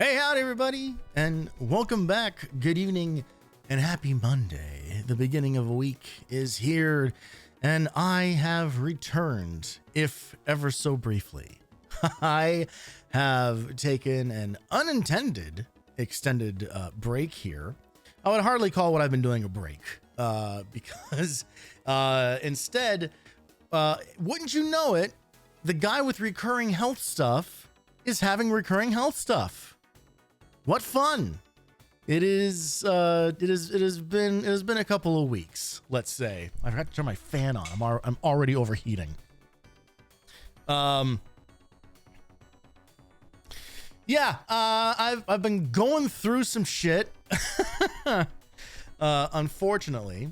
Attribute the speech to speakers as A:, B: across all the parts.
A: Hey, howdy, everybody, and welcome back. Good evening and happy Monday. The beginning of a week is here, and I have returned, if ever so briefly. I have taken an unintended extended break here. I would hardly call what I've been doing a break, because instead, wouldn't you know it, the guy with recurring health stuff is having recurring health stuff. What fun! It has been a couple of weeks, let's say. I forgot to turn my fan on. I'm already overheating. Yeah, I've been going through some shit. Unfortunately,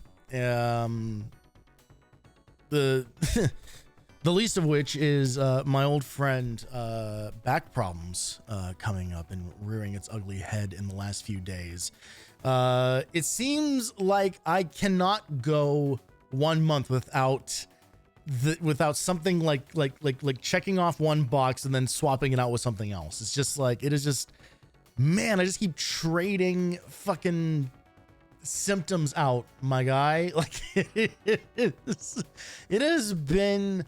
A: the the least of which is my old friend back problems coming up and rearing its ugly head in the last few days. It seems like I cannot go 1 month without something like checking off one box and then swapping it out with something else. It's just like, it is just, man, I just keep trading fucking symptoms out, my guy. Like, it has been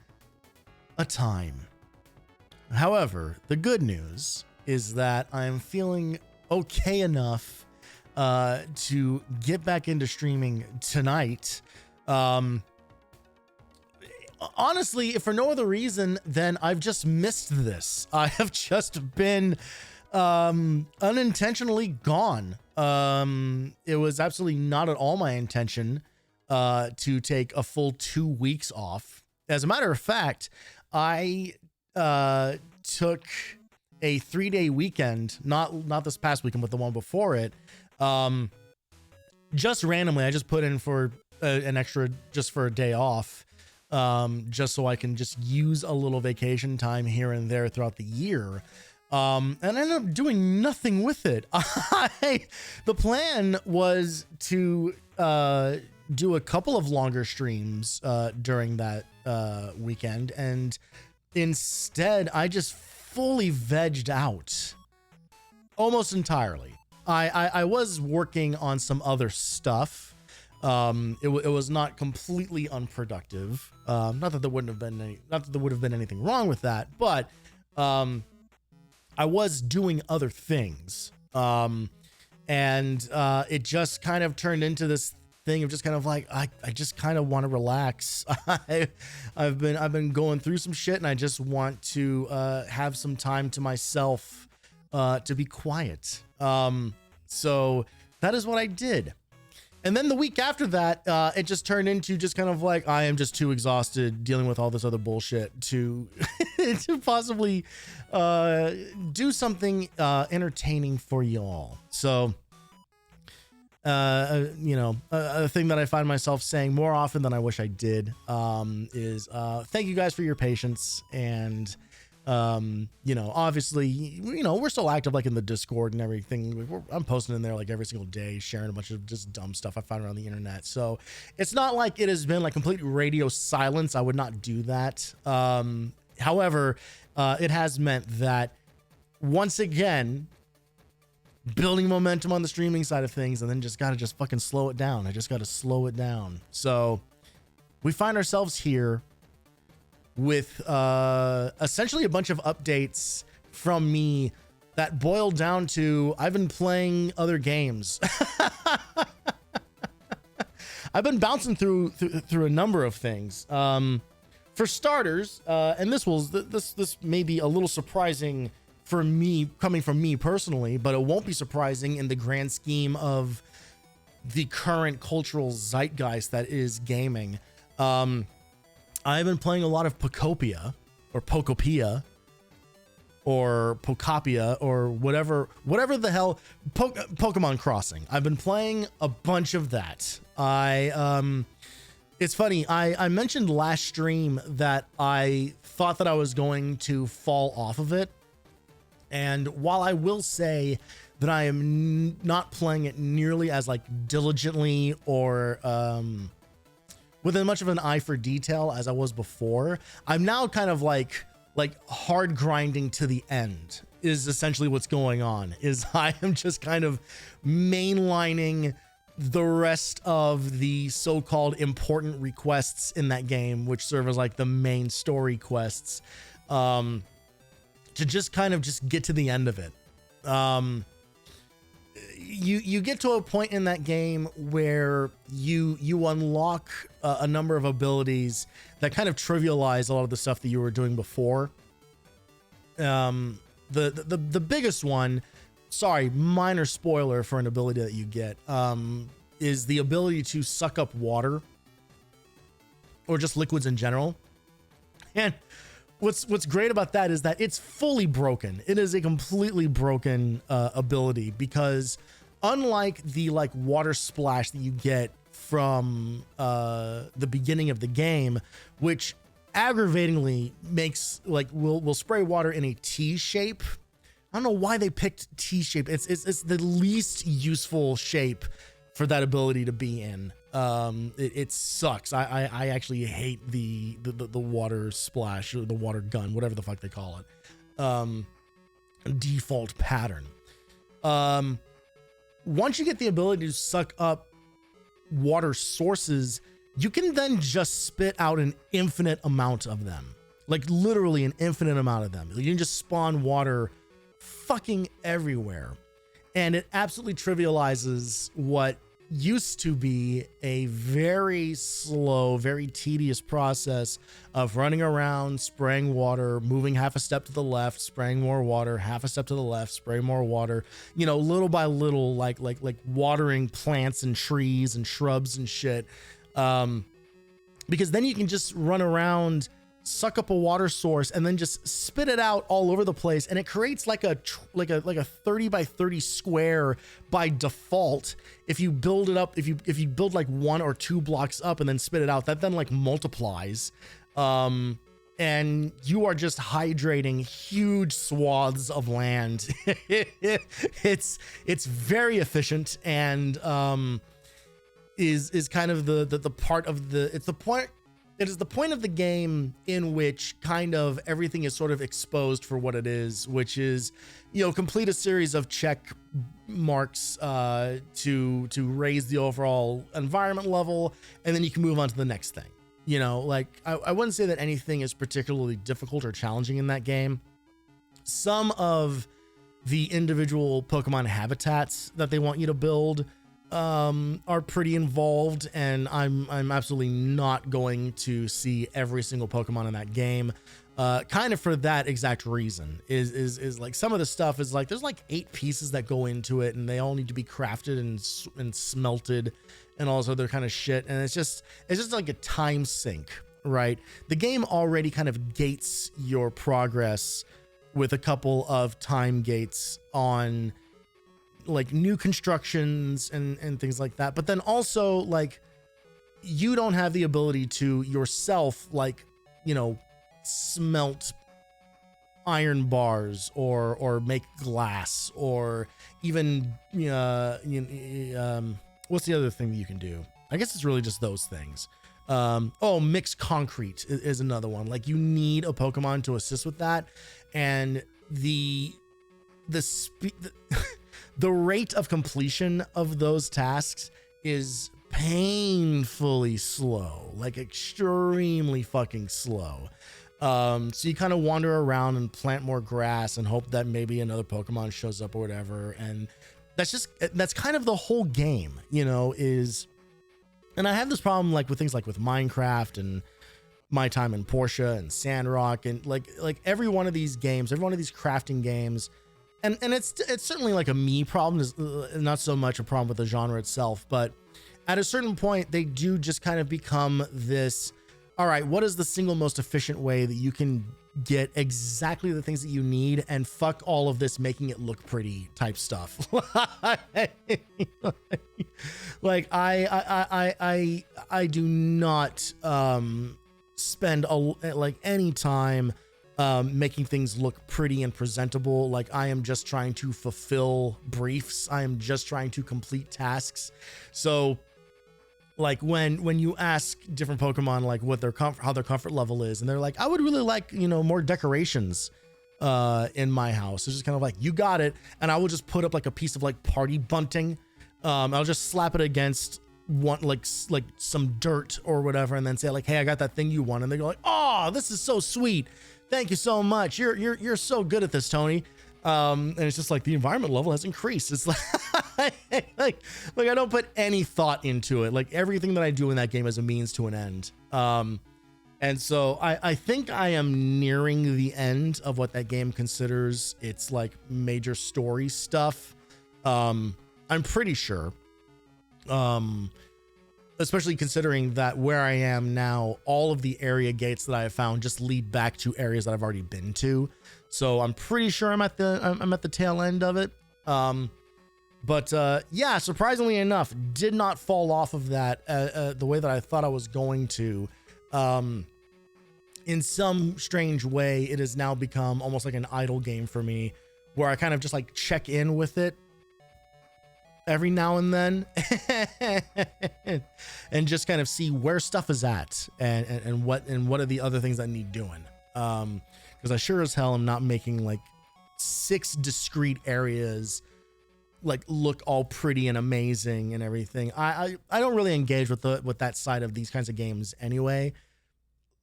A: a time. However, the good news is that I'm feeling okay enough to get back into streaming tonight. Honestly, if for no other reason than I've just missed this. I have just been unintentionally gone. It was absolutely not at all my intention to take a full 2 weeks off. As a matter of fact, I took a 3-day weekend, not this past weekend, but the one before it. Just randomly, I just put in for an extra, just for a day off, just so I can just use a little vacation time here and there throughout the year. And I ended up doing nothing with it. The plan was to do a couple of longer streams during that weekend, and instead I just fully vegged out almost entirely. I was working on some other stuff. It was not completely unproductive. Not that there would have been anything wrong with that, but I was doing other things. And it just kind of turned into this thing of just kind of like, I just kind of want to relax. I've been going through some shit, and I just want to have some time to myself to be quiet. So that is what I did. And then the week after that, it just turned into just kind of like, I am just too exhausted dealing with all this other bullshit to to possibly do something entertaining for y'all. So a thing that I find myself saying more often than I wish I did is thank you guys for your patience. And obviously, we're still active, like in the Discord and everything. I'm posting in there like every single day, sharing a bunch of just dumb stuff I find around the internet. So it's not like it has been like complete radio silence. I would not do that. However, it has meant that once again, building momentum on the streaming side of things, and then just fucking slow it down. I just got to slow it down. So we find ourselves here with essentially a bunch of updates from me that boil down to, I've been playing other games. I've been bouncing through a number of things. For starters, and this may be a little surprising for me, coming from me personally, but it won't be surprising in the grand scheme of the current cultural zeitgeist that is gaming. I've been playing a lot of Pokopia or Pokopia or Pokapia or whatever the hell, Pokemon Crossing. I've been playing a bunch of that. It's funny. I mentioned last stream that I thought that I was going to fall off of it. And while I will say that I am not playing it nearly as like diligently or with as much of an eye for detail as I was before, I'm now kind of like hard grinding to the end. is essentially what's going on. Is I am just kind of mainlining the rest of the so-called important requests in that game, which serve as like the main story quests, to just kind of just get to the end of it. You get to a point in that game where you unlock a number of abilities that kind of trivialize a lot of the stuff that you were doing before. The biggest one, sorry, minor spoiler for an ability that you get, is the ability to suck up water or just liquids in general. And what's great about that is that it's fully broken. It is a completely broken ability, because unlike the like water splash that you get from the beginning of the game, which aggravatingly makes like will spray water in a T shape. I don't know why they picked T shape. It's the least useful shape for that ability to be in. It sucks. I actually hate the water splash, or the water gun, whatever the fuck they call it. Default pattern. Once you get the ability to suck up water sources, you can then just spit out an infinite amount of them. Like literally an infinite amount of them. You can just spawn water fucking everywhere. And it absolutely trivializes what used to be a very slow, very tedious process of running around, spraying water, moving half a step to the left, spraying more water, half a step to the left, spraying more water, you know, little by little, like watering plants and trees and shrubs and shit. Because then you can just run around, suck up a water source, and then just spit it out all over the place, and it creates like a 30 by 30 square by default. If you build it up, if you build like 1 or 2 blocks up and then spit it out, that then like multiplies, and you are just hydrating huge swaths of land. It's very efficient, and is kind of the part of the, it's the point. It is the point of the game in which kind of everything is sort of exposed for what it is, which is, you know, complete a series of check marks to raise the overall environment level, and then you can move on to the next thing. You know, like I wouldn't say that anything is particularly difficult or challenging in that game. Some of the individual Pokemon habitats that they want you to build are pretty involved, and I'm absolutely not going to see every single Pokemon in that game, kind of for that exact reason. Is like some of the stuff is like there's like 8 pieces that go into it, and they all need to be crafted and smelted and all this other kind of shit, and it's just like a time sink, right? The game already kind of gates your progress with a couple of time gates on like new constructions and things like that. But then also, like, you don't have the ability to yourself, like, you know, smelt iron bars or make glass, or even what's the other thing that you can do? I guess it's really just those things. Mixed concrete is another one. Like, you need a Pokemon to assist with that, and the rate of completion of those tasks is painfully slow, like extremely fucking slow. So you kind of wander around and plant more grass and hope that maybe another Pokemon shows up or whatever. And that's kind of the whole game, you know, and I have this problem like with things like with Minecraft and My Time in Portia and Sandrock, and like every one of these games, every one of these crafting games. And it's certainly like a me problem, is not so much a problem with the genre itself, but at a certain point they do just kind of become this, all right, what is the single most efficient way that you can get exactly the things that you need, and fuck all of this making it look pretty type stuff. Like I do not spend like any time making things look pretty and presentable. Like, I am just trying to fulfill briefs. I am just trying to complete tasks. So like when you ask different Pokemon like what their how their comfort level is, and they're like, I would really like, you know, more decorations in my house. It's just kind of like, you got it. And I will just put up like a piece of like party bunting. I'll just slap it against one, like some dirt or whatever, and then say like, hey, I got that thing you want. And they go like, oh, this is so sweet. Thank you so much. You're so good at this, Tony. And it's just like the environment level has increased. It's like, like I don't put any thought into it. Like everything that I do in that game is a means to an end. And so I think I am nearing the end of what that game considers its like major story stuff. I'm pretty sure, especially considering that where I am now, all of the area gates that I have found just lead back to areas that I've already been to. So I'm pretty sure I'm at the tail end of it. But yeah, surprisingly enough, did not fall off of that the way that I thought I was going to. In some strange way, it has now become almost like an idle game for me, where I kind of just like check in with it every now and then and just kind of see where stuff is at and what are the other things that need doing. Because I sure as hell am not making like 6 discrete areas like look all pretty and amazing and everything. I don't really engage with that side of these kinds of games anyway.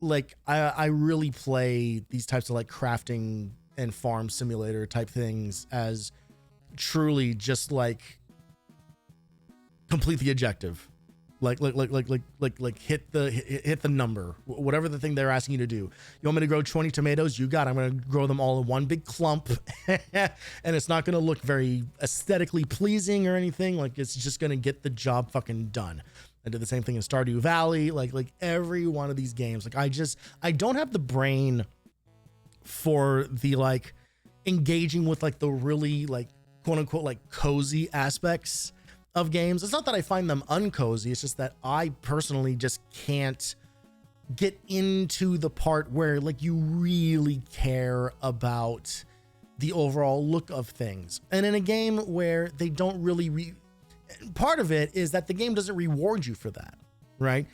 A: Like I really play these types of like crafting and farm simulator type things as truly just like complete the objective, like hit the number, whatever the thing they're asking you to do. You want me to grow 20 tomatoes? You got it. I'm going to grow them all in one big clump and it's not going to look very aesthetically pleasing or anything. Like it's just going to get the job fucking done. I did the same thing in Stardew Valley, like every one of these games. Like I don't have the brain for the like engaging with like the really like quote unquote like cozy aspects of games. It's not that I find them uncozy. It's just that I personally just can't get into the part where like you really care about the overall look of things. And in a game where they don't really part of it is that the game doesn't reward you for that, right?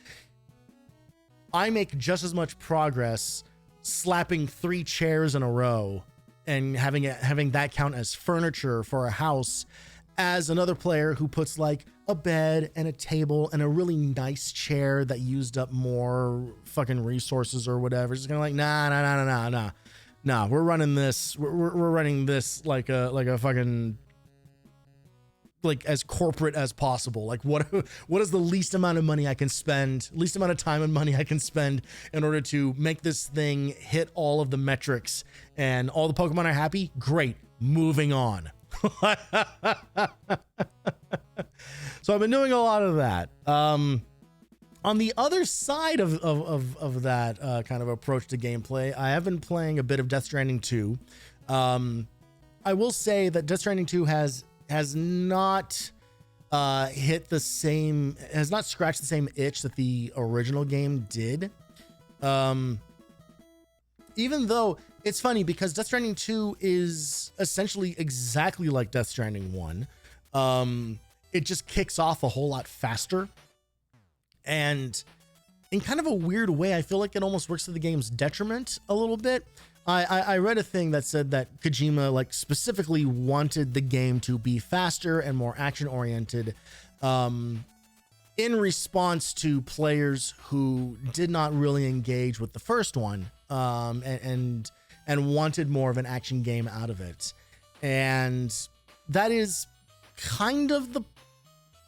A: I make just as much progress slapping 3 chairs in a row and having that count as furniture for a house as another player who puts like a bed and a table and a really nice chair that used up more fucking resources or whatever. It's gonna like, nah. We're running this. We're running this like a fucking like as corporate as possible. Like what is the least amount of money I can spend, least amount of time and money I can spend in order to make this thing hit all of the metrics, and all the Pokemon are happy? Great. Moving on. So I've been doing a lot of that. On the other side of that kind of approach to gameplay, I have been playing a bit of Death Stranding 2. I will say that Death Stranding 2 has not scratched the same itch that the original game did. Even though it's funny because Death Stranding 2 is essentially exactly like Death Stranding 1. It just kicks off a whole lot faster. And in kind of a weird way, I feel like it almost works to the game's detriment a little bit. I read a thing that said that Kojima like specifically wanted the game to be faster and more action oriented, in response to players who did not really engage with the first one, and wanted more of an action game out of it. And that is kind of the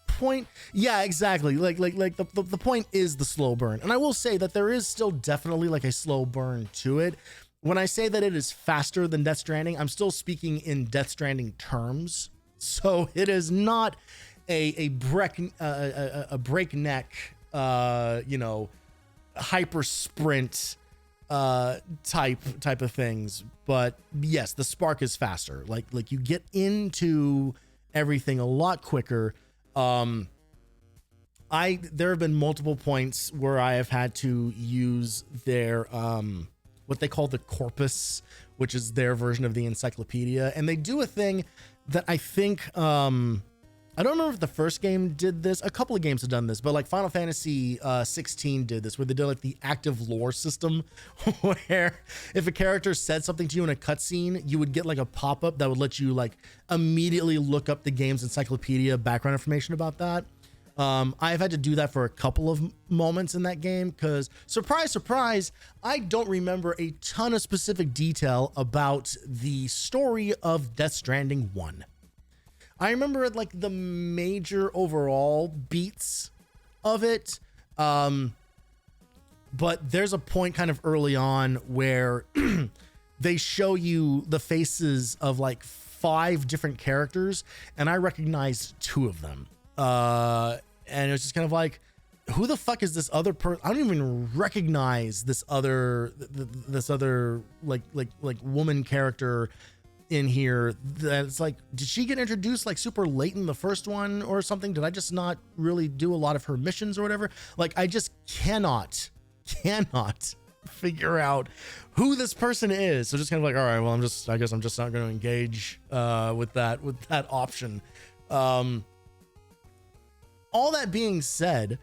A: point. Yeah, exactly. Like the point is the slow burn. And I will say that there is still definitely like a slow burn to it. When I say that it is faster than Death Stranding, I'm still speaking in Death Stranding terms. So it is not a breakneck, hyper sprint type of things. But yes, the spark is faster. Like you get into everything a lot quicker. There have been multiple points where I have had to use their what they call the corpus, which is their version of the encyclopedia, and they do a thing that I think I don't remember if the first game did this. A couple of games have done this, but like Final Fantasy 16 did this, where they did like the active lore system, where if a character said something to you in a cutscene, you would get like a pop-up that would let you like immediately look up the game's encyclopedia background information about that. I've had to do that for a couple of moments in that game because, surprise, surprise, I don't remember a ton of specific detail about the story of Death Stranding 1. I remember like the major overall beats of it, but there's a point kind of early on where they show you the faces of like 5 different characters, and I recognized 2 of them. And it was just kind of like, who the fuck is this other person? I don't even recognize this other like woman character in here. That's like, did she get introduced like super late in the first one or something? Did I just not really do a lot of her missions or whatever? Like, I just cannot figure out who this person is. So just kind of like, all right, well, I guess I'm just not going to engage with that option. All that being said,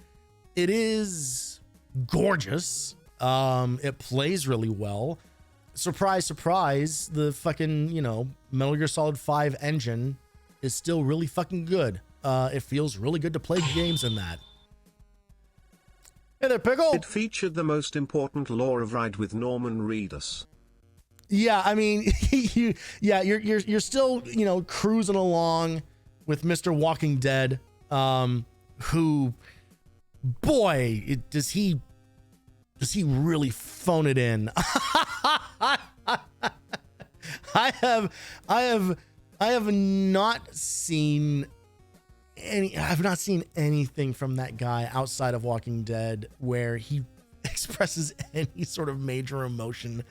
A: it is gorgeous. It plays really well. Surprise, surprise, the fucking, Metal Gear Solid 5 engine is still really fucking good. It feels really good to play games in that. Hey there, Pickle!
B: It featured the most important lore of Ride with Norman Reedus.
A: Yeah, I mean, you're still, cruising along with Mr. Walking Dead, who, boy, does he really phone it in. I have not seen anything from that guy outside of Walking Dead where he expresses any sort of major emotion.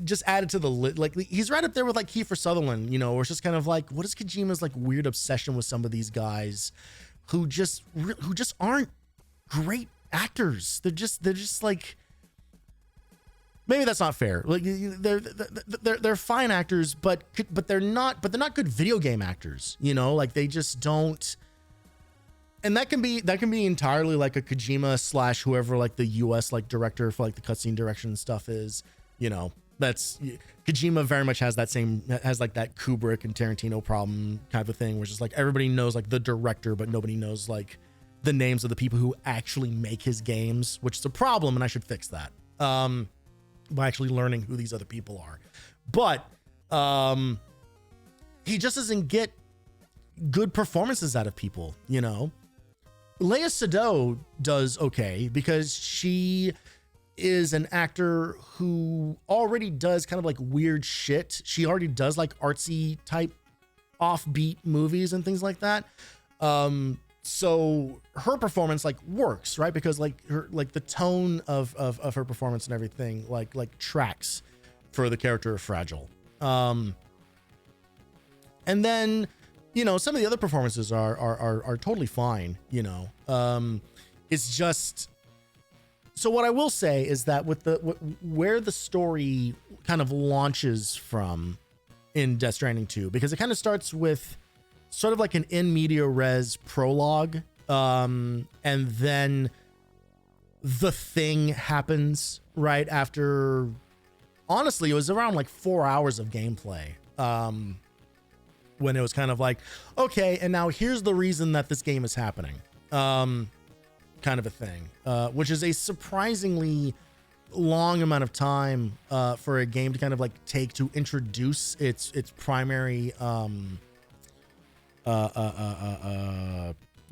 A: Just added to the like he's right up there with like Kiefer Sutherland, where it's just kind of like, what is Kojima's like weird obsession with some of these guys who just aren't great actors. They're just like, maybe that's not fair. Like they're fine actors, but they're not good video game actors. Like they just don't. And that can be entirely like a Kojima / whoever like the US like director for like the cutscene direction and stuff is. That's Kojima very much has that Kubrick and Tarantino problem kind of thing, where it's just like everybody knows like the director, but nobody knows like the names of the people who actually make his games, which is a problem, and I should fix that by actually learning who these other people are. But he just doesn't get good performances out of people. Léa Seydoux does okay because she is an actor who already does kind of like weird shit. She already does like artsy type offbeat movies and things like that. So her performance like works, right? Because like her, like the tone of her performance and everything like tracks for the character of Fragile. And then, some of the other performances are totally fine, it's just, so what I will say is that with where the story kind of launches from in Death Stranding 2, because it kind of starts with sort of like an in media res prologue, and then the thing happens right after. Honestly, it was around like 4 hours of gameplay, when it was kind of like, okay, and now here's the reason that this game is happening. Kind of a thing, which is a surprisingly long amount of time for a game to kind of like take to introduce its primary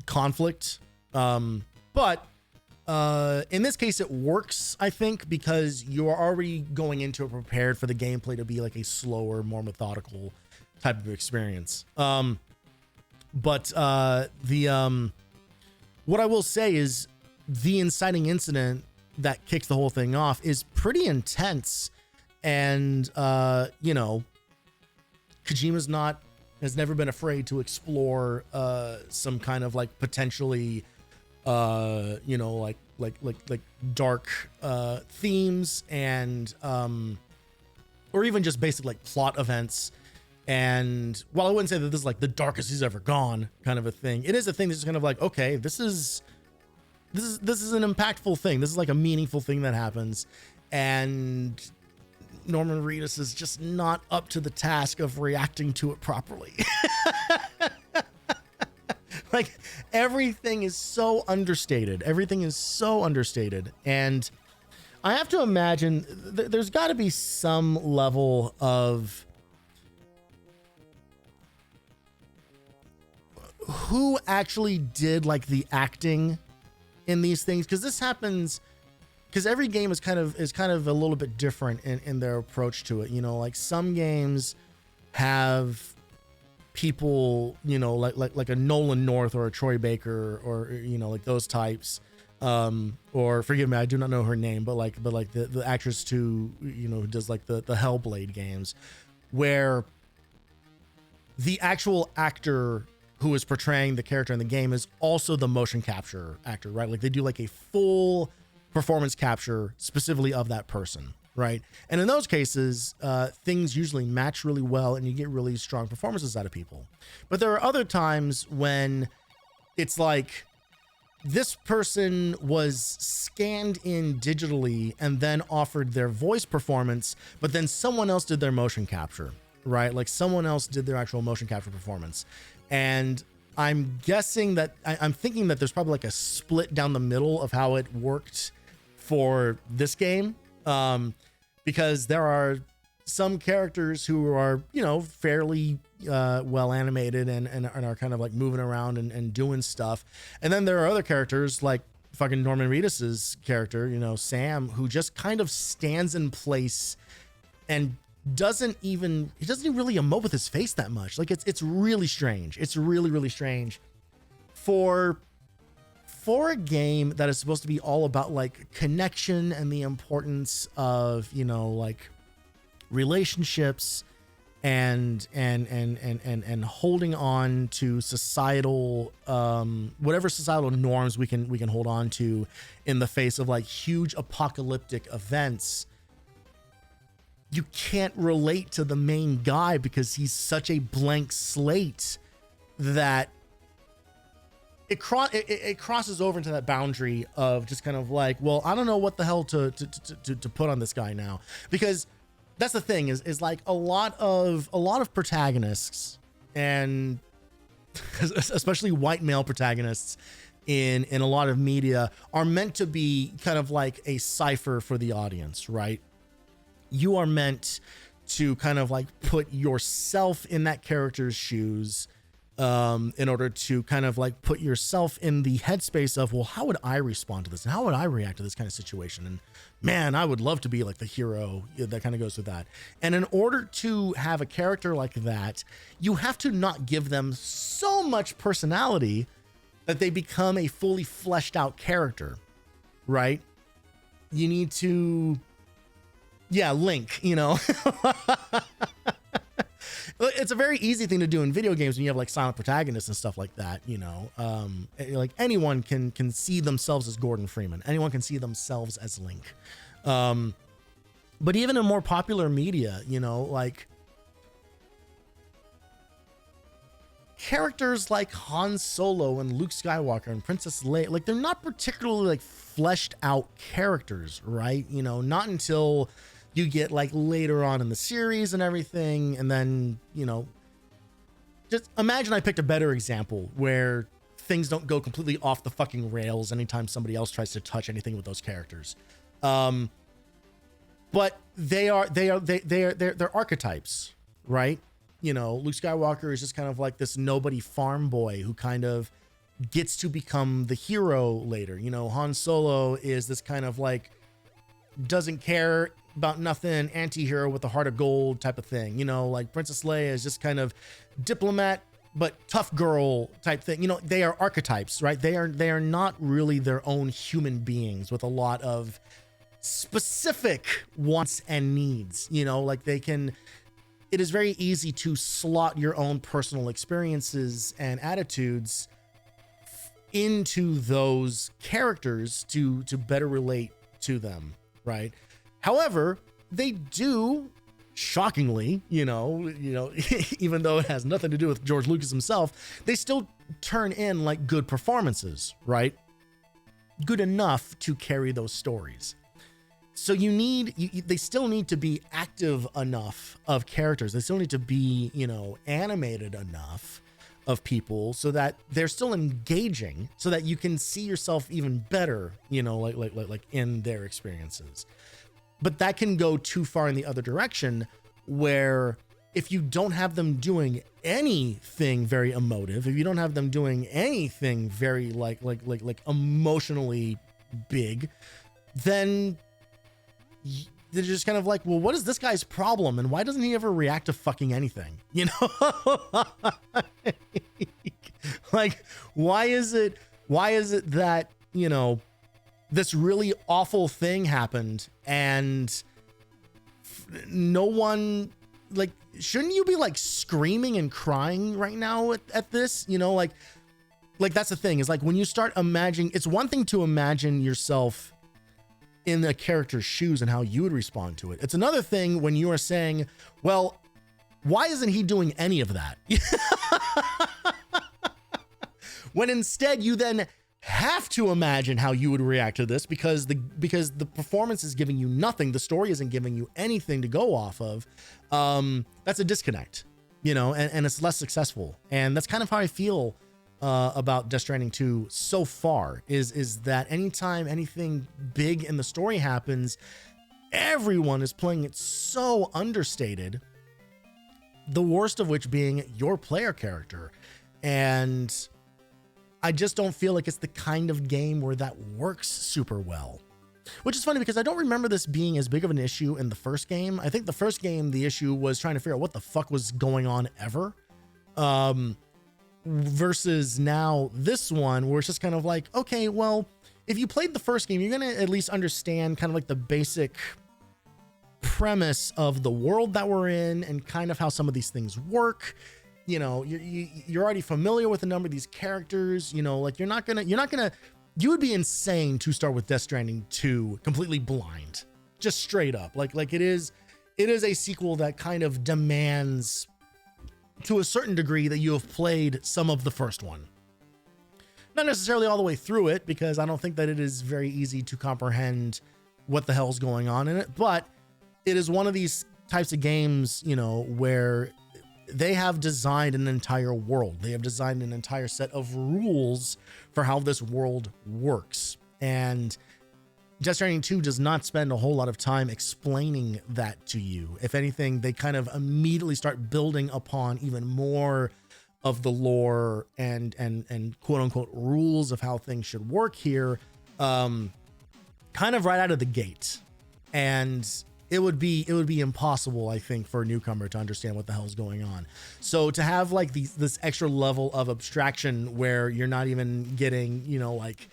A: conflict. But in this case, it works, I think, because you are already going into it prepared for the gameplay to be like a slower, more methodical type of experience. What I will say is the inciting incident that kicks the whole thing off is pretty intense. And, Kojima's has never been afraid to explore some kind of like potentially, like dark themes and, or even just basic like plot events And while I wouldn't say that this is like the darkest he's ever gone kind of a thing, it is a thing that's kind of like, okay, this is an impactful thing. This is like a meaningful thing that happens. And Norman Reedus is just not up to the task of reacting to it properly. Like, everything is so understated. Everything is so understated. And I have to imagine there's got to be some level of who actually did like the acting in these things, because this happens because every game is kind of a little bit different in their approach to it. You know, like some games have people, you know, like a Nolan North or a Troy Baker or, you know, like those types, or forgive me, I do not know her name, but like the actress who, you know, who does like the Hellblade games, where the actual actor who is portraying the character in the game is also the motion capture actor, right? Like they do like a full performance capture specifically of that person, right? And in those cases, things usually match really well and you get really strong performances out of people. But there are other times when it's like this person was scanned in digitally and then offered their voice performance, but then someone else did their motion capture, right? Like someone else did their actual motion capture performance. And I'm guessing that I'm thinking that there's probably like a split down the middle of how it worked for this game. Because there are some characters who are, you know, fairly well animated and are kind of like moving around and doing stuff. And then there are other characters like fucking Norman Reedus's character, you know, Sam, who just kind of stands in place and doesn't even really emote with his face that much. Like it's really strange. It's really, really strange for a game that is supposed to be all about like connection and the importance of, you know, like relationships and holding on to societal, whatever societal norms we can hold on to in the face of like huge apocalyptic events. You can't relate to the main guy because he's such a blank slate that it crosses over into that boundary of just kind of like, well, I don't know what the hell to put on this guy now, because that's the thing is like a lot of protagonists, and especially white male protagonists in a lot of media, are meant to be kind of like a cipher for the audience, right? You are meant to kind of like put yourself in that character's shoes, in order to kind of like put yourself in the headspace of, well, how would I respond to this? And how would I react to this kind of situation? And man, I would love to be like the hero that kind of goes with that. And in order to have a character like that, you have to not give them so much personality that they become a fully fleshed out character, right? You need to, Link, you know. It's a very easy thing to do in video games when you have like silent protagonists and stuff like that, you know. Like anyone can see themselves as Gordon Freeman. Anyone can see themselves as Link. But even in more popular media, you know, like characters like Han Solo and Luke Skywalker and Princess Leia, like they're not particularly like fleshed out characters, right? You know, not until you get like later on in the series and everything. And then, you know, just imagine I picked a better example where things don't go completely off the fucking rails anytime somebody else tries to touch anything with those characters. But they're archetypes, right? You know, Luke Skywalker is just kind of like this nobody farm boy who kind of gets to become the hero later. You know, Han Solo is this kind of like doesn't care about nothing, anti-hero with a heart of gold type of thing. You know, like Princess Leia is just kind of diplomat but tough girl type thing. You know, they are archetypes, right? They are not really their own human beings with a lot of specific wants and needs. You know, like it is very easy to slot your own personal experiences and attitudes into those characters to better relate to them, right? However, they do shockingly, even though it has nothing to do with George Lucas himself, they still turn in like good performances, right? Good enough to carry those stories. So they still need to be active enough of characters. They still need to be, animated enough of people so that they're still engaging, so that you can see yourself even better, like in their experiences. But that can go too far in the other direction, where if you don't have them doing anything very emotive, if you don't have them doing anything very like emotionally big, then they're just kind of like, well, what is this guy's problem, and why doesn't he ever react to fucking anything? Like, why is it that, this really awful thing happened and no one, like, shouldn't you be like screaming and crying right now at this? Like that's the thing, is like, when you start imagining, it's one thing to imagine yourself in a character's shoes and how you would respond to it. It's another thing when you are saying, well, why isn't he doing any of that? When instead you then have to imagine how you would react to this, because the performance is giving you nothing. The story isn't giving you anything to go off of. That's a disconnect, and it's less successful. And that's kind of how I feel about Death Stranding 2 so far, is that anytime anything big in the story happens, everyone is playing it so understated, the worst of which being your player character. And I just don't feel like it's the kind of game where that works super well. Which is funny, because I don't remember this being as big of an issue in the first game. I think the first game, the issue was trying to figure out what the fuck was going on ever. Versus now this one, where it's just kind of like, okay, well, if you played the first game, you're going to at least understand kind of like the basic premise of the world that we're in and kind of how some of these things work. You're already familiar with a number of these characters, like you would be insane to start with Death Stranding 2 completely blind, just straight up. Like it is a sequel that kind of demands, to a certain degree, that you have played some of the first one. Not necessarily all the way through it, because I don't think that it is very easy to comprehend what the hell's going on in it, but it is one of these types of games, where they have designed an entire world. They have designed an entire set of rules for how this world works. And Death Stranding 2 does not spend a whole lot of time explaining that to you. If anything, they kind of immediately start building upon even more of the lore and quote unquote rules of how things should work here, kind of right out of the gate. And it would be impossible, I think, for a newcomer to understand what the hell's going on. So to have like this extra level of abstraction where you're not even getting, like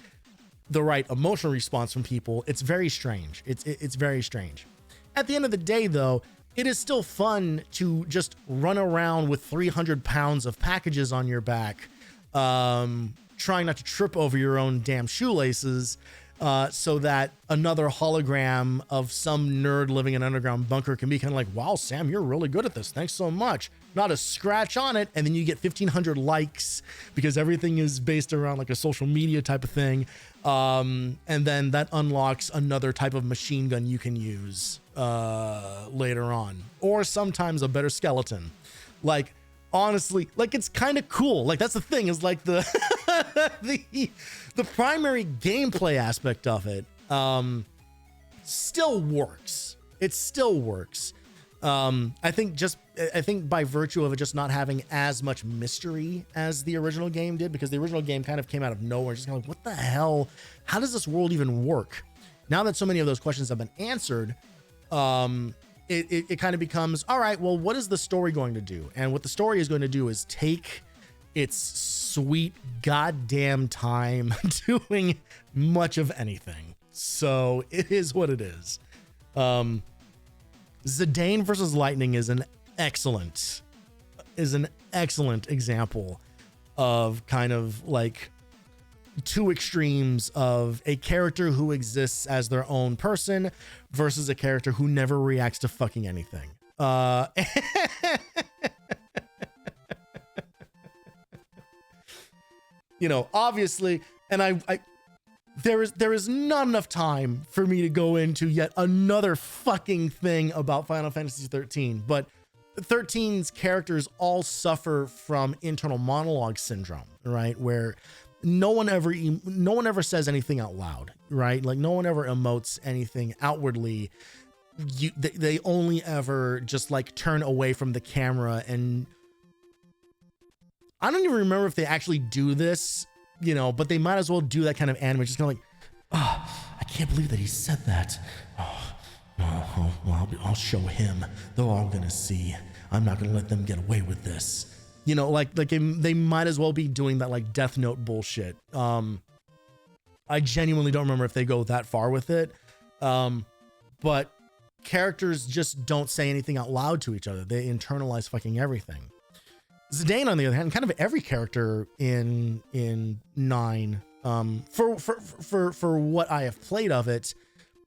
A: the right emotional response from people, it's very strange. It's very strange. At the end of the day, though, it is still fun to just run around with 300 pounds of packages on your back, trying not to trip over your own damn shoelaces, so that another hologram of some nerd living in an underground bunker can be kind of like, wow, Sam, you're really good at this. Thanks so much. Not a scratch on it. And then you get 1,500 likes because everything is based around like a social media type of thing. And then that unlocks another type of machine gun you can use later on, or sometimes a better skeleton. Like, honestly, like, it's kind of cool. Like, that's the thing, is like the the primary gameplay aspect of it still works. It still works. I think by virtue of it just not having as much mystery as the original game did, because the original game kind of came out of nowhere, just kind of like, what the hell? How does this world even work? Now that so many of those questions have been answered, it kind of becomes, all right, well, what is the story going to do? And what the story is going to do is take its sweet goddamn time doing much of anything. So it is what it is. Zidane versus Lightning is an excellent example of kind of like two extremes of a character who exists as their own person versus a character who never reacts to fucking anything. You know, obviously, and there is not enough time for me to go into yet another fucking thing about Final Fantasy 13, but 13's characters all suffer from internal monologue syndrome, right? Where no one ever says anything out loud, right? Like no one ever emotes anything outwardly. They only ever just like turn away from the camera, and I don't even remember if they actually do this, you know, but they might as well do that kind of anime, just kind of like, oh, I can't believe that he said that. Oh, well, I'll show him. They're all gonna see. I'm not gonna let them get away with this. You know, like they might as well be doing that like Death Note bullshit. I genuinely don't remember if they go that far with it. But characters just don't say anything out loud to each other. They internalize fucking everything. Zidane, on the other hand, kind of every character in 9, for what I have played of it,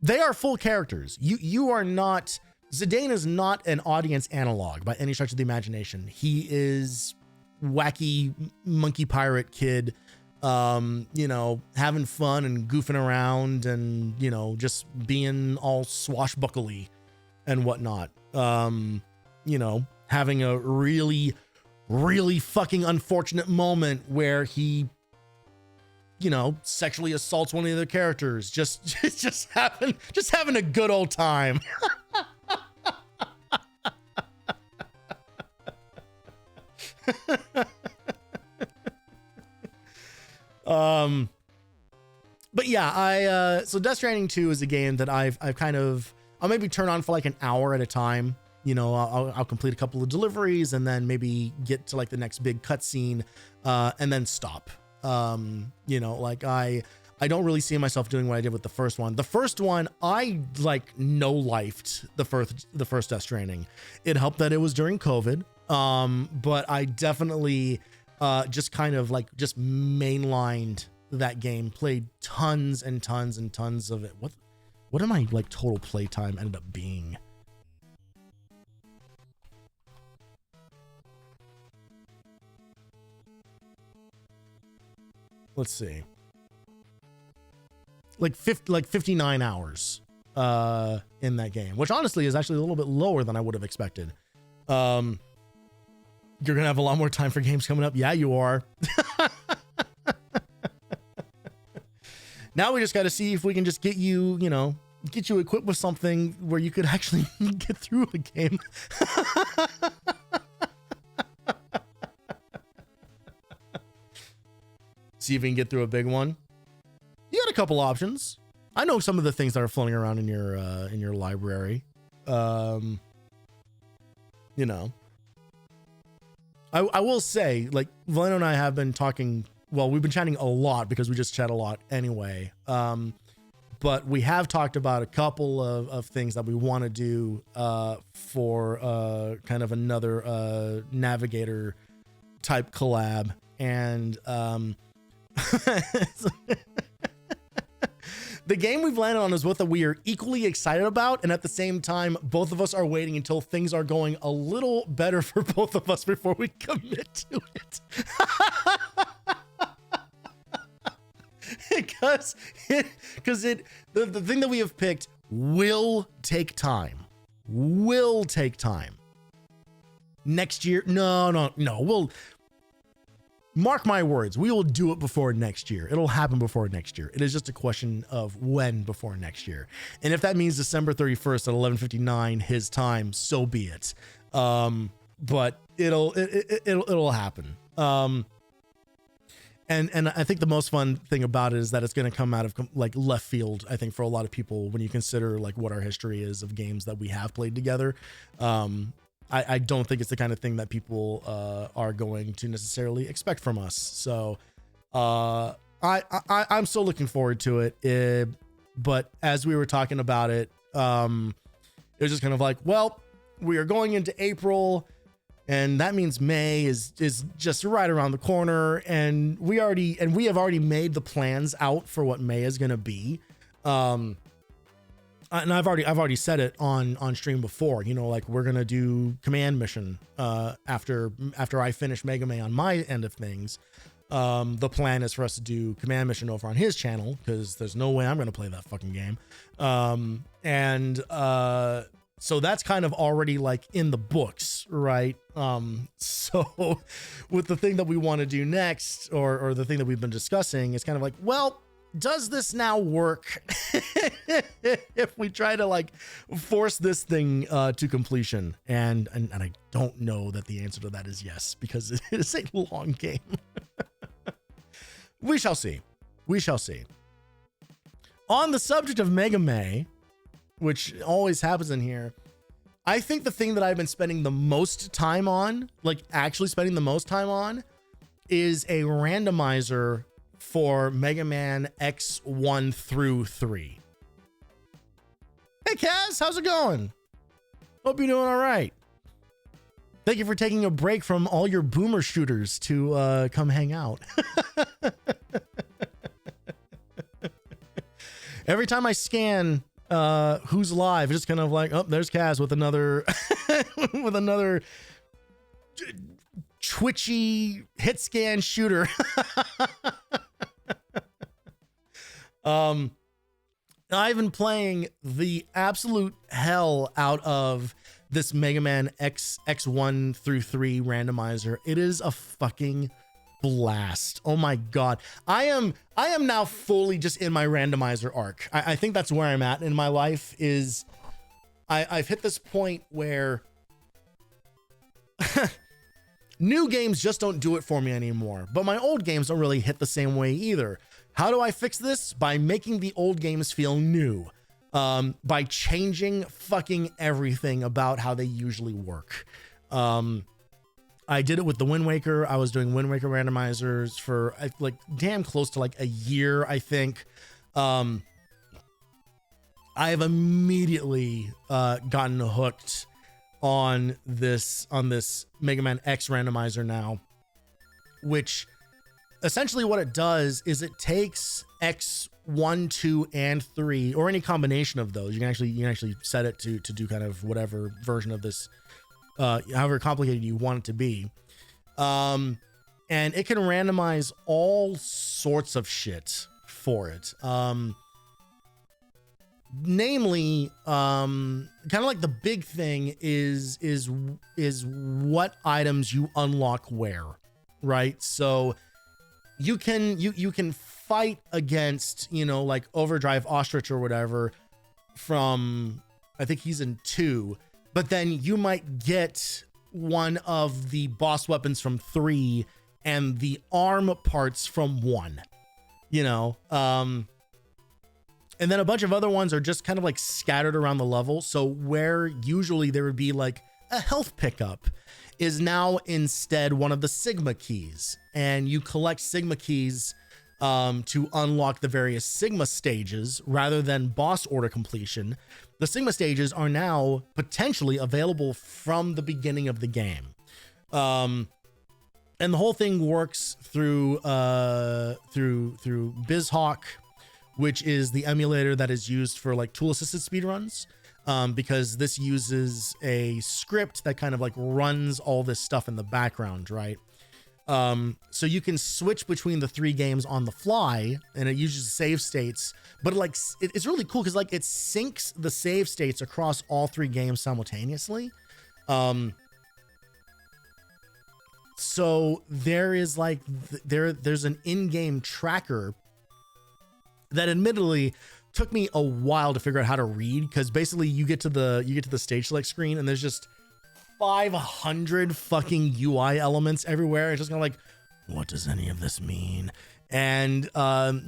A: they are full characters. You are not, Zidane is not an audience analog by any stretch of the imagination. He is wacky monkey pirate kid, you know, having fun and goofing around and, you know, just being all swashbuckly and whatnot. You know, having a really fucking unfortunate moment where he, you know, sexually assaults one of the other characters, just having a good old time. But yeah, so Death Stranding 2 is a game that I'll maybe turn on for like an hour at a time. You know, I'll complete a couple of deliveries and then maybe get to like the next big cutscene, and then stop. You know, like I don't really see myself doing what I did with the first one. The first one, I like no-lifed the first Death Stranding. It helped that it was during COVID. But I definitely just kind of like just mainlined that game, played tons and tons and tons of it. What am I like total playtime ended up being? Let's see. Like 59 hours in that game, which honestly is actually a little bit lower than I would have expected. You're gonna have a lot more time for games coming up. Yeah, you are. Now we just got to see if we can just get you, you know, get you equipped with something where you could actually get through a game. See if we can get through a big one. You got a couple options. I know some of the things that are floating around in your library. You know, I will say, like, Valeno and I have been talking. Well, we've been chatting a lot because we just chat a lot anyway. But we have talked about a couple of things that we want to do for kind of another Navigator type collab. And the game we've landed on is what we are equally excited about, and at the same time, both of us are waiting until things are going a little better for both of us before we commit to it. Because the thing that we have picked will take time. Next year? No. We'll mark my words. We will do it before next year. It'll happen before next year. It is just a question of when before next year. And if that means December 31st at 11:59 his time, so be it. But it'll happen. And I think the most fun thing about it is that it's going to come out of like left field, I think, for a lot of people when you consider like what our history is of games that we have played together. I don't think it's the kind of thing that people are going to necessarily expect from us. So I'm still looking forward to it. But as we were talking about it, it was just kind of like, well, we are going into April. And that means May is just right around the corner, and we have already made the plans out for what May is going to be. and I've already said it on stream before, you know, like we're going to do command mission, after I finish Mega Man on my end of things. The plan is for us to do command mission over on his channel, because there's no way I'm going to play that fucking game. So that's kind of already like in the books, right? So with the thing that we want to do next, or the thing that we've been discussing, it's kind of like, well, does this now work if we try to like force this thing to completion? And I don't know that the answer to that is yes, because it is a long game. We shall see. We shall see. On the subject of Mega Man, which always happens in here, I think the thing that I've been spending the most time on, like actually spending the most time on, is a randomizer for Mega Man X1 through 3. Hey Kaz, how's it going? Hope you're doing all right. Thank you for taking a break from all your boomer shooters to come hang out. Every time I scan who's live, it's just kind of like, oh, there's Kaz with another with another twitchy hit scan shooter. I've been playing the absolute hell out of this Mega Man X1 through 3 randomizer. It is a fucking blast. Oh my god. I am now fully just in my randomizer arc. I think that's where I'm at in my life. Is I've hit this point where new games just don't do it for me anymore, but my old games don't really hit the same way either. How do I fix this? By making the old games feel new, by changing fucking everything about how they usually work. I did it with the Wind Waker. I was doing Wind Waker randomizers for like damn close to like a year, I think. I have immediately gotten hooked on this Mega Man X randomizer now, which essentially what it does is it takes X1, 2, and 3, or any combination of those. You can actually set it to do kind of whatever version of this, however complicated you want it to be. And it can randomize all sorts of shit for it. Namely, kind of like the big thing is what items you unlock where, right? So you can fight against, you know, like Overdrive Ostrich or whatever from, I think he's in 2, but then you might get one of the boss weapons from 3 and the arm parts from 1, you know, and then a bunch of other ones are just kind of like scattered around the level. So where usually there would be like a health pickup is now instead one of the Sigma keys, and you collect Sigma keys to unlock the various Sigma stages rather than boss order completion. The Sigma stages are now potentially available from the beginning of the game. And the whole thing works through BizHawk, which is the emulator that is used for like tool assisted speedruns. Because this uses a script that kind of like runs all this stuff in the background, right? So you can switch between the 3 games on the fly, and it uses save states, but it's really cool because like it syncs the save states across all 3 games simultaneously. So there is like there's an in-game tracker that admittedly took me a while to figure out how to read, because basically you get to the stage select screen and there's just 500 fucking UI elements everywhere. It's just kind of like, what does any of this mean? And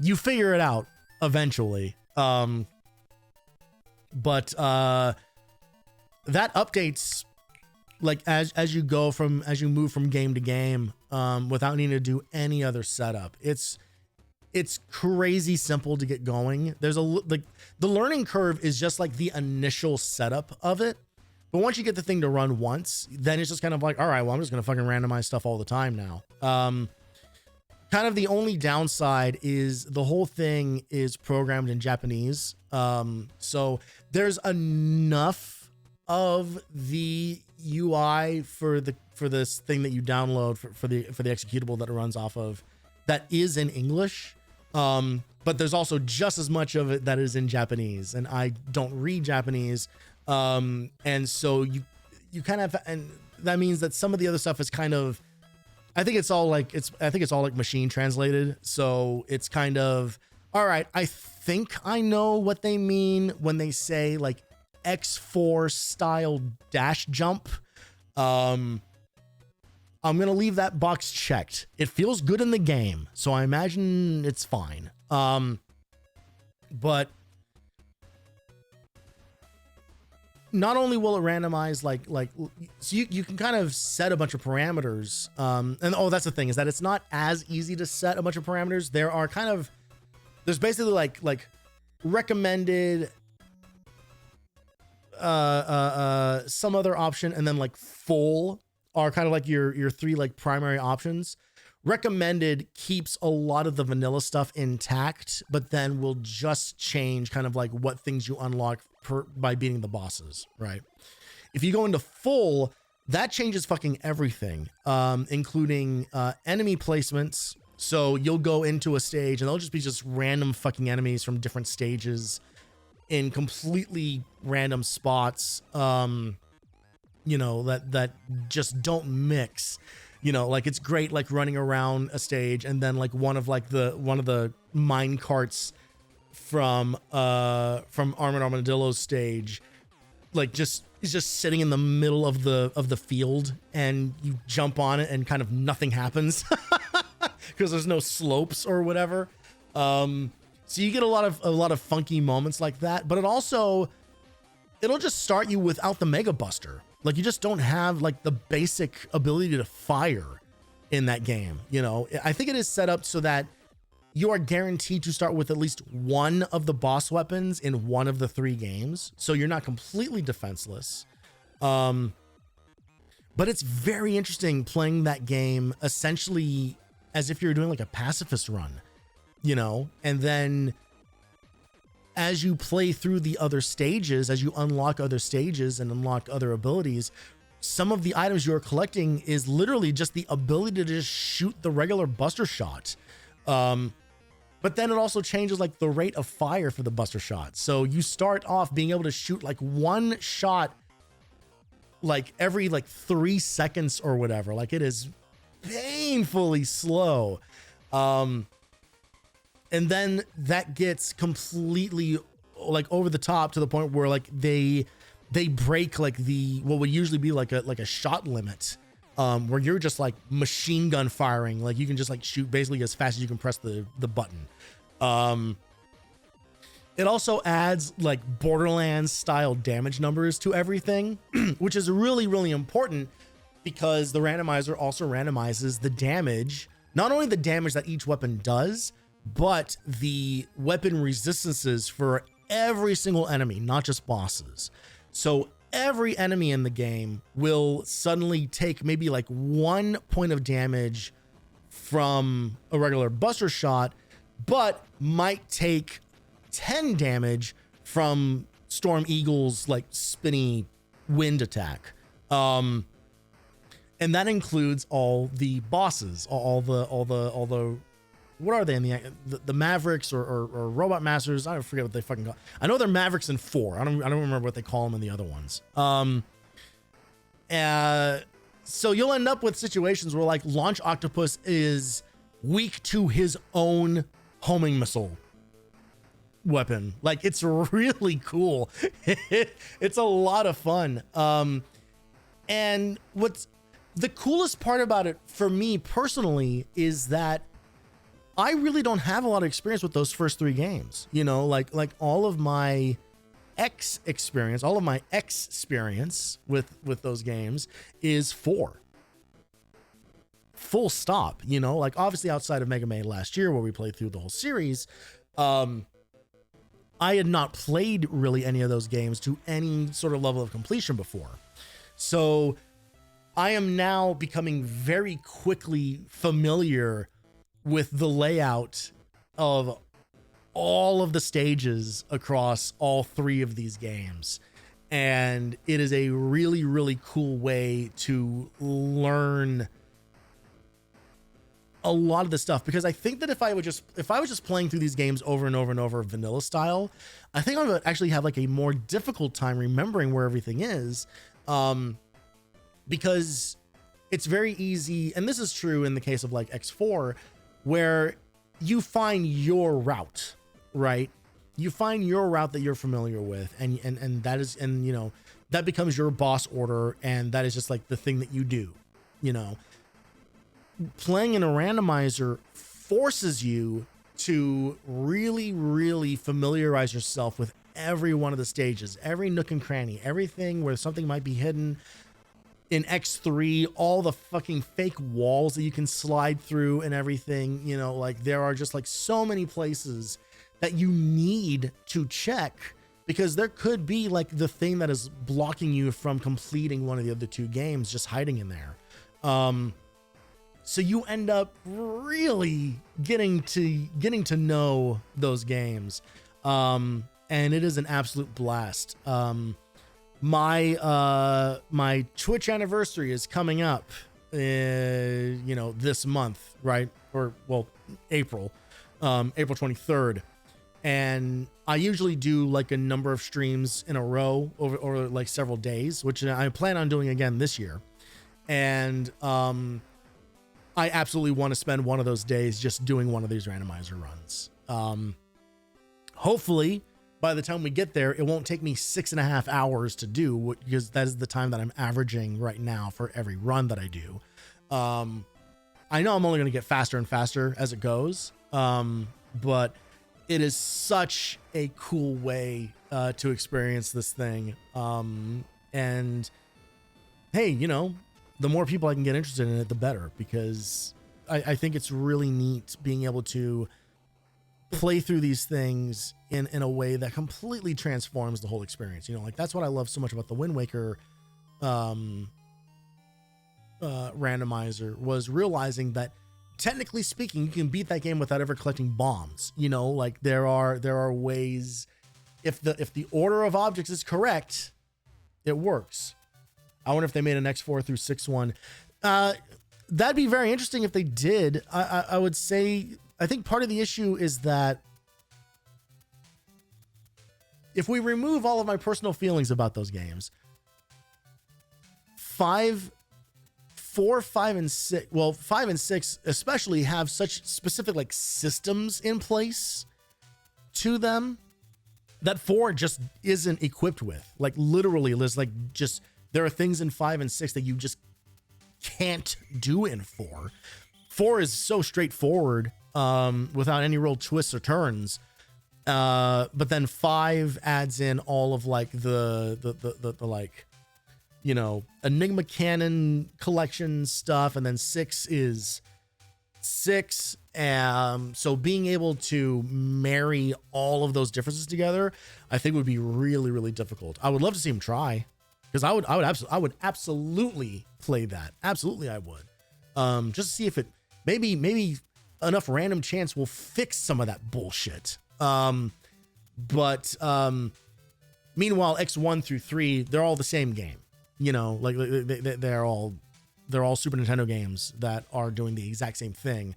A: you figure it out eventually. But that updates like as you move from game to game, without needing to do any other setup. It's crazy simple to get going. There's the learning curve is just like the initial setup of it. But once you get the thing to run once, then it's just kind of like, all right, well, I'm just going to fucking randomize stuff all the time now. Kind of the only downside is the whole thing is programmed in Japanese. So there's enough of the UI for this thing that you download for the executable that it runs off of that is in English. But there's also just as much of it that is in Japanese, and I don't read Japanese. And so you kind of, and that means that some of the other stuff is kind of, I think it's all like machine translated. So it's kind of, all right, I think I know what they mean when they say like X4 style dash jump. I'm going to leave that box checked. It feels good in the game, so I imagine it's fine. But not only will it randomize so you can kind of set a bunch of parameters. And that's the thing, is that it's not as easy to set a bunch of parameters. There's basically like recommended, some other option, and then like full are kind of like your three like primary options. Recommended keeps a lot of the vanilla stuff intact, but then will just change kind of like what things you unlock by beating the bosses, right? If you go into full, that changes fucking everything, including enemy placements. So you'll go into a stage and they'll just be random fucking enemies from different stages in completely random spots, that just don't mix. Like it's great, like running around a stage, and then like one of the mine carts from Armored Armadillo's stage, like is just sitting in the middle of the field, and you jump on it and kind of nothing happens because there's no slopes or whatever. So you get a lot of funky moments like that, but it'll just start you without the Mega Buster. Like you just don't have like the basic ability to fire in that game. I think it is set up so that you are guaranteed to start with at least one of the boss weapons in one of the 3 games. So you're not completely defenseless. But it's very interesting playing that game essentially as if you're doing like a pacifist run, and then as you play through the other stages, as you unlock other stages and unlock other abilities, some of the items you're collecting is literally just the ability to just shoot the regular Buster Shot. But then it also changes like the rate of fire for the Buster Shot. So you start off being able to shoot like one shot like every like 3 seconds or whatever. Like it is painfully slow. And then that gets completely like over the top to the point where like they break like what would usually be like a shot limit, where you're just like machine gun firing. Like you can just like shoot basically as fast as you can press the button. It also adds like Borderlands style damage numbers to everything, which is really, really important because the randomizer also randomizes the damage, not only the damage that each weapon does, but the weapon resistances for every single enemy, not just bosses. So every enemy in the game will suddenly take maybe like 1 point of damage from a regular Buster Shot, but might take 10 damage from Storm Eagle's like spinny wind attack. And that includes all the bosses, all the what are they in the Mavericks or Robot Masters? I forget what they fucking call. I know they're Mavericks in 4. I don't remember what they call them in the other ones. So you'll end up with situations where like Launch Octopus is weak to his own homing missile weapon. Like it's really cool. It's a lot of fun. And what's the coolest part about it for me personally is that I really don't have a lot of experience with those first 3 games. Like all of my experience with those games is 4. Full stop. Like obviously outside of Mega Man last year where we played through the whole series, I had not played really any of those games to any sort of level of completion before. So I am now becoming very quickly familiar with the layout of all of the stages across all 3 of these games. And it is a really, really cool way to learn a lot of the stuff, because I think that if I was just playing through these games over and over and over vanilla style, I think I would actually have like a more difficult time remembering where everything is, because it's very easy, and this is true in the case of like X4, where you find your route, right? You find your route that you're familiar with, and that is, and you know, that becomes your boss order, and that is just like the thing that you do, you know. Playing in a randomizer forces you to really, really familiarize yourself with every one of the stages, every nook and cranny, everything where something might be hidden. In X3, all the fucking fake walls that you can slide through and everything, you know, like there are just like so many places that you need to check, because there could be like the thing that is blocking you from completing one of the other 2 games just hiding in there. So you end up really getting to know those games. And it is an absolute blast. My Twitch anniversary is coming up, you know, this month, right? Or well, April 23rd. And I usually do like a number of streams in a row over like several days, which I plan on doing again this year. And, I absolutely want to spend one of those days just doing one of these randomizer runs. Hopefully by the time we get there, it won't take me 6.5 hours to do, because that is the time that I'm averaging right now for every run that I do. I know I'm only going to get faster and faster as it goes. But it is such a cool way to experience this thing. And hey, you know, the more people I can get interested in it, the better, because I think it's really neat being able to play through these things in a way that completely transforms the whole experience. You know, like that's what I love so much about the Wind Waker randomizer, was realizing that technically speaking, you can beat that game without ever collecting bombs. You know, like there are ways, if the order of objects is correct, it works. I wonder if they made an X4 through 6 one. That'd be very interesting if they did. I would say, I think part of the issue is that if we remove all of my personal feelings about those games, 4, 5, and 6, well, 5 and 6 especially have such specific like systems in place to them that 4 just isn't equipped with. Like literally, there's like just, there are things in 5 and 6 that you just can't do in 4. 4 is so straightforward, without any real twists or turns. But then 5 adds in all of like the like, you know, Enigma Canon collection stuff. And then 6 is 6. So being able to marry all of those differences together, I think would be really, really difficult. I would love to see him try, because I would absolutely play that. Absolutely, I would. Just to see if it maybe enough random chance will fix some of that bullshit. But meanwhile, X1 through 3, they're all the same game. You know, like they're all Super Nintendo games that are doing the exact same thing.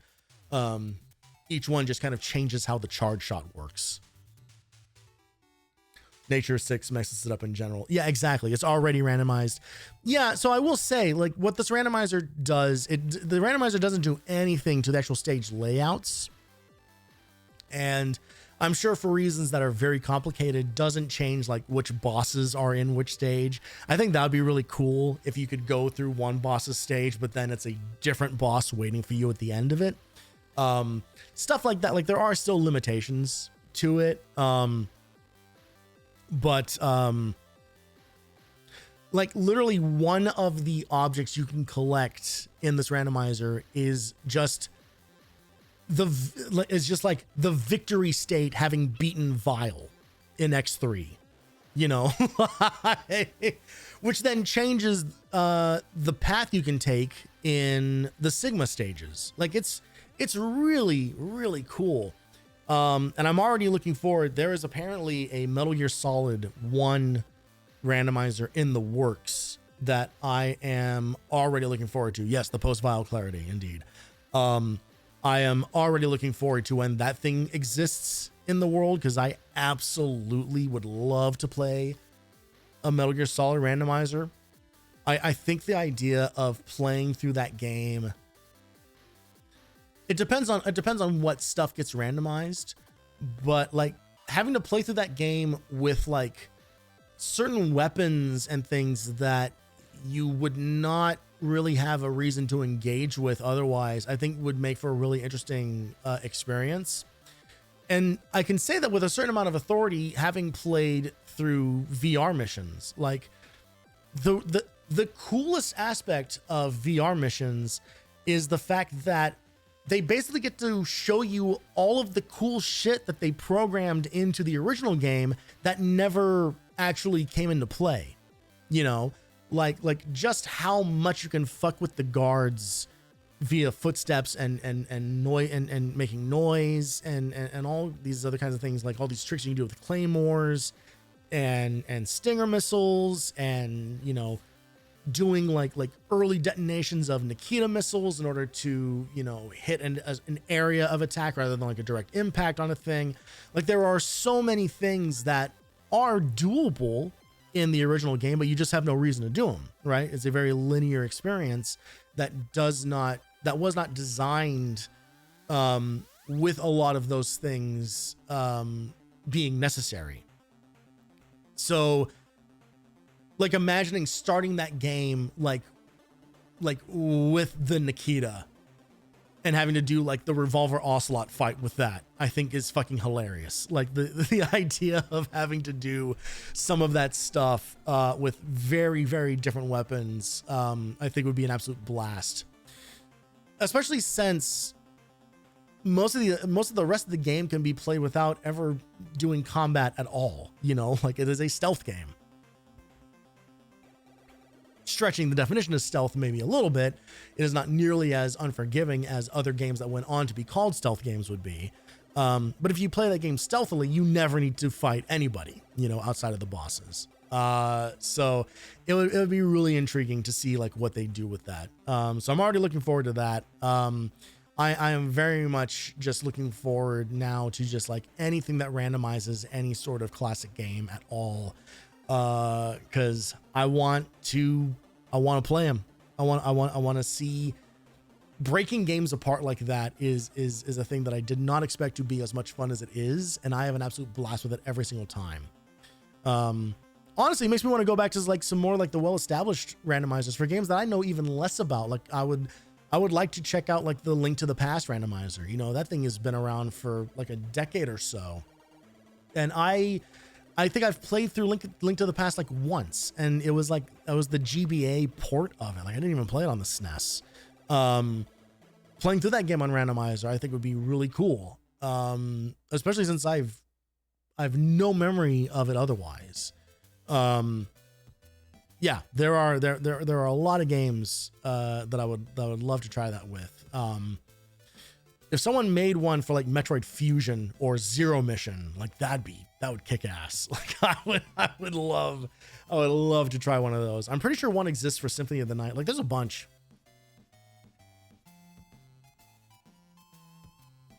A: Each one just kind of changes how the charge shot works. Nature 6 messes it up in general. Yeah, exactly. It's already randomized. Yeah, so I will say, like, what this randomizer does, the randomizer doesn't do anything to the actual stage layouts. And I'm sure for reasons that are very complicated, doesn't change like which bosses are in which stage. I think that would be really cool if you could go through one boss's stage, but then it's a different boss waiting for you at the end of it. Stuff like that. Like there are still limitations to it. But like literally one of the objects you can collect in this randomizer is just like the victory state having beaten Vile in X3, you know, which then changes the path you can take in the Sigma stages. Like it's really, really cool. And I'm already looking forward. There is apparently a Metal Gear Solid 1 randomizer in the works that I am already looking forward to. Yes, the post-vial clarity, indeed. I am already looking forward to when that thing exists in the world, because I absolutely would love to play a Metal Gear Solid randomizer. I think the idea of playing through that game, it depends on what stuff gets randomized, but like having to play through that game with like certain weapons and things that you would not really have a reason to engage with otherwise, I think would make for a really interesting experience. And I can say that with a certain amount of authority, having played through VR missions. Like the coolest aspect of VR missions is the fact that they basically get to show you all of the cool shit that they programmed into the original game that never actually came into play. You know, like just how much you can fuck with the guards via footsteps and noise and making noise and all these other kinds of things, like all these tricks you can do with claymores and stinger missiles, and you know, doing like early detonations of Nikita missiles in order to, you know, hit an area of attack rather than like a direct impact on a thing. Like there are so many things that are doable in the original game, but you just have no reason to do them, right? It's a very linear experience that was not designed with a lot of those things being necessary. So like imagining starting that game like with the Nikita and having to do like the revolver ocelot fight with that, I think is fucking hilarious. Like the idea of having to do some of that stuff with very, very different weapons, I think would be an absolute blast. Especially since most of the rest of the game can be played without ever doing combat at all. You know, like it is a stealth game. Stretching the definition of stealth maybe a little bit, it is not nearly as unforgiving as other games that went on to be called stealth games would be. But if you play that game stealthily, you never need to fight anybody, you know, outside of the bosses. So it would be really intriguing to see like what they do with that. So I'm already looking forward to that. I am very much just looking forward now to just like anything that randomizes any sort of classic game at all. Cause I want to play them. I want to see breaking games apart like that is a thing that I did not expect to be as much fun as it is. And I have an absolute blast with it every single time. Honestly, it makes me want to go back to like some more like the well-established randomizers for games that I know even less about. Like I would like to check out like the Link to the Past randomizer. You know, that thing has been around for like a decade or so. And I think I've played through Link to the Past like once, and it was the GBA port of it. Like I didn't even play it on the SNES. Playing through that game on randomizer, I think would be really cool. Especially since I've no memory of it otherwise. Yeah, there are a lot of games that I would love to try that with. If someone made one for like Metroid Fusion or Zero Mission, like that would kick ass. Like I would love to try one of those. I'm pretty sure one exists for Symphony of the Night. Like there's a bunch.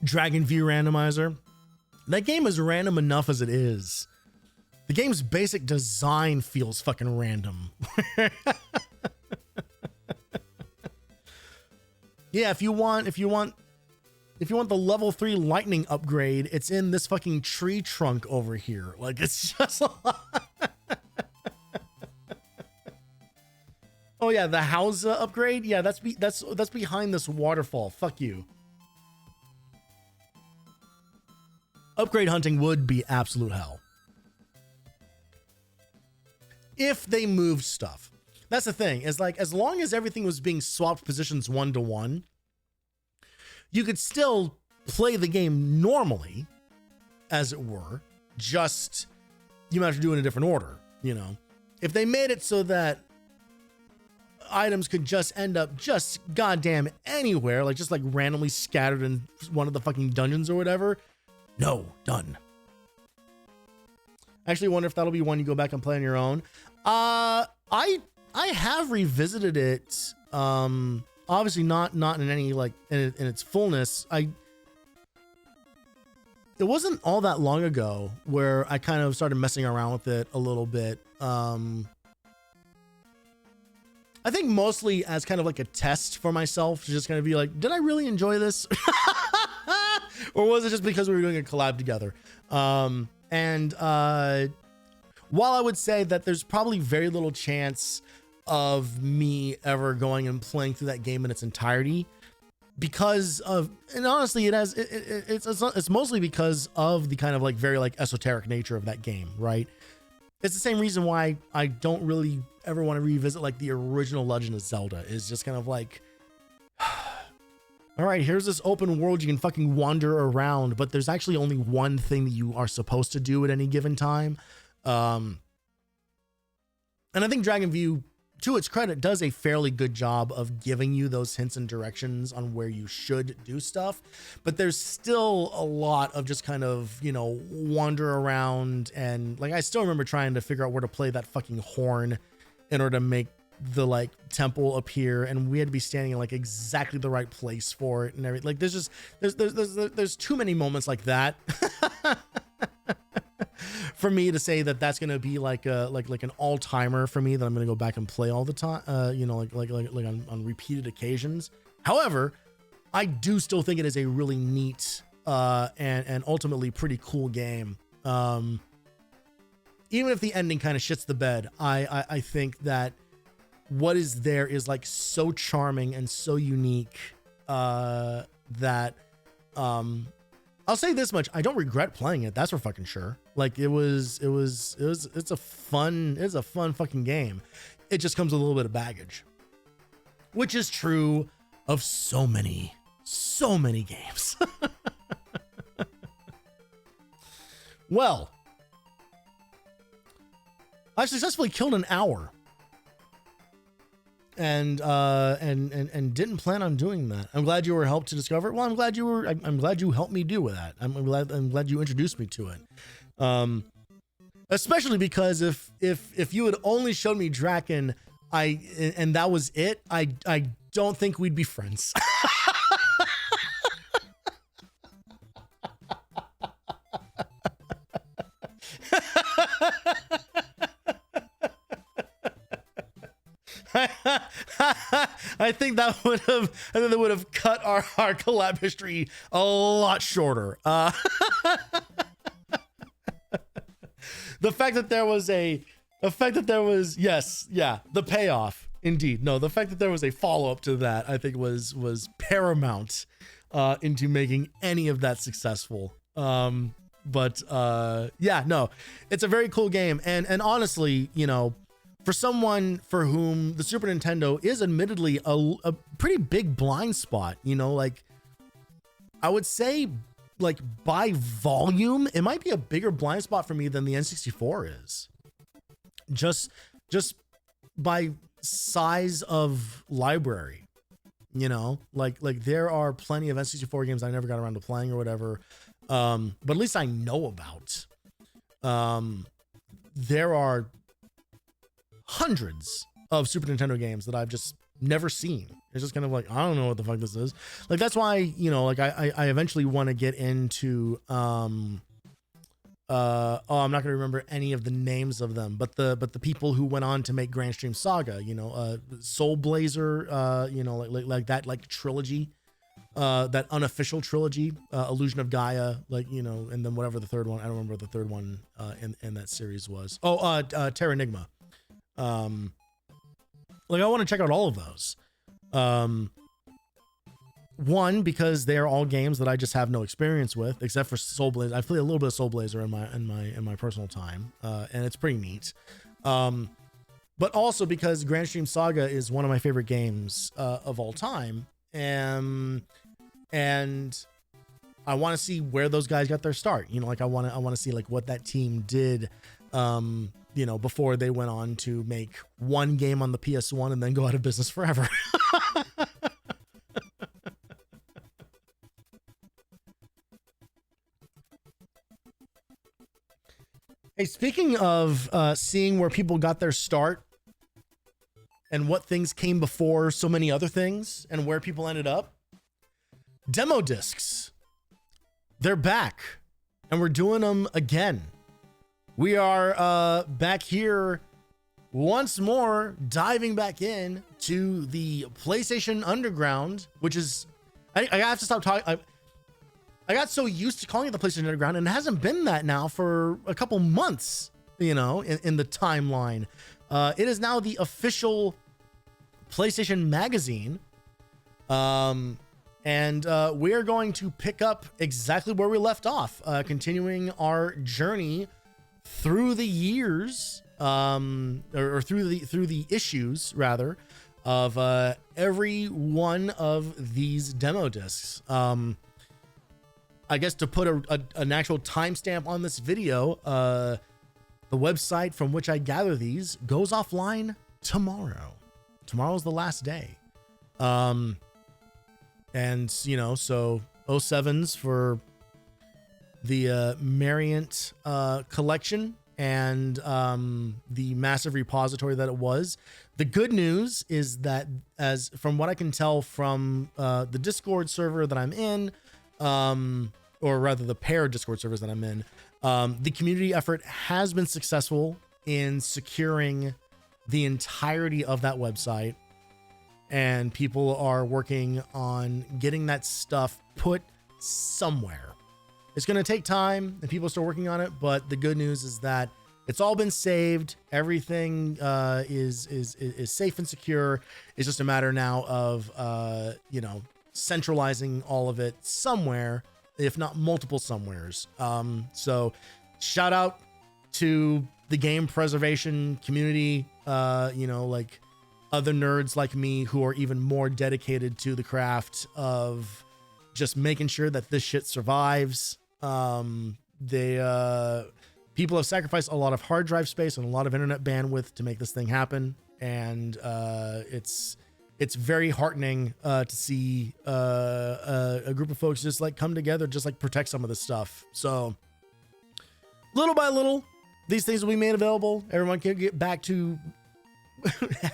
A: Dragon View randomizer. That game is random enough as it is. The game's basic design feels fucking random. Yeah, if you want the level 3 lightning upgrade, it's in this fucking tree trunk over here. Like it's just Oh yeah, the house upgrade. Yeah, that's behind this waterfall. Fuck you. Upgrade hunting would be absolute hell. If they moved stuff. That's the thing, is like as long as everything was being swapped positions 1-to-1, you could still play the game normally, as it were, just you might have to do it in a different order, you know. If they made it so that items could just end up just goddamn anywhere, like just like randomly scattered in one of the fucking dungeons or whatever, No, done. I actually wonder if that'll be one you go back and play on your own. I have revisited it. Obviously not in any like in its fullness. It wasn't all that long ago where I kind of started messing around with it a little bit. I think mostly as kind of like a test for myself, just kind of be like, did I really enjoy this? Or was it just because we were doing a collab together? While I would say that there's probably very little chance of me ever going and playing through that game in its entirety, because of, and honestly, it's mostly because of the kind of like very like esoteric nature of that game, right? It's the same reason why I don't really ever want to revisit like the original Legend of Zelda. Is just kind of like, all right, here's this open world you can fucking wander around, but there's actually only one thing that you are supposed to do at any given time. And I think Dragon View, to its credit, does a fairly good job of giving you those hints and directions on where you should do stuff, but there's still a lot of just kind of, you know, wander around. And like, I still remember trying to figure out where to play that fucking horn in order to make the like temple appear, and we had to be standing in like exactly the right place for it and everything. Like there's too many moments like that for me to say that that's going to be like an all-timer for me that I'm going to go back and play all the time, you know, like on repeated occasions. However, I do still think it is a really neat and ultimately pretty cool game. Even if the ending kind of shits the bed, I think that what is there is like so charming and so unique that I'll say this much: I don't regret playing it. That's for fucking sure. Like it's a fun fucking game. It just comes with a little bit of baggage, which is true of so many games. Well, I successfully killed an hour. And didn't plan on doing that. I'm glad you were helped to discover it. Well, I'm glad you helped me do with that. I'm glad you introduced me to it. Especially because if you had only shown me Draken, and that was it, I don't think we'd be friends. I think that would have cut our collab history a lot shorter. The fact that there was the payoff, indeed. No, the fact that there was a follow-up to that, I think was paramount into making any of that successful. But yeah, no, it's a very cool game. And honestly, you know, for someone for whom the Super Nintendo is admittedly a pretty big blind spot, you know, like I would say like by volume, it might be a bigger blind spot for me than the N64 is. Just by size of library, you know, like there are plenty of N64 games I never got around to playing or whatever. But at least I know about. There are hundreds of Super Nintendo games that I've just never seen. It's just kind of like, I don't know what the fuck this is. Like, that's why, you know, like I eventually want to get into, I'm not going to remember any of the names of them, but the people who went on to make Grand Stream Saga, you know, Soul Blazer, you know, like that, like trilogy, that unofficial trilogy, Illusion of Gaia, like, you know, and then whatever the third one, I don't remember what the third one, in that series was. Terra Enigma. Like I want to check out all of those. One, because they are all games that I just have no experience with, except for Soul Blazer. I played a little bit of Soul Blazer in my personal time, and it's pretty neat. But also because Grand Stream Saga is one of my favorite games of all time, and I want to see where those guys got their start. You know, like I want to see like what that team did. You know, before they went on to make one game on the PS1 and then go out of business forever. Hey, speaking of seeing where people got their start and what things came before so many other things and where people ended up, demo discs, they're back and we're doing them again. We are back here once more, diving back in to the PlayStation Underground, which is, I have to stop talking. I got so used to calling it the PlayStation Underground, and it hasn't been that now for a couple months, you know, in the timeline. It is now the official PlayStation magazine. And we are going to pick up exactly where we left off, continuing our journey through the years, or through the issues rather, of every one of these demo discs. I guess to put an actual timestamp on this video, the website from which I gather these goes offline tomorrow. Tomorrow's the last day. And you know, so 07s for the Mariant collection and the massive repository that it was. The good news is that, as from what I can tell from the Discord server that I'm in, or rather the pair of Discord servers that I'm in, the community effort has been successful in securing the entirety of that website, and people are working on getting that stuff put somewhere. It's going to take time and people are still working on it, but the good news is that it's all been saved. Everything is safe and secure. It's just a matter now of you know, centralizing all of it somewhere, if not multiple somewheres. So shout out to the game preservation community, you know, like other nerds like me who are even more dedicated to the craft of just making sure that this shit survives. People have sacrificed a lot of hard drive space and a lot of internet bandwidth to make this thing happen. And it's very heartening to see a group of folks just like come together, just like protect some of this stuff. So little by little, these things will be made available. Everyone can get back to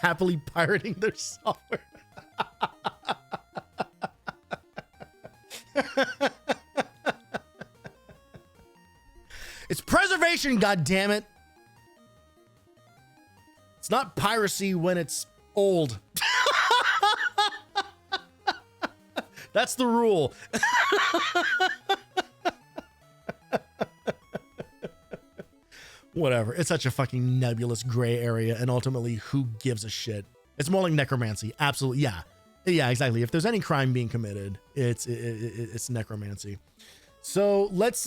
A: happily pirating their software. It's preservation, goddammit. It's not piracy when it's old. That's the rule. Whatever. It's such a fucking nebulous gray area, and ultimately, who gives a shit? It's more like necromancy. Absolutely. Yeah. Yeah, exactly. If there's any crime being committed, it's necromancy. So let's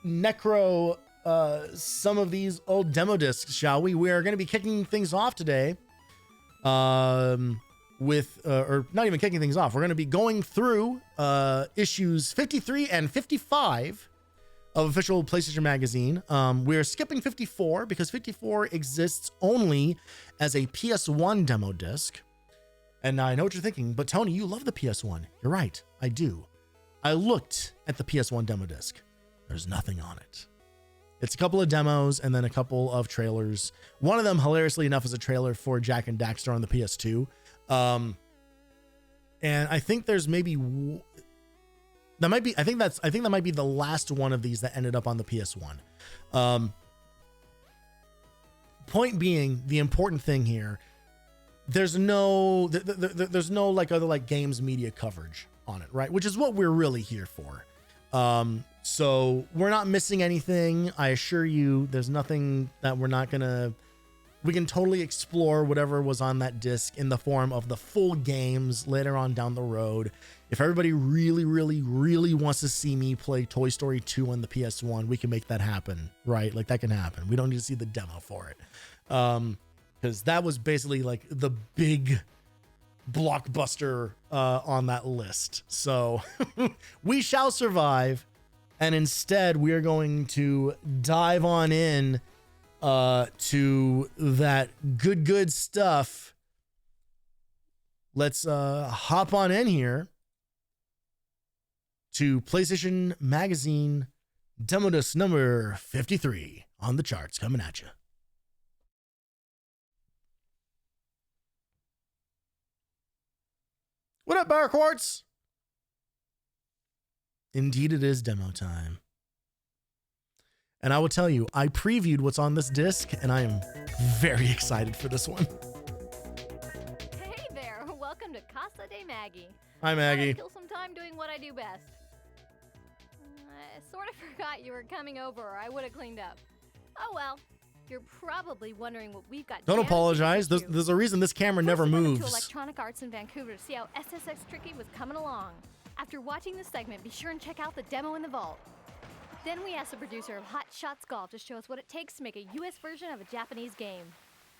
A: necro some of these old demo discs, shall we? We are going to be kicking things off today with, or not even kicking things off. We're going to be going through issues 53 and 55 of official PlayStation magazine. We're skipping 54 because 54 exists only as a PS1 demo disc. And I know what you're thinking, but Tony, you love the PS1. You're right, I do. I looked at the PS1 demo disc. There's nothing on it. It's a couple of demos and then a couple of trailers. One of them, hilariously enough, is a trailer for Jak and Daxter on the PS2. And I think there's maybe that might be, I think that might be the last one of these that ended up on the PS1. Point being, the important thing here, there's no like other like games media coverage on it, right? Which is what we're really here for. So we're not missing anything. I assure you, there's nothing that we're not gonna, we can totally explore whatever was on that disc in the form of the full games later on down the road. If everybody really, really, really wants to see me play Toy Story 2 on the PS1, we can make that happen, right? Like that can happen. We don't need to see the demo for it. Because that was basically like the big blockbuster on that list. So we shall survive. And instead, we are going to dive on in to that good stuff. Let's hop on in here to PlayStation Magazine Demo Disc number 53. on the charts, coming at you. What up, Bar Quartz? Indeed, it is demo time. And I will tell you, I previewed what's on this disc, and I am very excited for this one.
C: Hey there, welcome to Casa de Maggie.
A: Hi, Maggie.
C: I kill some time doing what I do best. I sort of forgot you were coming over, or I would have cleaned up. Oh well, you're probably wondering what we've got.
A: Don't apologize. There's a reason this camera never
C: First, we went
A: moves.
C: to Electronic Arts in Vancouver to see how SSX Tricky was coming along. After watching this segment, be sure and check out the demo in the vault. Then we asked the producer of Hot Shots Golf to show us what it takes to make a US version of a Japanese game.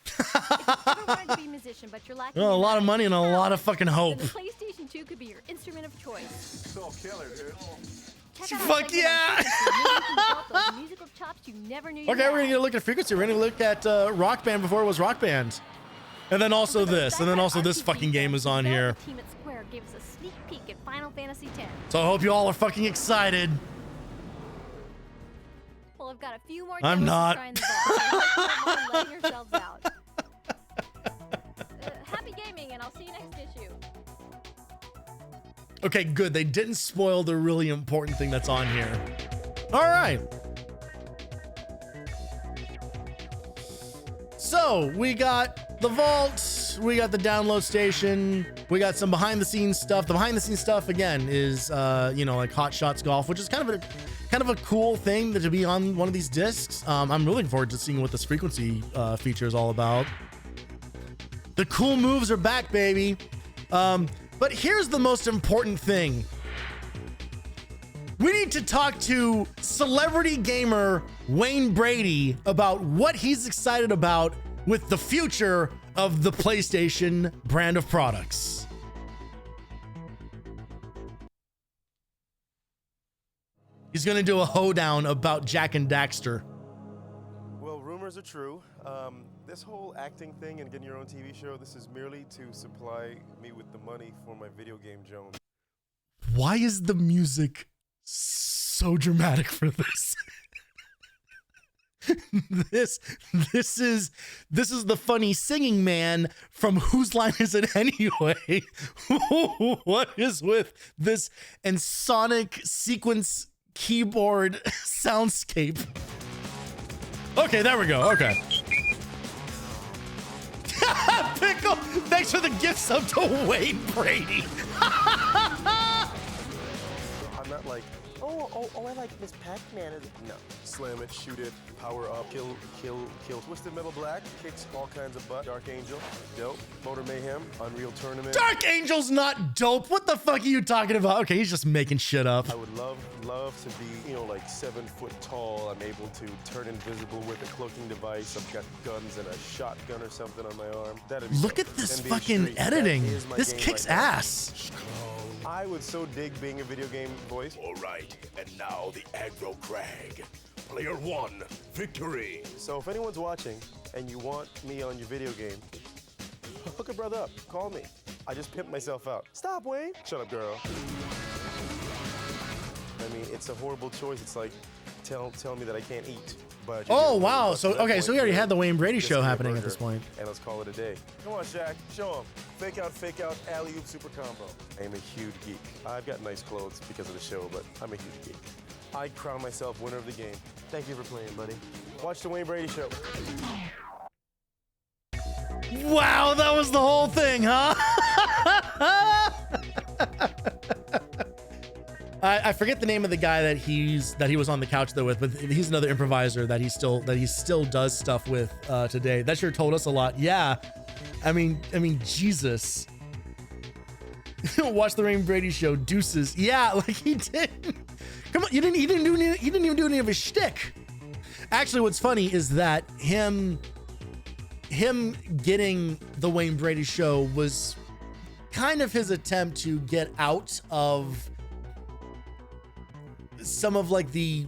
C: If you ever wanted to be a musician, but you're lacking
A: a lot of money and a lot of fucking hope.
C: then the PlayStation 2 could be your instrument of choice.
D: So killer, dude.
C: Check out
A: Fuck yeah!
C: those musical chops you never knew you
A: Okay, we're gonna
C: had.
A: get a look at Frequency. We're gonna look at Rock Band before it was Rock Band. And then also this. And then also this fucking game is on here.
C: The team at Square gave us a sneak peek at Final Fantasy X.
A: So I hope you all are fucking excited.
C: Well, I've got a few more
A: I'm
C: demos
A: not.
C: to try in the vault, so I hope you're letting yourselves out. Happy gaming, and I'll see you next issue.
A: Okay, good. They didn't spoil the really important thing that's on here. All right. So we got the vault, we got the download station, we got some behind the scenes stuff. The behind the scenes stuff again is like Hot Shots Golf, which is kind of a cool thing to be on one of these discs. I'm really looking forward to seeing what this Frequency feature is all about. The cool moves are back, baby. But here's the most important thing. We need to talk to celebrity gamer Wayne Brady about what he's excited about with the future of the PlayStation brand of products. He's gonna do a hoedown about Jack and Daxter.
D: Well, rumors are true. This whole acting thing and getting your own TV show, this is merely to supply me with the money for my video game Jones.
A: Why is the music so dramatic for this? This is the funny singing man from Whose Line Is It Anyway? What is with this and Sonic sequence keyboard soundscape? Okay, there we go. Okay. Pickle, thanks for the gift sub to Wayne Brady.
D: I'm not like, oh, I like Miss Pac-Man. No. Slam it, shoot it, power up, kill. Twisted Metal Black, kicks all kinds of butt. Dark Angel, dope. Motor Mayhem, Unreal Tournament.
A: Dark Angel's not dope. What the fuck are you talking about? Okay, he's just making shit up.
D: I would love to be, like 7 foot tall. I'm able to turn invisible with a cloaking device. I've got guns and a shotgun or something on my arm. That'd be
A: Look
D: so
A: at this
D: NBA
A: fucking
D: Street,
A: editing.
D: that is my
A: This
D: game
A: kicks
D: right now.
A: ass.
D: I would so dig being a video game voice.
E: All right, and now the aggro crag. Player 1, victory.
D: So if anyone's watching and you want me on your video game, hook a brother up. Call me. I just pimped myself out. Stop, Wayne. Shut up, girl. I mean, it's a horrible choice. It's like, tell me that I can't eat. But
A: Oh, wow. So, okay, so we already had the Wayne Brady
D: Just
A: show
D: give me a
A: happening at
D: burger
A: this point.
D: And let's call it a day. Come on, Shaq. Show him. Fake out, alley-oop super combo. I'm a huge geek. I've got nice clothes because of the show, but I'm a huge geek. I crown myself winner of the game. Thank you for playing, buddy. Watch the Wayne Brady show.
A: Wow, that was the whole thing, huh? I forget the name of the guy that he was on the couch there with, but he's another improviser that he still does stuff with today. That sure told us a lot. Yeah, I mean, Jesus. Watch the Wayne Brady show. Deuces. Yeah, like he did. Come on, he didn't even do any of his shtick. Actually, what's funny is that him getting the Wayne Brady show was kind of his attempt to get out of some of like the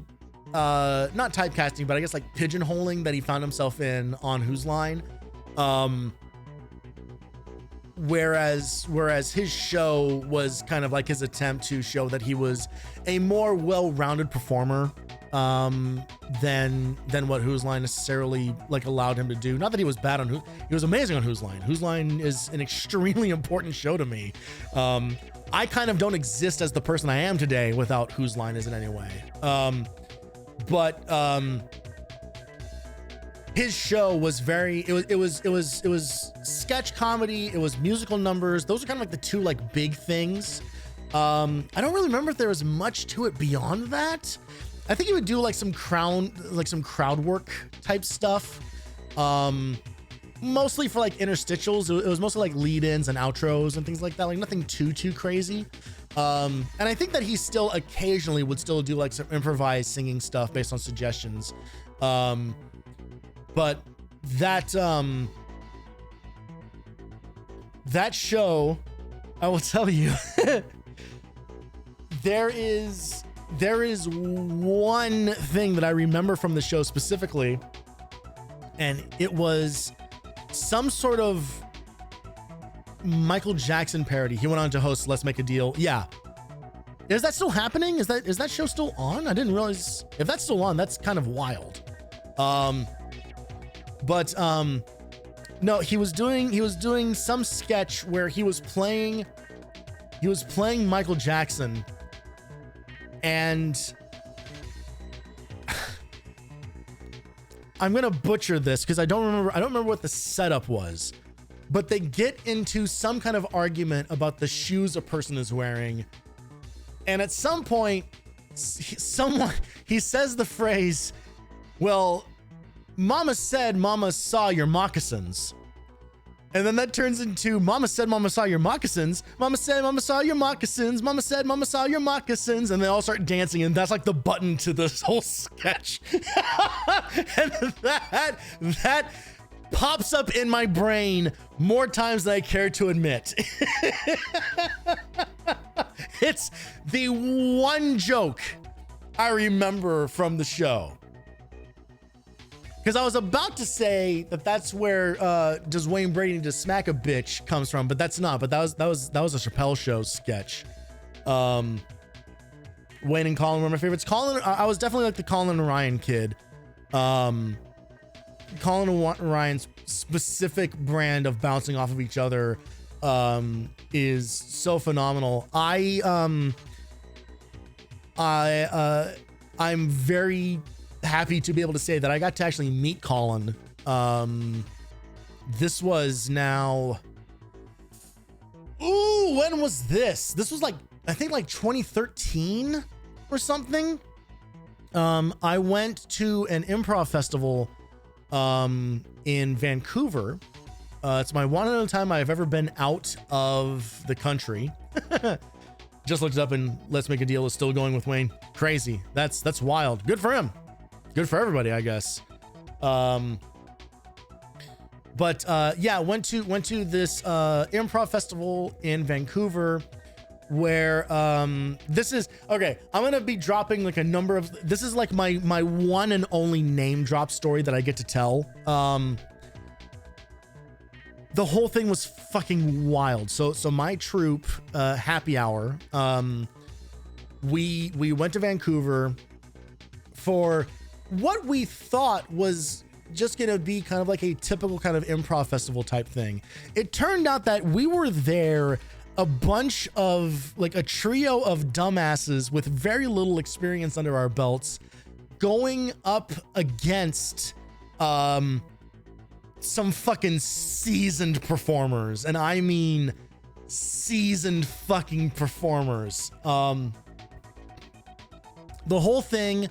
A: not typecasting, but I guess like pigeonholing that he found himself in on Whose Line. Whereas his show was kind of like his attempt to show that he was a more well-rounded performer than what Whose Line necessarily like allowed him to do. Not that he was bad on he was amazing on Whose Line. Whose Line is an extremely important show to me. I kind of don't exist as the person I am today without Whose Line is in any way. But his show was it was sketch comedy, it was musical numbers. Those are kind of like the two like big things. I don't really remember if there was much to it beyond that. I think he would do like some crowd work type stuff. Mostly for like interstitials. It was mostly like lead-ins and outros and things like that. Like nothing too crazy. And I think that he still occasionally would still do like some improvised singing stuff based on suggestions. But that show, I will tell you, there is one thing that I remember from the show specifically, and it was some sort of Michael Jackson parody. He went on to host Let's Make a Deal. Yeah. Is that still happening? Is that show still on? I didn't realize. If that's still on, that's kind of wild. No, he was doing some sketch where he was playing Michael Jackson, and I'm gonna butcher this because I don't remember what the setup was, but they get into some kind of argument about the shoes a person is wearing, and at some point he says the phrase, well, Mama said Mama saw your moccasins. And then that turns into Mama said Mama saw your moccasins. Mama said Mama saw your moccasins. Mama said Mama saw your moccasins. And they all start dancing, and that's like the button to this whole sketch. And that pops up in my brain more times than I care to admit. It's the one joke I remember from the show. Because I was about to say that's where does Wayne Brady need to smack a bitch comes from, but that's not. But that was a Chappelle Show sketch. Wayne and Colin were my favorites. I was definitely like the Colin and Ryan kid. Colin and Ryan's specific brand of bouncing off of each other is so phenomenal. I'm very happy to be able to say that I got to actually meet Colin. This was now, when was this? This was like, I think like 2013 or something. I went to an improv festival in Vancouver. It's my one and only time I've ever been out of the country. Just looked it up, and Let's Make a Deal is still going with Wayne. Crazy. That's wild. Good for him. Good for everybody, I guess. Yeah, went to this improv festival in Vancouver where this is okay. I'm gonna be dropping like a number of. This is like my one and only name drop story that I get to tell. The whole thing was fucking wild. So my troupe, Happy Hour, we went to Vancouver for what we thought was just gonna be kind of like a typical kind of improv festival type thing. It turned out that we were there a bunch of like a trio of dumbasses with very little experience under our belts going up against some fucking seasoned performers, and I mean seasoned fucking performers. The whole thing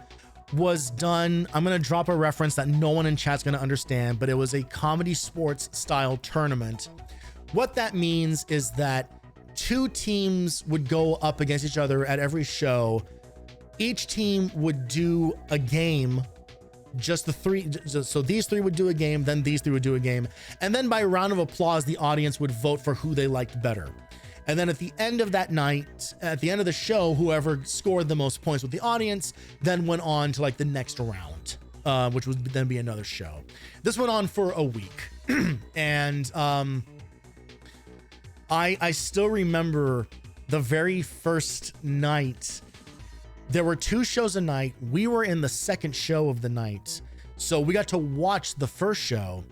A: was done. I'm gonna drop a reference that no one in chat's gonna understand, but it was a comedy sports style tournament. What that means is that two teams would go up against each other at every show. Each team would do a game, just the three. So these three would do a game, then these three would do a game. And then by round of applause, the audience would vote for who they liked better. And then at the end of that night, at the end of the show, whoever scored the most points with the audience then went on to like the next round, which would then be another show. This went on for a week. And I still remember the very first night There were 2 shows a night. We were in the second show of the night. So we got to watch the first show.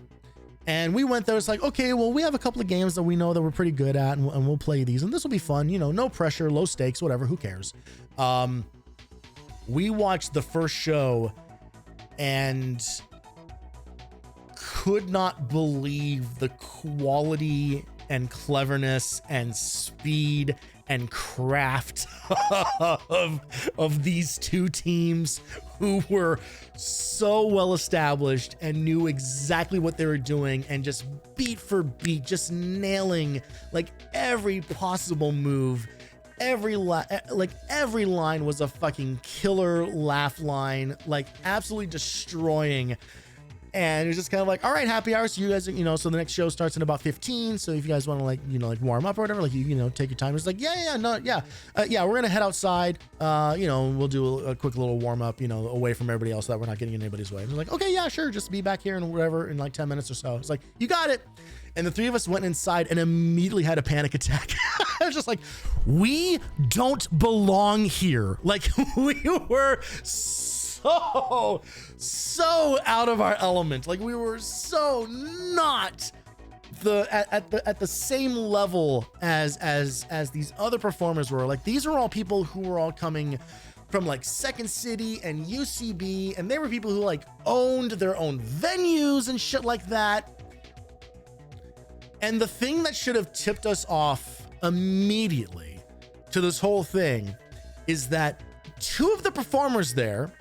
A: And we went there. It's like, okay, well, we have a couple of games that we know that we're pretty good at, and we'll play these. And this will be fun. You know, no pressure, low stakes, whatever. Who cares? We watched the first show and could not believe the quality and cleverness and speed and craft of these 2 teams who were so well established and knew exactly what they were doing, and just beat for beat, just nailing like every possible move. Every line was a fucking killer laugh line, like absolutely destroying. And it was just kind of like, all right, happy hour. So you guys, you know, so the next show starts in about 15. So if you guys want to like, you know, like warm up or whatever, like you know, take your time. It's like, yeah, we're going to head outside. You know, we'll do a quick little warm up, you know, away from everybody else so that we're not getting in anybody's way. And we're like, okay, yeah, sure. Just be back here and whatever in like 10 minutes or so. It's like, you got it. And the 3 of us went inside and immediately had a panic attack. I was just like, we don't belong here. Like we were so out of our element. Like we were so not at the same level as these other performers were. Like these are all people who were all coming from like Second City and UCB, and they were people who like owned their own venues and shit like that. And the thing that should have tipped us off immediately to this whole thing is that 2 of the performers there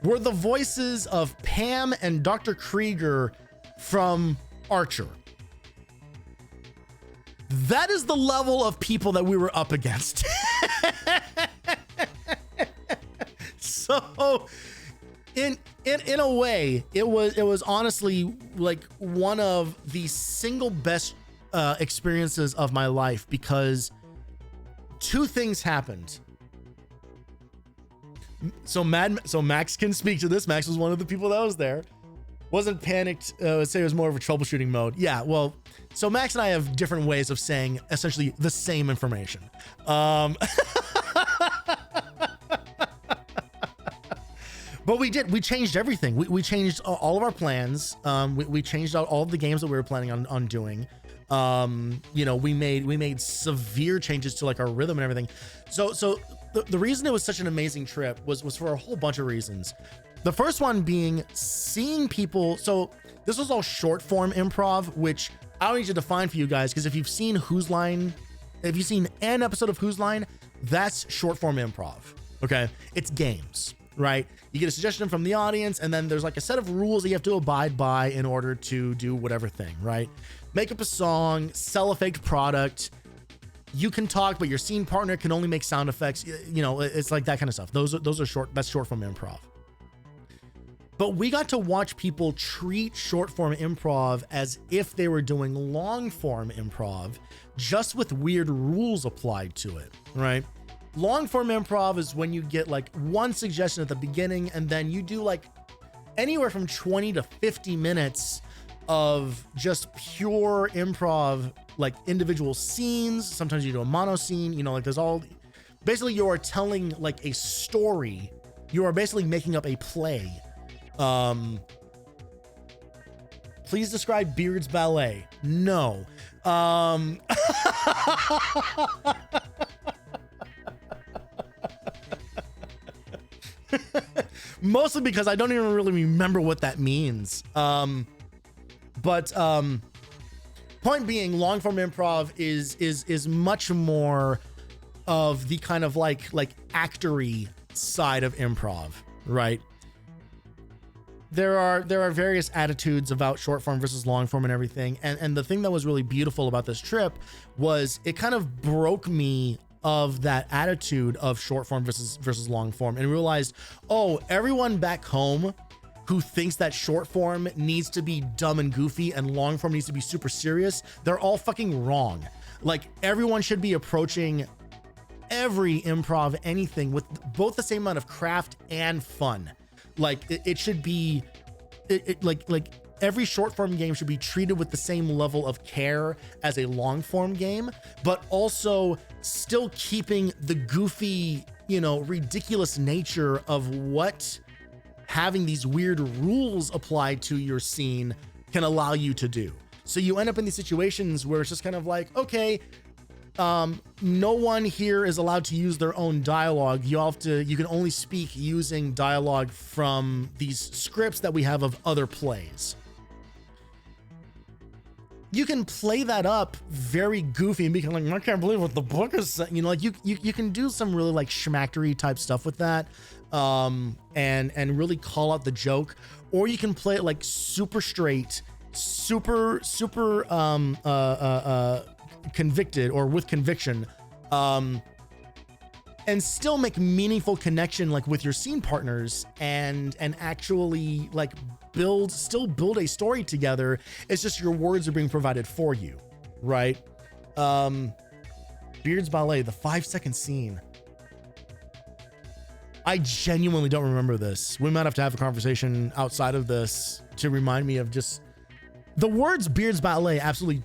A: were the voices of Pam and Dr. Krieger from Archer. That is the level of people that we were up against. So in a way, it was honestly like one of the single best experiences of my life, because 2 things happened. So Max can speak to this. Max was one of the people that was there. Wasn't panicked. I'd say it was more of a troubleshooting mode. Yeah, well, so Max and I have different ways of saying essentially the same information. But we changed everything. We changed all of our plans. We changed out all of the games that we were planning on doing. You know, we made severe changes to like our rhythm and everything. So the reason it was such an amazing trip was for a whole bunch of reasons. The first one being seeing people. So this was all short form improv, which I don't need to define for you guys, because if you've seen Whose Line, if you've seen an episode of Whose Line, that's short form improv. Okay, it's games, right? You get a suggestion from the audience, and then there's like a set of rules that you have to abide by in order to do whatever thing, right? Make up a song, sell a faked product. You can talk, but your scene partner can only make sound effects. You know, it's like that kind of stuff. Those are short. That's short form improv. But we got to watch people treat short form improv as if they were doing long form improv, just with weird rules applied to it, right? Long form improv is when you get like one suggestion at the beginning, and then you do like anywhere from 20 to 50 minutes of just pure improv, like individual scenes. Sometimes you do a mono scene, you know, like there's all, basically you are telling like a story. You are basically making up a play. Please describe Beard's Ballet. No. Mostly because I don't even really remember what that means. But point being, long form improv is much more of the kind of like actory side of improv, right? There are various attitudes about short form versus long form and everything. And the thing that was really beautiful about this trip was it kind of broke me of that attitude of short form versus long form, and realized, oh, everyone back home who thinks that short form needs to be dumb and goofy and long form needs to be super serious, they're all fucking wrong. Like, everyone should be approaching every improv, anything, with both the same amount of craft and fun. Like, it should be like every short form game should be treated with the same level of care as a long form game, but also still keeping the goofy ridiculous nature of what having these weird rules applied to your scene can allow you to do. So you end up in these situations where it's just kind of like, okay, no one here is allowed to use their own dialogue. You can only speak using dialogue from these scripts that we have of other plays. You can play that up very goofy and be kind of like, I can't believe what the book is saying. You can do some really like schmackery type stuff with that, and really call out the joke, or you can play it like super straight, super convicted or with conviction, and still make meaningful connection like with your scene partners and actually like build a story together. It's just your words are being provided for you, right? Beard's Ballet, the 5-second scene. I genuinely don't remember this. We might have to have a conversation outside of this to remind me of just the words Beard's Ballet absolutely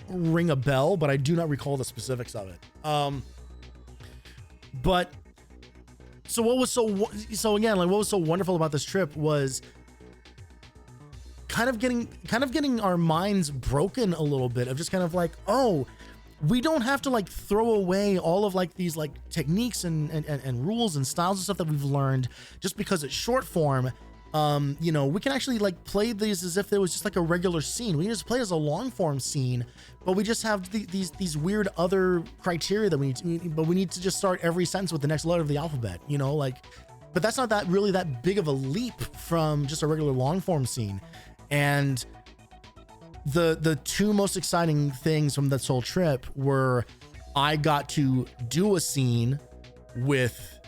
A: ring a bell, but I do not recall the specifics of it. But so what was so wonderful about this trip was kind of getting our minds broken a little bit of just kind of like, oh, we don't have to like throw away all of like these like techniques and rules and styles and stuff that we've learned just because it's short form. We can actually like play these as if there was just like a regular scene. We can just play it as a long form scene, but we just have these weird other criteria that we need to just start every sentence with the next letter of the alphabet, but that's not that big of a leap from just a regular long form scene. And the two most exciting things from this whole trip were I got to do a scene with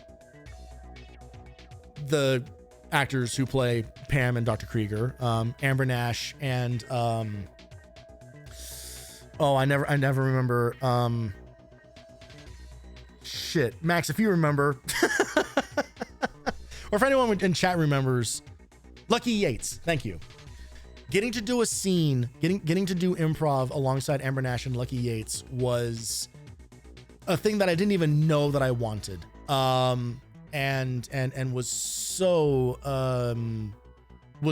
A: the actors who play Pam and Dr. Krieger, Amber Nash and I never remember, Max, if you remember, or if anyone in chat remembers, Lucky Yates, thank you. Getting to do a scene, getting to do improv alongside Amber Nash and Lucky Yates was a thing that I didn't even know that I wanted. And was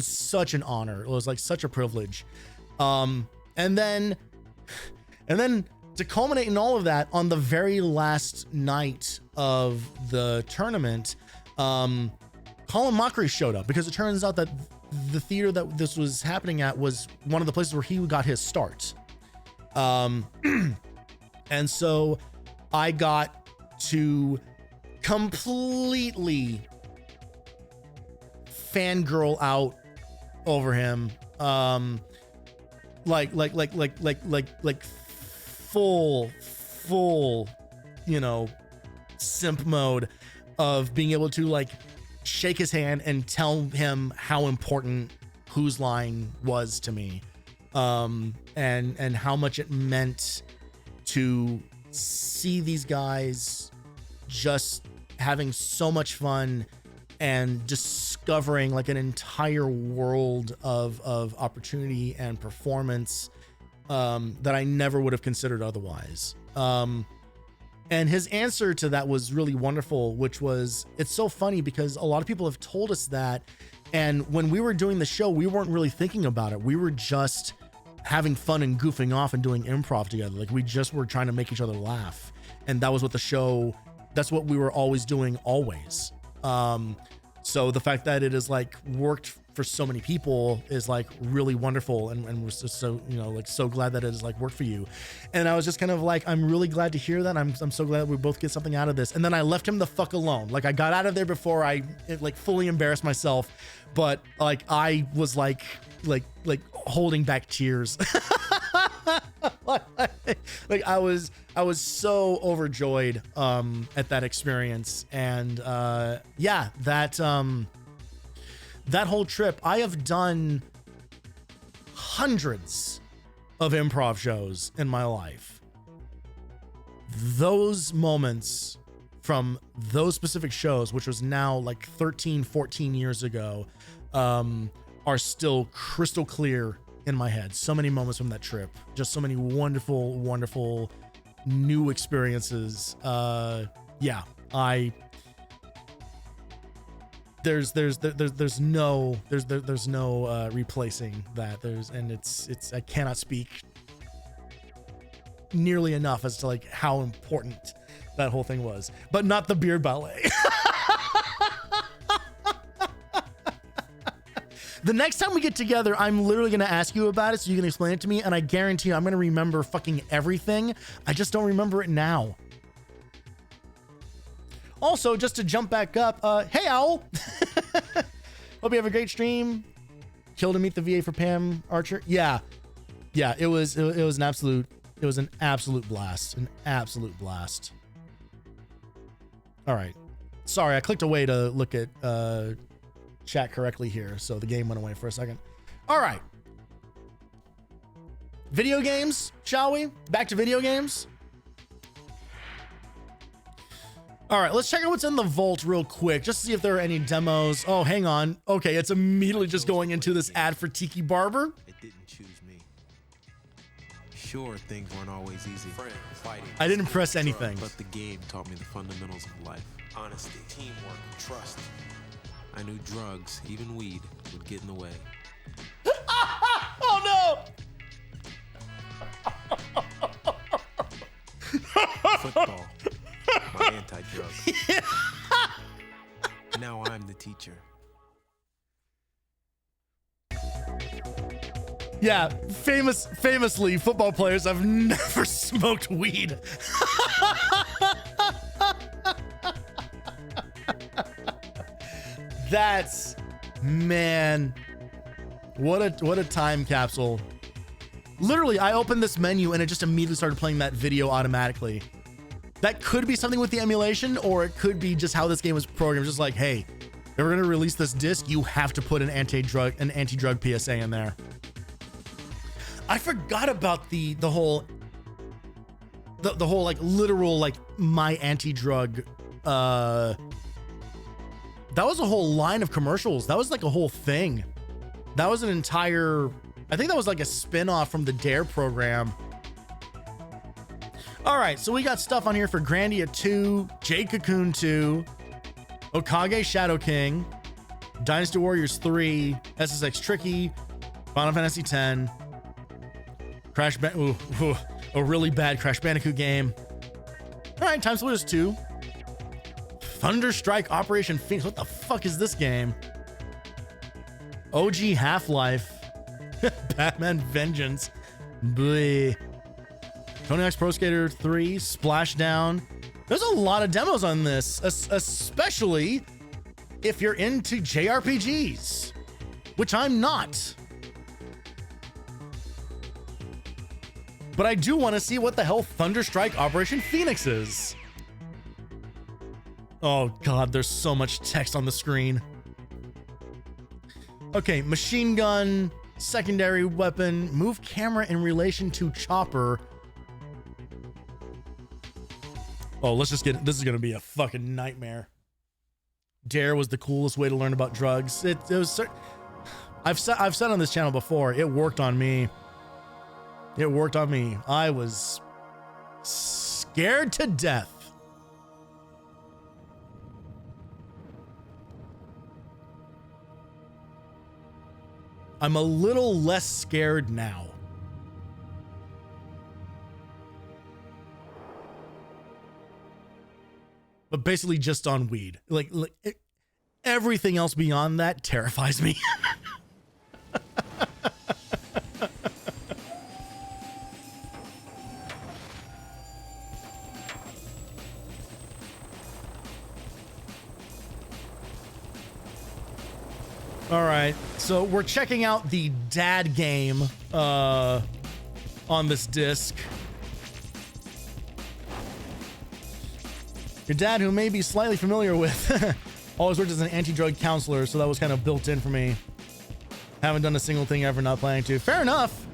A: such an honor. It was like such a privilege. And then to culminate in all of that, on the very last night of the tournament, Colin Mockery showed up because it turns out that the theater that this was happening at was one of the places where he got his start. And so I got to completely fangirl out over him, like full simp mode of being able to like shake his hand and tell him how important Whose Line was to me, and how much it meant to see these guys just having so much fun and discovering like an entire world of opportunity and performance that I never would have considered otherwise. And his answer to that was really wonderful, which was, it's so funny because a lot of people have told us that, and when we were doing the show, we weren't really thinking about it. We were just having fun and goofing off and doing improv together. Like we just were trying to make each other laugh, and that was what the show, that's what we were always doing, always. So the fact that it is like worked for so many people is like really wonderful, and we're just so, like so glad that it has like worked for you. And I was just kind of like, I'm really glad to hear that. I'm so glad that we both get something out of this. And then I left him the fuck alone. Like I got out of there before I like fully embarrassed myself, but like I was like holding back tears. Like I was so overjoyed at that experience. And that whole trip, I have done hundreds of improv shows in my life. Those moments from those specific shows, which was now like 13, 14 years ago, are still crystal clear in my head. So many moments from that trip, just so many wonderful, wonderful new experiences. there's no replacing that. It's I cannot speak nearly enough as to like how important that whole thing was, but not the beard ballet. The next time we get together, I'm literally going to ask you about it so you can explain it to me, and I guarantee you I'm going to remember fucking everything. I just don't remember it now. Also, just to jump back up, hey Owl! Hope you have a great stream. Kill to meet the VA for Pam Archer. Yeah, it was an absolute blast, an absolute blast. All right, sorry, I clicked away to look at chat correctly here, so the game went away for a second. All right, video games, shall we? Back to video games. All right, let's check out what's in the vault real quick, just to see if there are any demos. Oh, hang on. Okay, it's immediately just going into this ad for Tiki Barber.
F: It didn't choose me. Sure, things weren't always easy. Friends, fighting.
A: I didn't press anything.
F: But the game taught me the fundamentals of life. Honesty, teamwork, trust. I knew drugs, even weed, would get in the way.
A: Oh no!
F: Football, my anti-drug. Now I'm the teacher.
A: Yeah, famously, football players have never smoked weed. That's, man, what a time capsule. Literally, I opened this menu and it just immediately started playing that video automatically. That could be something with the emulation, or it could be just how this game was programmed. Just like, hey, if we're gonna release this disc, you have to put an anti-drug PSA in there. I forgot about the whole like literal like my anti-drug that was a whole line of commercials. That was like a whole thing. That was an entire, I think that was like a spin-off from the Dare program. All right, so we got stuff on here for Grandia 2, Jade Cocoon 2, Okage Shadow King, Dynasty Warriors 3, SSX Tricky, Final Fantasy X, a really bad Crash Bandicoot game. All right, Time Splitters 2, Thunderstrike Operation Phoenix. What the fuck is this game? OG Half-Life, Batman Vengeance, Bleh. Tony Hawk's Pro Skater 3, Splashdown. There's a lot of demos on this, especially if you're into JRPGs, which I'm not. But I do want to see what the hell Thunderstrike Operation Phoenix is. Oh God, there's so much text on the screen. Okay, machine gun, secondary weapon, move camera in relation to chopper. Oh, let's just get, this is gonna be a fucking nightmare. Dare was the coolest way to learn about drugs. It was, I've said on this channel before, it worked on me. It worked on me. I was scared to death. I'm a little less scared now. But basically just on weed. Like everything else beyond that terrifies me. All right, so we're checking out the dad game on this disc. Your dad, who may be slightly familiar with, always worked as an anti-drug counselor, so that was kind of built in for me. Haven't done a single thing ever, not planning to. Fair enough.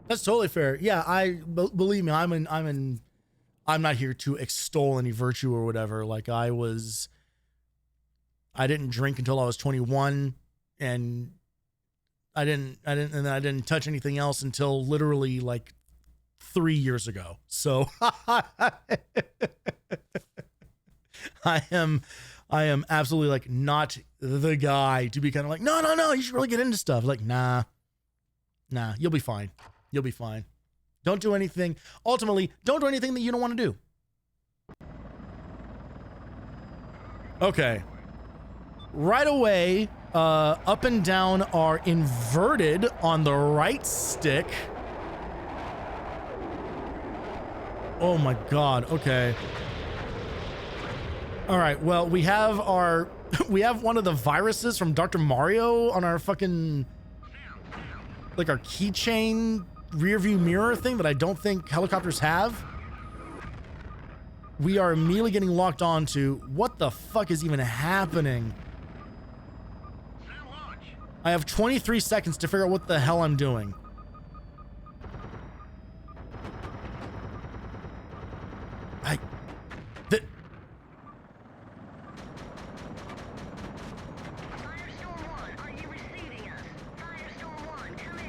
A: That's totally fair. Yeah, believe me, I'm not here to extol any virtue or whatever. Like I didn't drink until I was 21, and I didn't touch anything else until literally like 3 years ago. So I I am absolutely like not the guy to be kind of like, no, you should really get into stuff. Like, nah, you'll be fine. You'll be fine. Don't do anything. Ultimately, don't do anything that you don't want to do. Okay. Right away, up and down are inverted on the right stick. Oh my God. Okay. All right. Well, we have one of the viruses from Dr. Mario on our fucking, like our keychain rear view mirror thing that I don't think helicopters have. We are immediately getting locked on to what the fuck is even happening. I have 23 seconds to figure out what the hell I'm doing.
G: Firestorm 1, are you receiving us? Firestorm 1, come in.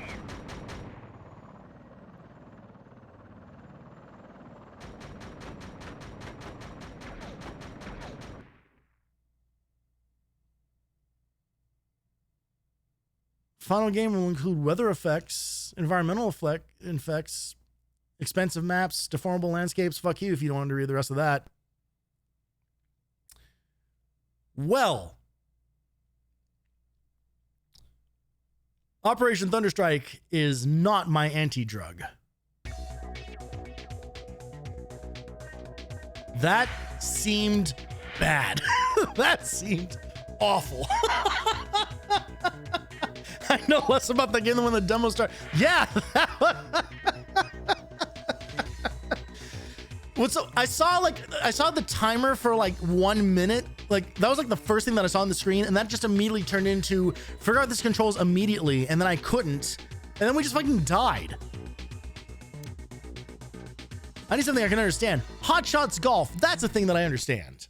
A: Final game will include weather effects, environmental effects, expensive maps, deformable landscapes. Fuck you if you don't want to read the rest of that. Well, Operation Thunderstrike is not my anti-drug. That seemed bad. That seemed awful. I know less about the game than when the demo started. Yeah. I saw the timer for like 1 minute. Like that was like the first thing that I saw on the screen, and that just immediately turned into figure out this controls immediately, and then I couldn't, and then we just fucking died. I need something I can understand. Hot Shots Golf, that's a thing that I understand.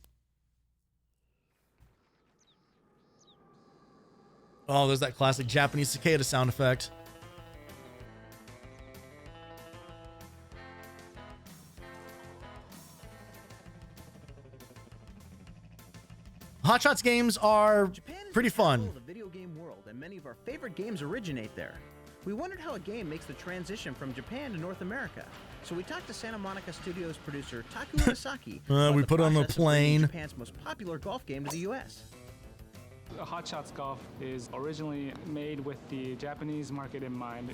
A: Oh, there's that classic Japanese cicada sound effect. Hot Shots games are pretty fun.
H: The video game world, and many of our favorite games originate there. We wondered how a game makes the transition from Japan to North America. So we talked to Santa Monica Studios producer Taku Uesaki.
A: We put on the plane.
H: Japan's most popular golf game to the U.S.
I: Hot Shots Golf is originally made with the Japanese market in mind.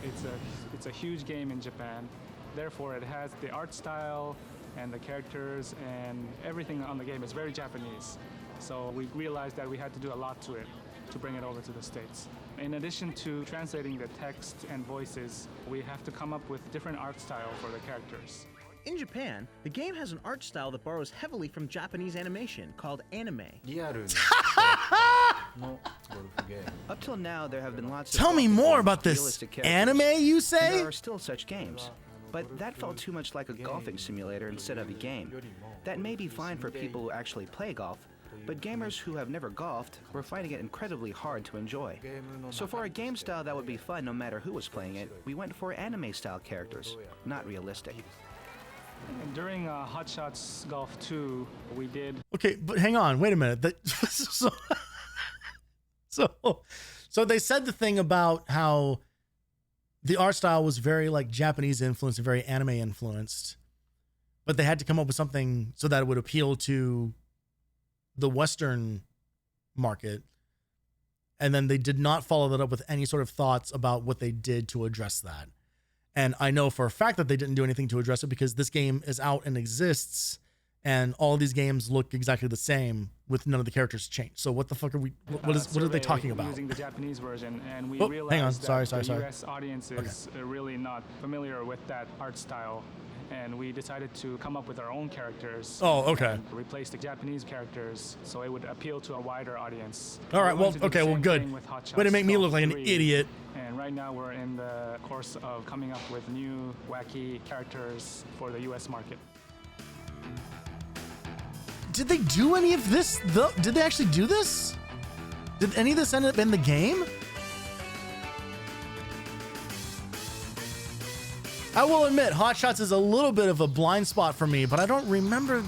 I: It's a huge game in Japan. Therefore, it has the art style and the characters and everything on the game is very Japanese. So we realized that we had to do a lot to it to bring it over to the States. In addition to translating the text and voices, we have to come up with different art style for the characters.
H: In Japan, the game has an art style that borrows heavily from Japanese animation called anime. Up till now, there have been lots of
A: Tell me more about this anime, you say?
H: And there are still such games. But that felt too much like a golfing simulator instead of a game. That may be fine for people who actually play golf, but gamers who have never golfed were finding it incredibly hard to enjoy. So for a game style that would be fun no matter who was playing it, we went for anime-style characters, not realistic.
I: And during Hot Shots Golf 2, we did...
A: Okay, but hang on, wait a minute. So they said the thing about how the art style was very like Japanese influenced and very anime influenced, but they had to come up with something so that it would appeal to the Western market. And then they did not follow that up with any sort of thoughts about what they did to address that. And I know for a fact that they didn't do anything to address it because this game is out and exists, and all these games look exactly the same with none of the characters changed. So what the fuck are we? What are they talking about?
I: Using the Japanese version, and we realized
A: hang on.
I: that
A: Sorry.
I: the U.S. audience is really not familiar with that art style, and we decided to come up with our own characters.
A: Oh, okay.
I: And replace the Japanese characters so it would appeal to a wider audience.
A: All right. Well, okay. Well, good. Way to make me look like an idiot.
I: And right now we're in the course of coming up with new wacky characters for the U.S. market.
A: Did they do any of this? Did they actually do this? Did any of this end up in the game? I will admit, Hot Shots is a little bit of a blind spot for me, but I don't remember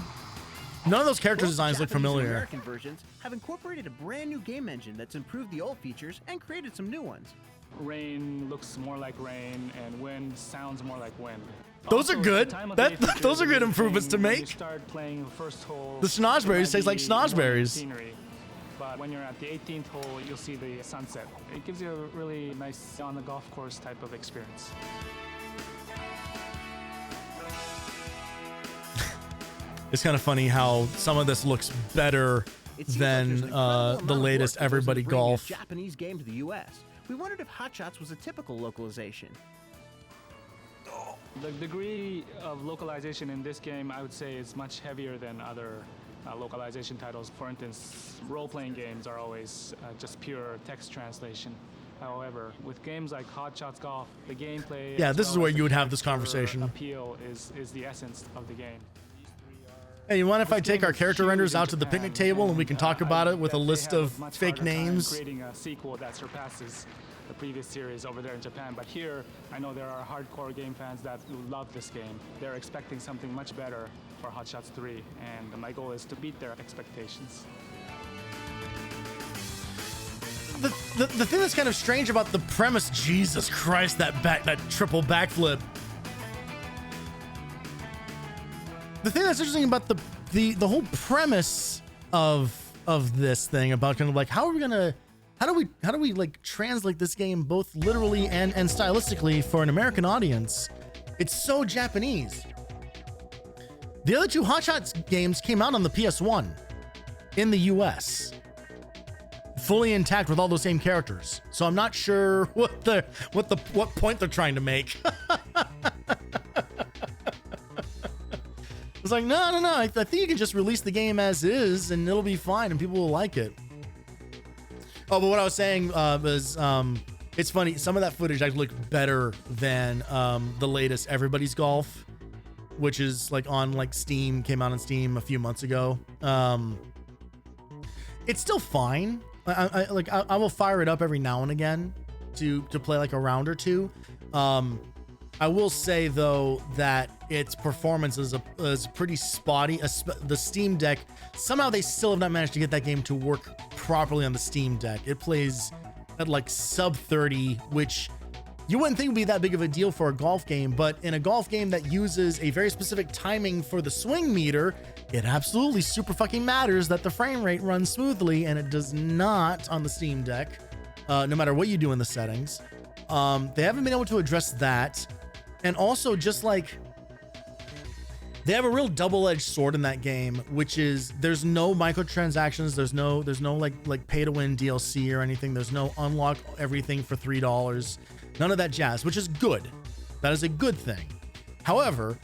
A: None of those character
J: Both
A: designs look
J: Japanese and
A: familiar.
J: American versions have incorporated a brand new game engine that's improved the old features and created some new ones.
I: Rain looks more like rain, and wind sounds more like wind.
A: Those
I: Also,
A: are good.
I: the time of day feature
A: Those are
I: is
A: good
I: a
A: improvements to
I: thing. When you
A: make.
I: start playing the first hole,
A: The schnozberries taste like
I: it might be
A: schnozberries.
I: scenery. But when you're at the 18th hole, you'll see the sunset. It gives you a really nice on the golf course type of experience.
A: It's kind of funny how some of this looks better
J: It seems
A: than
J: like there's an incredible
A: the
J: amount of
A: latest
J: work that goes
A: Everybody
J: into bringing a
A: Golf.
J: Japanese game to the U.S. We wondered if Hot Shots was a typical localization.
I: The degree of localization in this game, I would say, is much heavier than other localization titles. For instance, role-playing games are always just pure text translation. However, with games like Hot Shots Golf, the gameplay...
A: Yeah,
I: as
A: this is
I: well
A: where
I: as
A: you
I: the
A: would have this
I: character
A: conversation.
I: appeal is the essence of the game.
A: Hey, you mind if I
I: This
A: take
I: game
A: our
I: is
A: character
I: huge
A: renders
I: in
A: out to the
I: Japan,
A: picnic table and we can talk about
I: I
A: it with a
I: bet they
A: list
I: have
A: of
I: much
A: fake
I: harder time
A: names?
I: creating a sequel that surpasses the previous series over there in Japan. But here, I know there are hardcore game fans that love this game. They're expecting something much better for Hot Shots 3, and my goal is to beat their expectations.
A: The thing that's kind of strange about the premise, Jesus Christ, that triple backflip. The thing that's interesting about the whole premise of this thing about kind of like how do we like translate this game both literally and stylistically for an American audience? It's so Japanese. The other two Hot Shots games came out on the PS1 in the US, fully intact with all those same characters. So I'm not sure what point they're trying to make. It's like, no. I think you can just release the game as is and it'll be fine and people will like it. Oh, but what I was saying was it's funny. Some of that footage actually looked better than the latest Everybody's Golf, which is like on like Steam, came out on Steam a few months ago. It's still fine. I will fire it up every now and again to play like a round or two. I will say though that its performance is pretty spotty. The Steam Deck, somehow they still have not managed to get that game to work properly on the Steam Deck. It plays at like sub 30, which you wouldn't think would be that big of a deal for a golf game, but in a golf game that uses a very specific timing for the swing meter, it absolutely super fucking matters that the frame rate runs smoothly, and it does not on the Steam Deck, no matter what you do in the settings. They haven't been able to address that. And also just like they have a real double-edged sword in that game, which is there's no microtransactions, there's no like pay to win DLC or anything. There's no unlock everything for $3. None of that jazz, which is good. That is a good thing. However,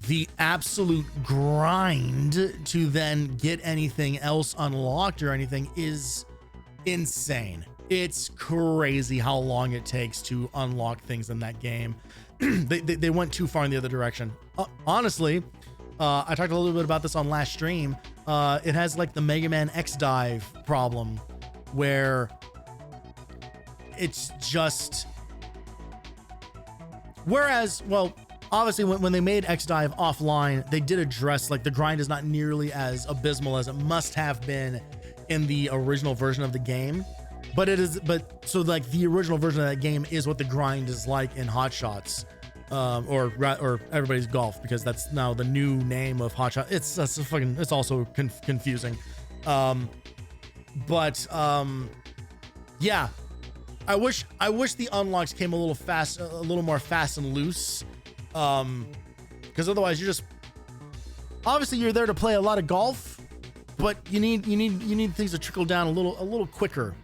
A: the absolute grind to then get anything else unlocked or anything is insane. It's crazy how long it takes to unlock things in that game. They went too far in the other direction. Honestly, I talked a little bit about this on last stream. It has like the Mega Man X Dive problem where it's just... Whereas, well, obviously when they made X Dive offline, they did address like the grind is not nearly as abysmal as it must have been in the original version of the game. But so like the original version of that game is what the grind is like in Hot Shots, or Everybody's Golf, because that's now the new name of Hot Shots. It's also confusing. Yeah, I wish the unlocks came a little more fast and loose, because otherwise you're there to play a lot of golf, but you need things to trickle down a little quicker.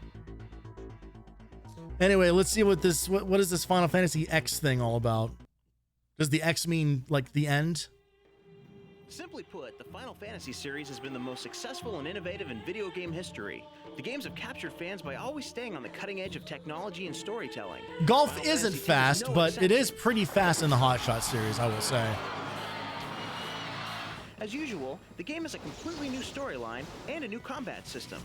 A: Anyway, let's see what is this Final Fantasy X thing all about? Does the X mean like the end?
J: Simply put, the Final Fantasy series has been the most successful and innovative in video game history. The games have captured fans by always staying on the cutting edge of technology and storytelling.
A: Golf
J: Final
A: isn't
J: Fantasy
A: fast,
J: is no
A: but it
J: exception.
A: is pretty fast in the Hot Shot series, I will say.
J: As usual, the game has a completely new storyline and a new combat system.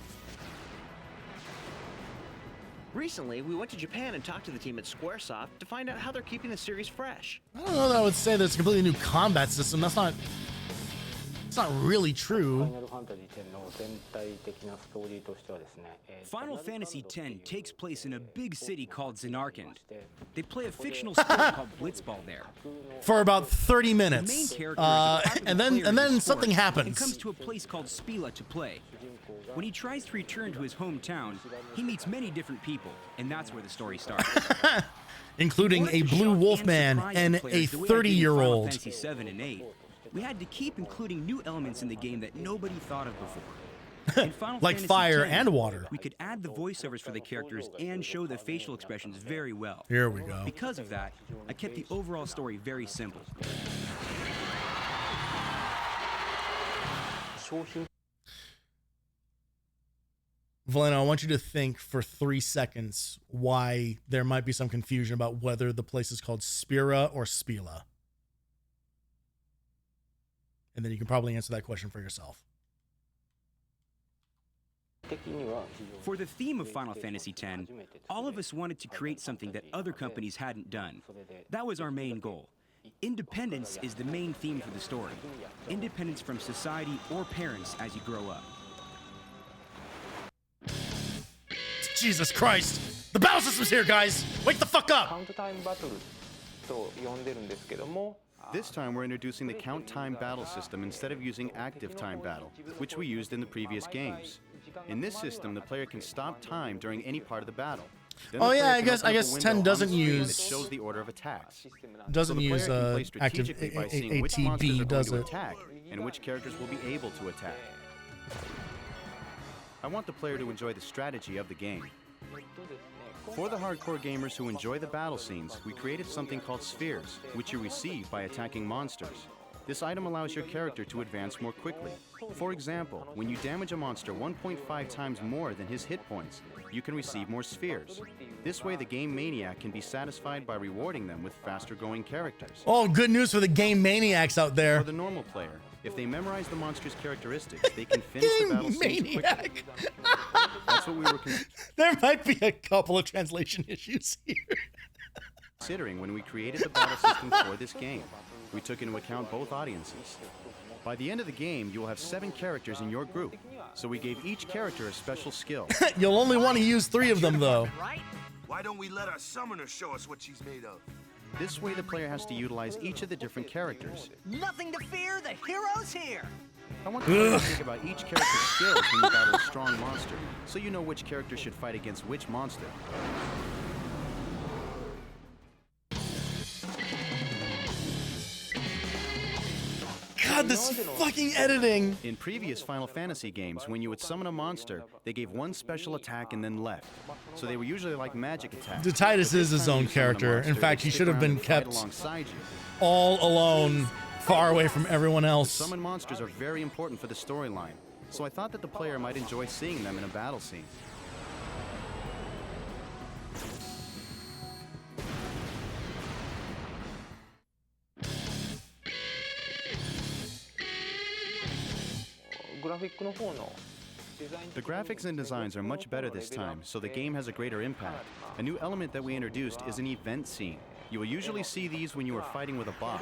J: Recently, we went to Japan and talked to the team at Squaresoft to find out how they're keeping the series fresh.
A: I don't know that I would say there's a completely new combat system. That's not... It's not really true.
K: Final Fantasy X takes place in a big city called Zenarkand. They play a fictional sport called Blitzball there.
A: For about 30
K: The main
A: minutes.
K: character is a popular
A: And
K: player in
A: then
K: the sport
A: something
K: and
A: happens.
K: comes to a place called Spila to play. When he tries to return to his hometown, he meets many different people, and that's where the story starts.
A: Including a blue wolf man and a 30-year-old.
K: Fantasy 7 and 8. We had to keep including new elements in the game that nobody thought of before. In Final
A: Like
K: Fantasy
A: fire
K: 10,
A: and water.
K: We could add the voiceovers for the characters and show the facial expressions very well.
A: Here we go.
K: Because of that, I kept the overall story very simple.
A: Valeno, I want you to think for 3 seconds why there might be some confusion about whether the place is called Spira or Spila. And then you can probably answer that question for yourself.
K: For the theme of Final Fantasy X, all of us wanted to create something that other companies hadn't done. That was our main goal. Independence is the main theme for the story. Independence from society or parents as you grow up.
A: Jesus Christ! The battle system's here, guys! Wake the fuck up!
L: This time we're introducing the count time battle system instead of using active time battle, which we used in the previous games. In this system, the player can stop time during any part of the battle. Then
A: Oh
L: the
A: yeah,
L: player
A: I
L: can
A: guess
L: open up a
A: 10
L: window on
A: doesn't
L: the screen
A: use-
L: that shows the order of attacks.
A: Doesn't
L: So the
A: use,
L: player can play
A: active
L: strategically by seeing which
A: ATB,
L: monsters are going
A: does
L: to
A: it?
L: attack and which characters will be able to attack. I want the player to enjoy the strategy of the game. For the hardcore gamers who enjoy the battle scenes, we created something called spheres, which you receive by attacking monsters. This item allows your character to advance more quickly. For example, when you damage a monster 1.5 times more than his hit points, you can receive more spheres. This way the game maniac can be satisfied by rewarding them with faster going characters.
A: Oh, good news for the game maniacs out there.
L: For the normal player, if they memorize the monster's characteristics, they can finish the battle scenes quickly. That's what we were
A: There might be a couple of translation issues here.
L: considering when we created the battle system for this game. We took into account both audiences. By the end of the game, you will have 7 characters in your group, so we gave each character a special skill.
A: You'll only want to use 3 of them, though.
E: Why don't we let our summoner show us what she's made of?
L: This way, the player has to utilize each of the different characters.
M: Nothing to fear, the hero's here!
L: I want you to think about each character's skills when you battle a strong monster, so you know which character should fight against which monster.
A: God, this fucking editing.
L: In previous Final Fantasy games, when you would summon a monster, they gave one special attack and then left. So they were usually like magic attacks.
A: Titus is his own character. In fact, he should have been kept
L: alongside you.
A: all alone, far away from everyone else.
L: Summon monsters are very important for the storyline, so I thought that the player might enjoy seeing them in a battle scene. The graphics and designs are much better this time, so the game has a greater impact. A new element that we introduced is an event scene. You will usually see these when you are fighting with a boss.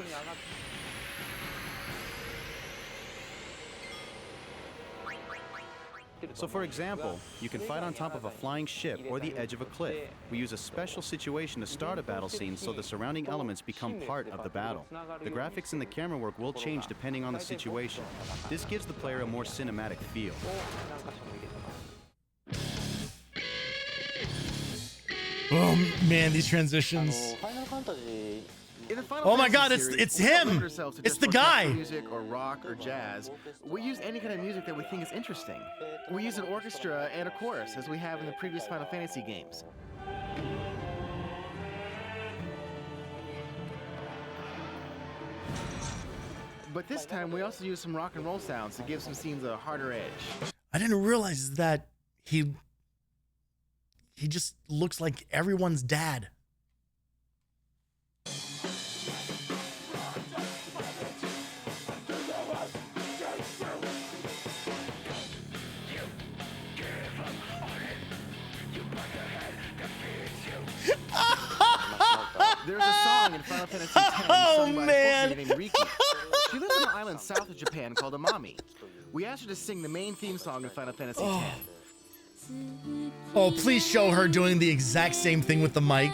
L: So for example, you can fight on top of a flying ship or the edge of a cliff. We use a special situation to start a battle scene so the surrounding elements become part of the battle. The graphics and the camera work will change depending on the situation. This gives the player a more cinematic feel.
A: Oh man, these transitions.
N: In the Final
A: Oh my
N: Fantasy
A: God,
N: series,
A: it's
N: we don't
A: him.
N: limit ourselves to
A: It's
N: just
A: the
N: orchestral
A: guy.
N: Music or rock or jazz. We use any kind of music that we think is interesting. We use an orchestra and a chorus as we have in the previous Final Fantasy games. But this time we also use some rock and roll sounds to give some scenes a harder edge.
A: I didn't realize that he just looks like everyone's dad.
N: There's a song in Final Final Fantasy X sung by a folk named Riki. She lives on an island south of Japan called Amami. We asked her to sing the main theme song in Final Fantasy X.
A: Oh, please show her doing the exact same thing with the mic.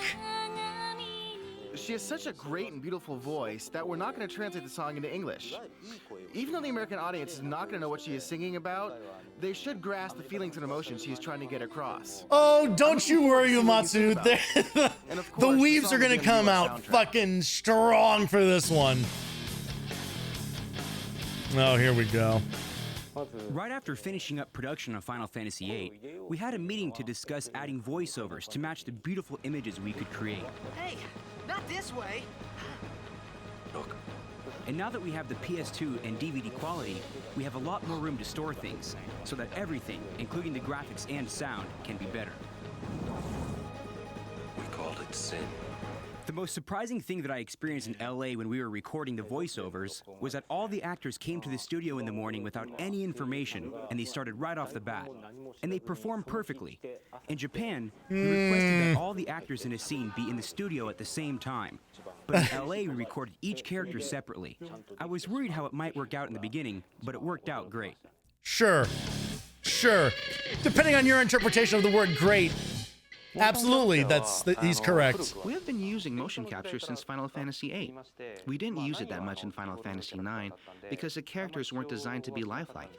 N: She has such a great and beautiful voice that we're not going to translate the song into English. Even though the American audience is not going to know what she is singing about, they should grasp the feelings and emotions she's trying to get across.
A: Oh, don't you worry, Umatsu. The weebs are going to come out fucking strong for this one. Oh, here we go.
K: Right after finishing up production on Final Fantasy VIII, we had a meeting to discuss adding voiceovers to match the beautiful images we could create.
M: Hey, not this way.
K: And now that we have the PS2 and DVD quality, we have a lot more room to store things, so that everything, including the graphics and sound, can be better.
E: We called it sin.
K: The most surprising thing that I experienced in LA when we were recording the voiceovers was that all the actors came to the studio in the morning without any information, and they started right off the bat. And they performed perfectly. In Japan, we requested that all the actors in a scene be in the studio at the same time. But in LA, we recorded each character separately. I was worried how it might work out in the beginning, but it worked out great.
A: Sure. Depending on your interpretation of the word great, absolutely, he's correct.
H: We have been using motion capture since Final Fantasy VIII. We didn't use it that much in Final Fantasy IX because the characters weren't designed to be lifelike.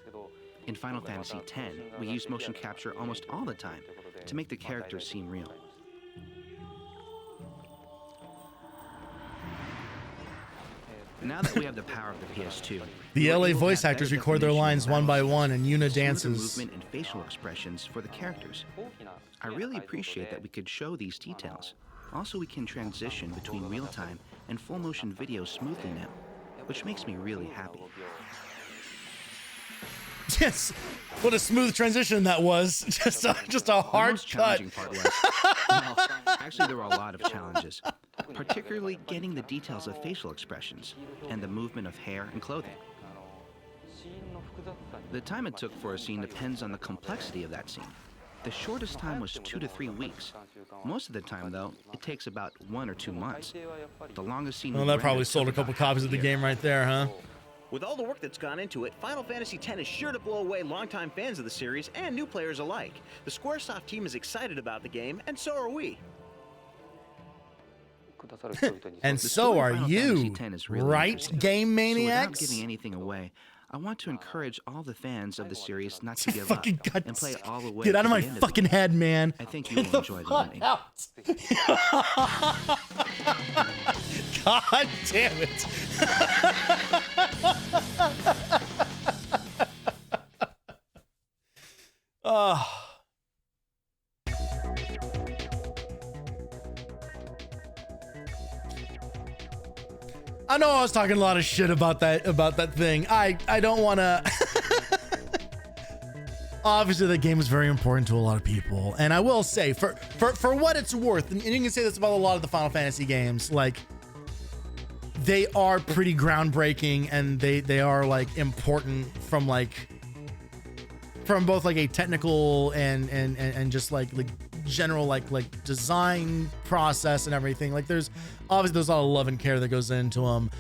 H: In Final Fantasy X, we used motion capture almost all the time to make the characters seem real. Now that we have the power of the PS2,
A: the LA voice actors record their lines one by one, and Yuna dances.
H: Movement and facial expressions for the characters. I really appreciate that we could show these details. Also, we can transition between real-time and full-motion video smoothly now, which makes me really happy.
A: Yes, what a smooth transition that was. Just a hard cut.
H: Challenging part was, well, actually, there were a lot of challenges, particularly getting the details of facial expressions and the movement of hair and clothing. The time it took for a scene depends on the complexity of that scene. The shortest time was 2 to 3 weeks. Most of the time, though, it takes about 1 or 2 months. The longest scene.
A: Well, that probably sold a couple copies of the game right there, huh?
J: With all the work that's gone into it, Final Fantasy X is sure to blow away longtime fans of the series and new players alike. The Squaresoft team is excited about the game, and so are we.
A: And so are you, right, Game Maniacs?
H: Without giving anything away, I want to encourage all the fans of the series not to give up and play it all the way.
A: Get out of my fucking head, man.
H: I think you will enjoy the ending.
A: God damn it. I know I was talking a lot of shit about that thing. I don't want to. Obviously, the game is very important to a lot of people, and I will say, for what it's worth, and you can say this about a lot of the Final Fantasy games, like they are pretty groundbreaking, and they are like important from both like a technical and just like general like design process and everything. Like there's a lot of love and care that goes into them.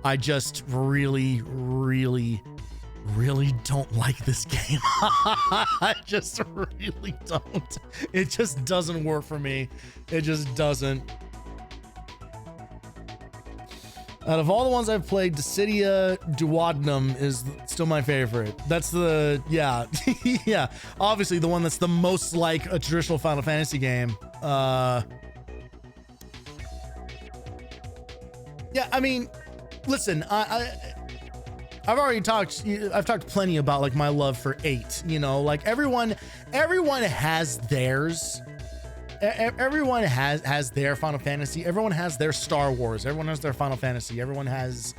A: I just really don't like this game. I just really don't. It just doesn't work for me. It just doesn't. Out of all the ones I've played, Dissidia Duodenum is still my favorite. That's the, yeah. Yeah. Obviously the one that's the most like a traditional Final Fantasy game. Yeah, I mean, listen, I've talked plenty about like my love for 8, you know, like everyone has theirs. Everyone has their Final Fantasy. Everyone has their Star Wars. Everyone has their Final Fantasy. Everyone has,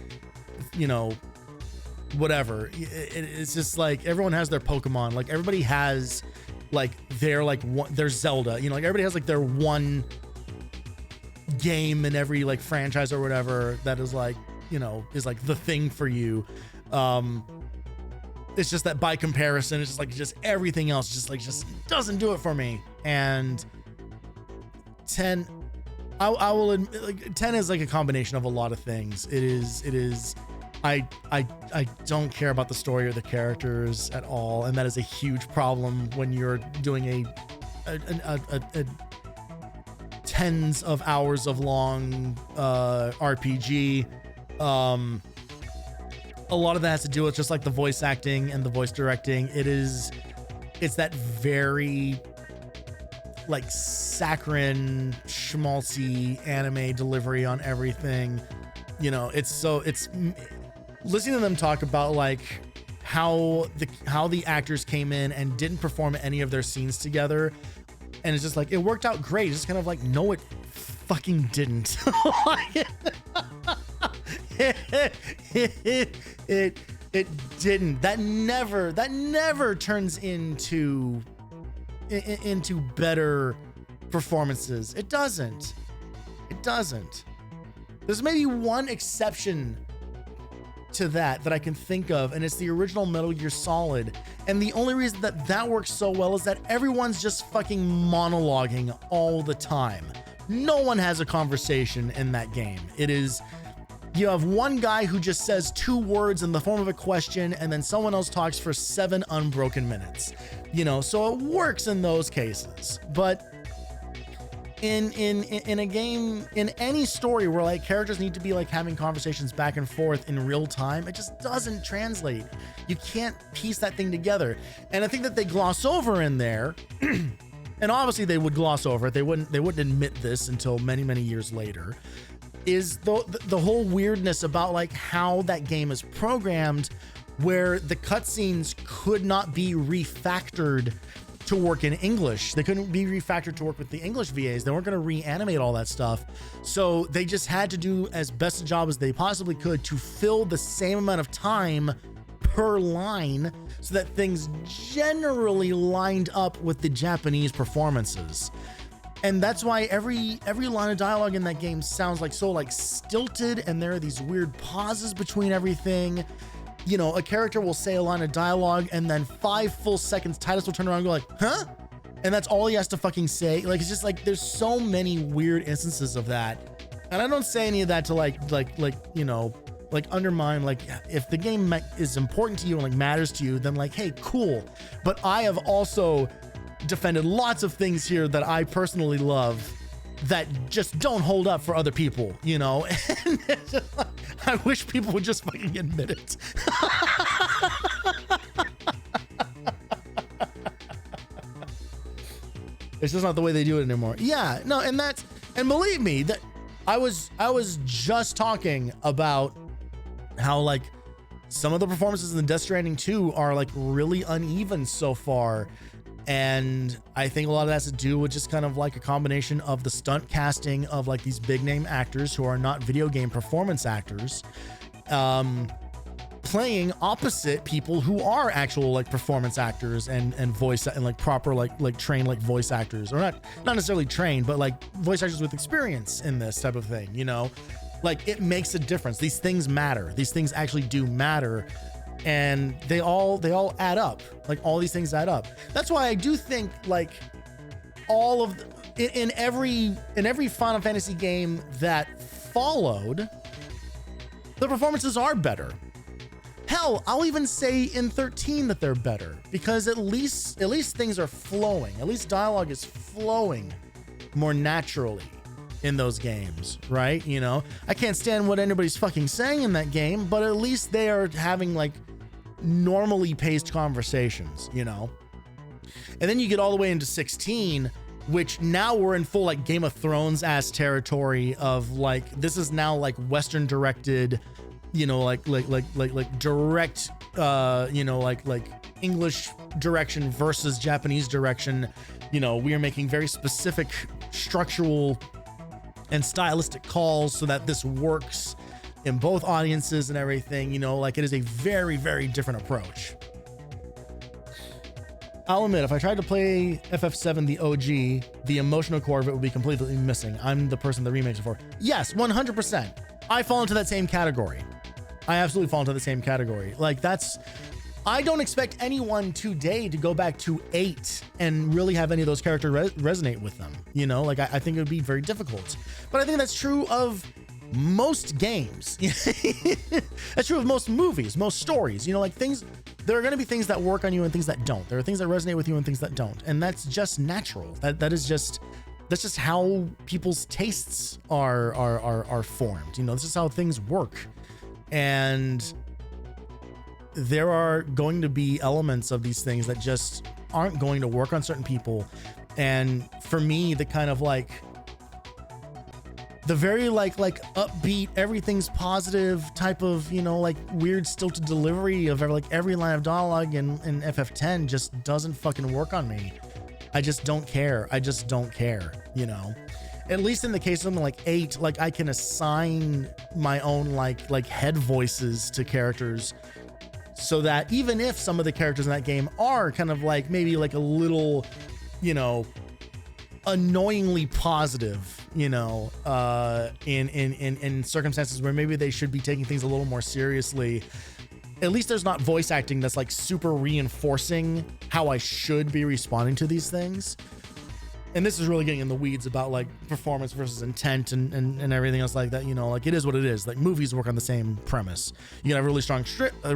A: you know, whatever. It's just like everyone has their Pokemon. Like everybody has like their Zelda. You know, like everybody has like their one game in every like franchise or whatever that is like, you know, is like the thing for you. It's just that by comparison, it's just everything else just doesn't do it for me. And 10, I will admit, like, 10 is like a combination of a lot of things. It is. I don't care about the story or the characters at all, and that is a huge problem when you're doing a tens of hours of long RPG. A lot of that has to do with just like the voice acting and the voice directing. It's that very like saccharine, schmaltzy anime delivery on everything. You know, it's listening to them talk about like how the actors came in and didn't perform any of their scenes together, and it's just like it worked out great. It's just kind of like, no, it fucking didn't. it didn't. That never turns into better performances. It doesn't. There's maybe one exception to that I can think of, and it's the original Metal Gear Solid. And the only reason that works so well is that everyone's just fucking monologuing all the time. No one has a conversation in that game. You have one guy who just says 2 words in the form of a question, and then someone else talks for 7 unbroken minutes. You know, so it works in those cases. But in a game, in any story where like characters need to be like having conversations back and forth in real time, it just doesn't translate. You can't piece that thing together. And I think that they gloss over in there, and obviously they would gloss over it. They wouldn't admit this until many, many years later, is the whole weirdness about like how that game is programmed, where the cutscenes could not be refactored to work in English. They couldn't be refactored to work with the English VAs. They weren't going to reanimate all that stuff. So they just had to do as best a job as they possibly could to fill the same amount of time per line so that things generally lined up with the Japanese performances. And that's why every line of dialogue in that game sounds like so like stilted, and there are these weird pauses between everything. You know, a character will say a line of dialogue, and then 5 full seconds, Titus will turn around and go like, huh? And that's all he has to fucking say. Like, it's just like, there's so many weird instances of that. And I don't say any of that to like, you know, like undermine, like if the game is important to you and like matters to you, then like, hey, cool. But I have also defended lots of things here that I personally love that just don't hold up for other people, you know? And it's just like, I wish people would just fucking admit it. It's just not the way they do it anymore. Yeah, no, and believe me, that I was just talking about how like some of the performances in Death Stranding 2 are like really uneven so far. And I think a lot of that has to do with just kind of like a combination of the stunt casting of like these big name actors who are not video game performance actors, playing opposite people who are actual like performance actors and voice and like proper like trained like voice actors, or not necessarily trained, but like voice actors with experience in this type of thing, you know? Like it makes a difference. These things matter. These things actually do matter. And they all add up. Like all these things add up. That's why I do think like all of in every Final Fantasy game that followed, the performances are better. Hell, I'll even say in 13 that they're better, because at least things are flowing. At least dialogue is flowing more naturally in those games, right? You know, I can't stand what anybody's fucking saying in that game, but at least they are having like normally paced conversations, you know? And then you get all the way into 16, which now we're in full like Game of Thrones ass territory of like, this is now like Western directed, you know, like direct, you know, like English direction versus Japanese direction. You know, we are making very specific structural and stylistic calls so that this works in both audiences and everything, you know, like it is a very, very different approach. I'll admit, if I tried to play FF7, the OG, the emotional core of it would be completely missing. I'm the person that remakes it for. Yes, 100%. I fall into that same category. I absolutely fall into the same category. Like I don't expect anyone today to go back to 8 and really have any of those characters resonate with them. You know, like I think it would be very difficult. But I think that's true of most games. That's true of most movies, most stories. You know, like things, there are going to be things that work on you and things that don't. There are things that resonate with you and things that don't. And that's just natural. That's just how people's tastes are formed. You know, this is how things work. And there are going to be elements of these things that just aren't going to work on certain people. And for me, the kind of like the very like upbeat, everything's positive type of, you know, like weird stilted delivery of every line of dialogue in FF10 just doesn't fucking work on me. I just don't care. I just don't care, you know. At least in the case of something like 8, like I can assign my own like head voices to characters, so that even if some of the characters in that game are kind of like maybe like a little, you know, annoyingly positive, you know, in circumstances where maybe they should be taking things a little more seriously, at least there's not voice acting that's like super reinforcing how I should be responding to these things. And this is really getting in the weeds about like performance versus intent and everything else like that. You know, like it is what it is. Like movies work on the same premise. You can have a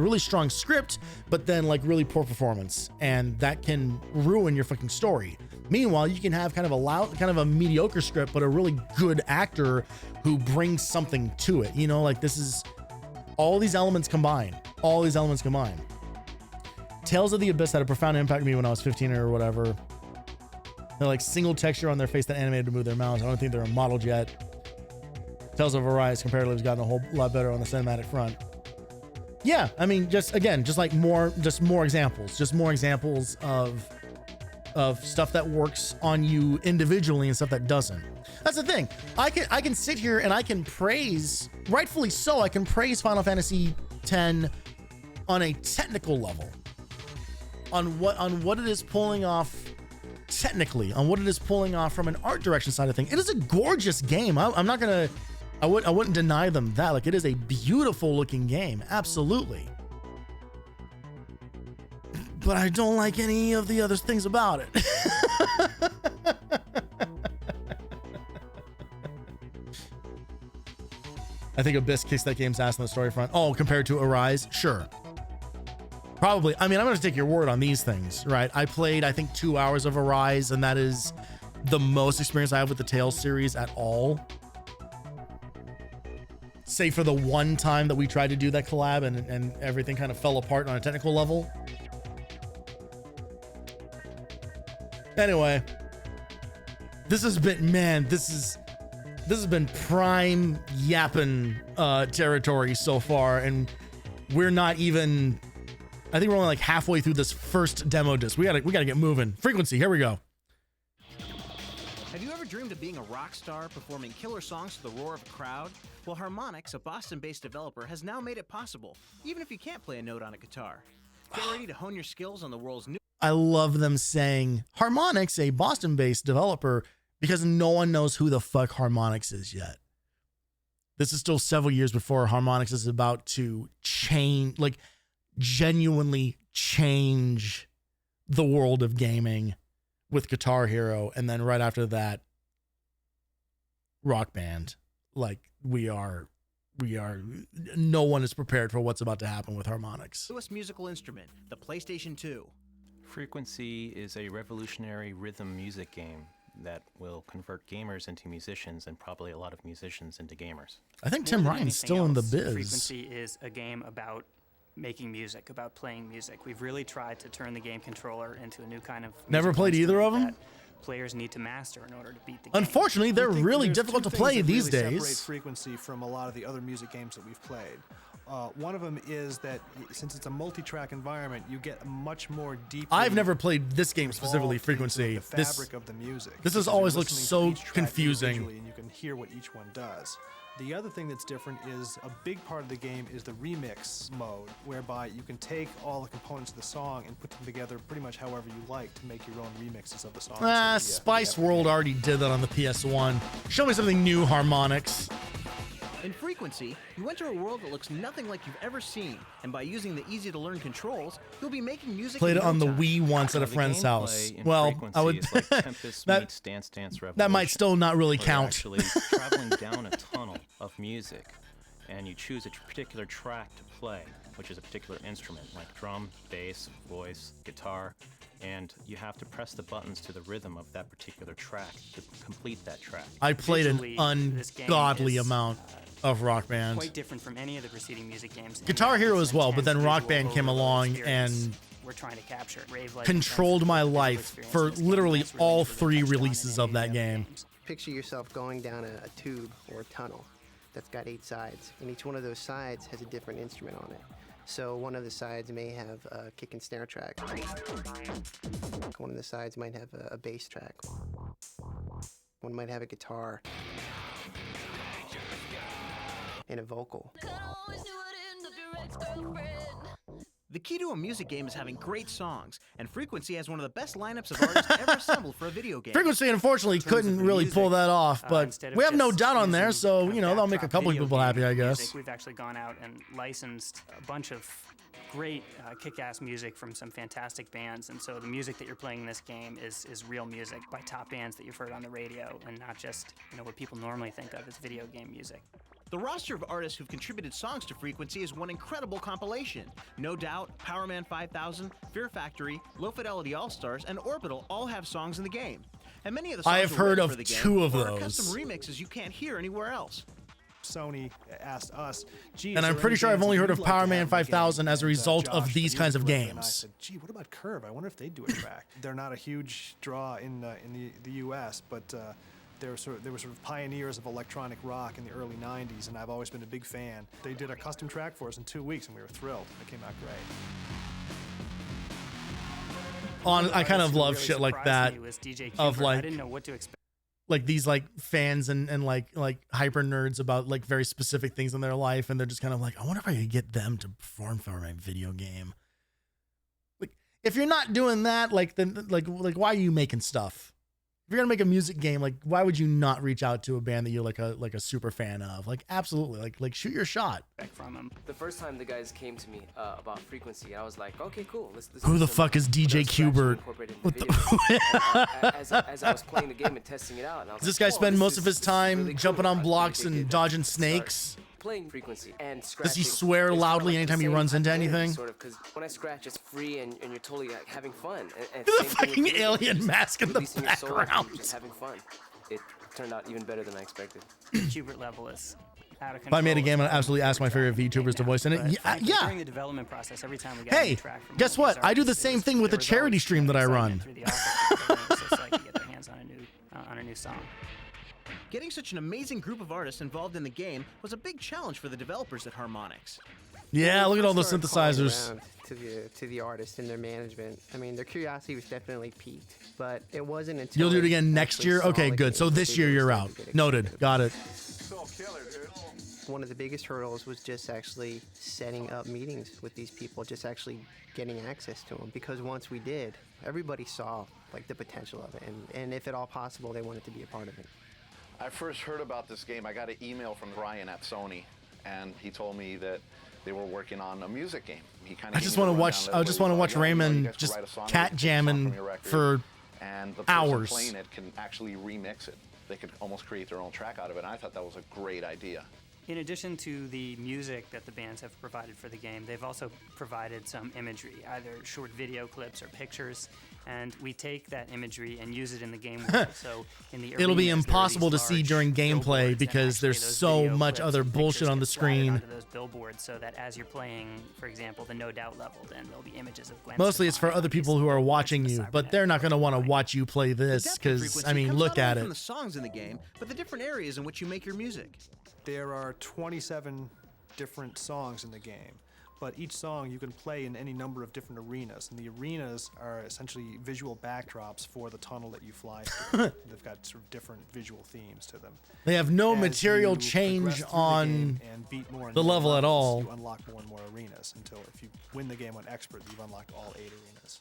A: really strong script, but then like really poor performance, and that can ruin your fucking story. Meanwhile, you can have kind of a mediocre script, but a really good actor who brings something to it. You know, like this is all these elements combined. All these elements combined. Tales of the Abyss had a profound impact on me when I was 15 or whatever. They're like single texture on their face that animated to move their mouths. I don't think they're modeled yet. Tales of Arise comparatively has gotten a whole lot better on the cinematic front. Yeah, I mean, just more examples of stuff that works on you individually and stuff that doesn't. That's the thing. I can sit here and I can praise, rightfully so, I can praise Final Fantasy X on a technical level, on what it is pulling off technically, on what it is pulling off from an art direction side of things. It is a gorgeous game. I wouldn't deny them that. Like, it is a beautiful looking game, absolutely. But I don't like any of the other things about it. I think Abyss kicks that game's ass on the story front. Oh, compared to Arise? Sure. Probably. I mean, I'm going to take your word on these things, right? I played, I think, 2 hours of Arise, and that is the most experience I have with the Tales series at all. Say for the one time that we tried to do that collab and everything kind of fell apart on a technical level. Anyway, this has been prime yapping territory so far, and we're not even, I think we're only like halfway through this first demo disc. We gotta get moving. Frequency, here we go.
J: Have you ever dreamed of being a rock star performing killer songs to the roar of a crowd? Well, Harmonix, a Boston-based developer, has now made it possible, even if you can't play a note on a guitar. Get ready to hone your skills on the world's new...
A: I love them saying Harmonix, a Boston-based developer, because no one knows who the fuck Harmonix is yet. This is still several years before Harmonix is about to change, like genuinely change the world of gaming with Guitar Hero, and then right after that, Rock Band. Like no one is prepared for what's about to happen with Harmonix.
J: Newest musical instrument, the PlayStation 2.
O: Frequency is a revolutionary rhythm music game that will convert gamers into musicians and probably a lot of musicians into gamers.
A: I think Tim Ryan's still in the biz.
P: Frequency is a game about making music, about playing music. We've really tried to turn the game controller into a new kind of...
A: Never played either of them?
P: Players need to master in order to beat the game.
A: Unfortunately, they're really difficult to play these days.
Q: Separate Frequency from a lot of the other music games that we've played. One of them is that since it's a multi-track environment, you get much more deep.
A: I've never played this game specifically, Frequency.
Q: The fabric of the music.
A: This has always looked so confusing.
Q: And you can hear what each one does. The other thing that's different is a big part of the game is the remix mode, whereby you can take all the components of the song and put them together pretty much however you like to make your own remixes of the song.
A: Spice World already did that on the PS1. Show me something new, Harmonix.
J: In Frequency, you enter a world that looks nothing like you've ever seen, and by using the easy-to-learn controls, you'll be making music.
A: Played
J: in
A: it on
J: no
A: the
J: time.
A: Wii once at a friend's house. Well, I would
O: Like Tempest
A: that
O: meets Dance Dance Revolution.
A: that might still not really
O: where you're
A: count.
O: Actually, traveling down a tunnel of music, and you choose a particular track to play, which is a particular instrument like drum, bass, voice, guitar, and you have to press the buttons to the rhythm of that particular track to complete that track.
A: I played
P: Visually,
A: an
P: this game
A: ungodly
P: is,
A: amount of Rock Band.
P: Quite different from any of the preceding music games. in
A: Guitar
P: that
A: Hero
P: it's
A: as
P: an
A: well, but then
P: intense
A: Rock
P: visual
A: Band came
P: overload
A: along
P: experience.
A: and
P: We're trying to capture rave-like
A: controlled my life for literally all 3 releases of that game.
R: Picture yourself going down a tube or a tunnel that's got 8 sides, and each one of those sides has a different instrument on it. So one of the sides may have a kick and snare track. One of the sides might have a bass track. One might have a guitar and a vocal.
J: The key to a music game is having great songs, and Frequency has one of the best lineups of artists ever assembled for a video game.
A: Frequency, unfortunately, couldn't really pull that off, but we have no doubt on there, so, you know, that'll make a couple of people happy, I guess.
P: We've actually gone out and licensed a bunch of great kick-ass music from some fantastic bands, and so the music that you're playing in this game is real music by top bands that you've heard on the radio, and not just, you know, what people normally think of as video game music.
J: The roster of artists who've contributed songs to Frequency is one incredible compilation. No Doubt, Powerman 5000, Fear Factory, Low Fidelity All-Stars, and Orbital all have songs in the game. And many of the songs
A: I have
J: were
A: heard
J: written
A: of
J: for the game
A: 2 of
J: or are
A: those.
J: custom remixes you can't hear anywhere else.
Q: Sony asked us, gee,
A: And I'm pretty sure I've only heard of Power Man 5000 as a result of these kinds of games.
Q: And I said, gee, what about Curve? I wonder if they'd do a track. They're not a huge draw in the U.S., but they were sort of pioneers of electronic rock in the early 90s, and I've always been a big fan. They did a custom track for us in 2 weeks, and we were thrilled. It came out great.
A: I kind of love shit like that, of like,
P: I didn't know what to expect.
A: Like these like fans and like hyper nerds about like very specific things in their life, and they're just kind of like, I wonder if I could get them to perform for my video game. Like, if you're not doing that, like then like why are you making stuff? If you're gonna make a music game, like why would you not reach out to a band that you're like a super fan of? Like absolutely, like shoot your shot.
P: From them.
S: The first time the guys came to me about Frequency, I was like, okay, cool. Let's
A: Who the fuck is DJ Qbert?
S: What the as I was playing the game and testing it out, and I was
A: Does this
S: like,
A: guy spend most of his time
S: really cool.
A: jumping on
S: I
A: blocks
S: think
A: and dodging snakes?
S: Playing Frequency and
A: Does
S: scratching.
A: he swear
S: is
A: loudly
S: kinda
A: anytime
S: the
A: he
S: same
A: runs into
S: identity,
A: anything?
S: Sort of, because when I scratch, it's free and you're totally like having fun. And
A: The
S: same thing with
A: fucking
S: music.
A: alien mask in the
S: Releasing your soul and
A: background.
S: just having fun. It turned out even better than I expected.
P: Qbert level is out of control.
A: If I made a game, I'd absolutely ask my favorite VTubers to voice in it. Yeah.
P: During the development process, every time we got a
A: Hey,
P: new track from
A: guess
P: one of
A: what?
P: these
A: I do the
P: artists,
A: same thing with the charity stream that I run.
P: through the office, it's just like to get their hands on a new song.
J: Getting such an amazing group of artists involved in the game was a big challenge for the developers at Harmonix.
A: Yeah, look at all the
R: Started calling
A: synthesizers.
R: around to the artists and their management. I mean, their curiosity was definitely piqued, but it wasn't until
A: You'll do it
R: they
A: again next
R: actually
A: year?
R: saw
A: Okay,
R: the
A: good.
R: game
A: So
R: that
A: this
R: they
A: year
R: really
A: you're
R: started
A: out.
R: to get
A: Noted.
R: excited
A: Got it.
R: One of the biggest hurdles was just actually setting up meetings with these people, just actually getting access to them. Because once we did, everybody saw like the potential of it, and if at all possible, they wanted to be a part of it.
T: I first heard about this game. I got an email from Ryan at Sony, and he told me that they were working on a music game. He kind of
A: I just want to watch. I just want to watch Raymond just cat jamming for
T: and the person
A: hours.
T: playing it can actually remix it. They could almost create their own track out of it. And I thought that was a great idea.
P: In addition to the music that the bands have provided for the game, they've also provided some imagery, either short video clips or pictures, and we take that imagery and use it in the game world. So in the
A: It'll be
P: arenas, there are
A: impossible to
P: these
A: see
P: large
A: during
P: billboards,
A: gameplay
P: and
A: because
P: actually
A: there's
P: those
A: so
P: video
A: much
P: clips
A: other
P: and
A: bullshit
P: pictures
A: on the
P: get slotted
A: screen.
P: onto those billboards, so that as you're playing, for example, the No Doubt level, then there'll be images of Gwen
A: Mostly it's for other people who are watching you, but they're not going to want to watch you play this because,
J: Frequency
A: I mean,
J: comes
A: look
J: not
A: at
J: only
A: it.
J: from the songs in the game, but the different areas in which you make your music.
Q: There are 27 different songs in the game, but each song you can play in any number of different arenas, and the arenas are essentially visual backdrops for the tunnel that you fly through. They've got sort of different visual themes to them.
A: They have no
Q: As
A: material
Q: you
A: change
Q: progress through the
A: on
Q: game and beat more and
A: the
Q: more
A: level at
Q: levels,
A: all.
Q: You unlock more and more arenas until if you win the game on Expert, you've unlocked all 8 arenas.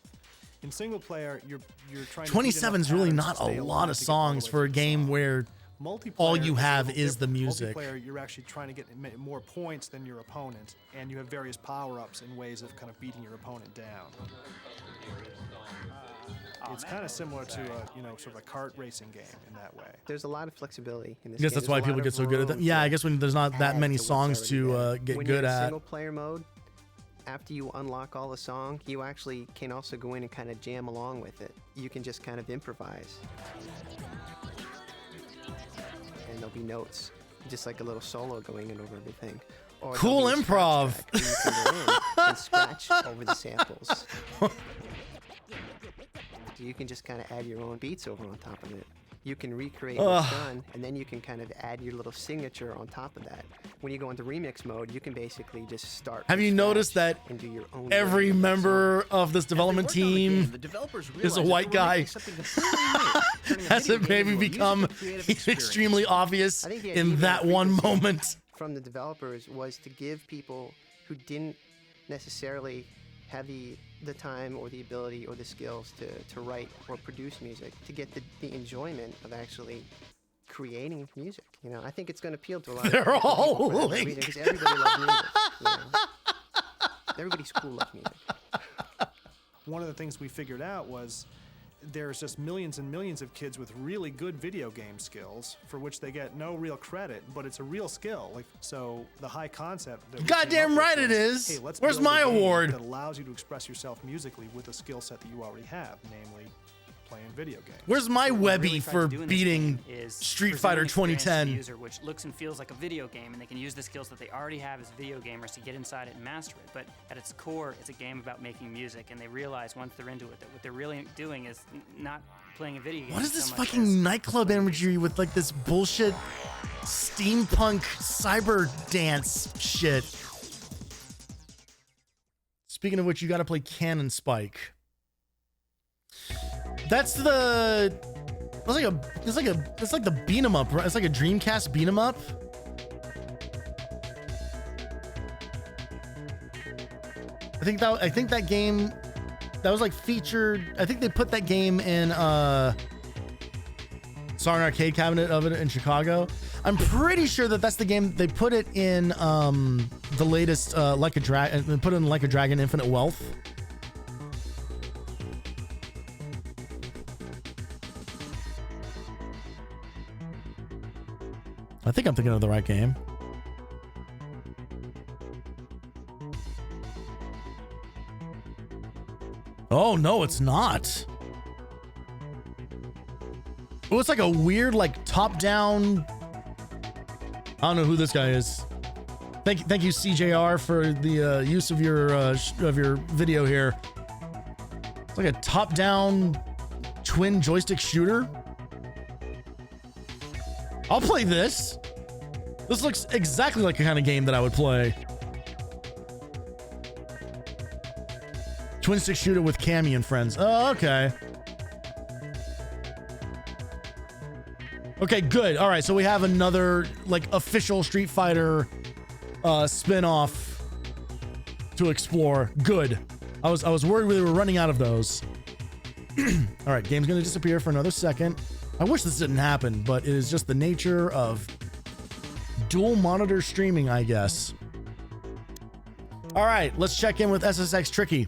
Q: In single player, you're trying to beat enough
A: 27 is really
Q: patterns
A: not
Q: to
A: a
Q: stay
A: lot
Q: alive
A: of
Q: to get all the
A: songs
Q: way
A: for a
Q: through the
A: game
Q: song.
A: where
Q: Multiplayer,
A: all you
Q: is a
A: have
Q: little
A: is the
Q: different.
A: music.
Q: Multiplayer, you're actually trying to get more points than your opponent, and you have various power-ups and ways of kind of beating your opponent down. It's kind of similar to a, sort of a kart racing game in that way.
R: There's a lot of flexibility in this
A: I guess
R: game.
A: that's why
R: There's a
A: people
R: lot
A: get
R: of
A: so good at them.
R: room
A: Yeah, I
R: to
A: guess when there's not that
R: add
A: many
R: to what's
A: songs to
R: already
A: get
R: there. When
A: good
R: you're in
A: at.
R: single player mode, after you unlock all the song, you actually can also go in and kind of jam along with it. You can just kind of improvise. And there'll be notes, just like a little solo going in over everything. Or
A: Cool
R: there'll be a scratch
A: improv.
R: track where you can go in and scratch over the samples. So you can just kind of add your own beats over on top of it. You can recreate what's done, and then you can kind of add your little signature on top of that. When you go into remix mode, you can basically just start.
A: Have
R: from
A: you noticed
R: scratch
A: that
R: and do your own
A: every
R: version of that
A: member of this development team is a white guy? Hasn't maybe become extremely obvious
R: I think the
A: in
R: idea
A: that
R: of
A: one
R: Frequency
A: moment?
R: from the developers was to give people who didn't necessarily have the time or the ability or the skills to write or produce music to get the enjoyment of actually creating music. I think it's going to appeal to a lot
A: They're
R: of people
A: all
R: for whatever
A: linked.
R: reason, because everybody loves music. Everybody's cool loves music.
Q: One of the things we figured out was there's just millions and millions of kids with really good video game skills for which they get no real credit, but it's a real skill. So the high concept that we came
A: Goddamn
Q: up with
A: right it
Q: was,
A: is.
Q: hey, let's
A: Where's
Q: build a
A: my
Q: game
A: award?
Q: that allows you to express yourself musically with a skill set that you already have, namely playing video games.
A: Where's my
P: What we
A: Webby
P: really tried
A: for
P: to do in this
A: beating
P: game is
A: Street
P: present
A: Fighter
P: an experience to the
A: 2010?
P: user which looks and feels like a video game, and they can use the skills that they already have as video gamers to get inside it and master it. But at its core, it's a game about making music, and they realize once they're into it that what they're really doing is not playing a video game.
A: What is
P: so
A: this
P: much as
A: fucking nightclub imagery with like this bullshit steampunk cyber dance shit? Speaking of which, you got to play Cannon Spike. That's the. It's like the beat 'em up, right? It's like a Dreamcast beat 'em up. I think that game that was like featured. I think they put that game in saw an arcade cabinet of it in Chicago. I'm pretty sure that's the game they put it in the latest Like a Dragon. Put it in Like a Dragon Infinite Wealth. I think I'm thinking of the right game. Oh, no, it's not. Oh, it's like a weird, like, top-down... I don't know who this guy is. Thank you, CJR, for the use of your video here. It's like a top-down twin joystick shooter. I'll play this. This looks exactly like the kind of game that I would play. Twin stick shooter with Cammy and friends. Oh, okay. Okay, good. All right, so we have another like official Street Fighter spin-off to explore. Good. I was worried we were running out of those. All right, game's gonna disappear for another second. I wish this didn't happen, but it is just the nature of dual monitor streaming, I guess. All right, let's check in with SSX Tricky.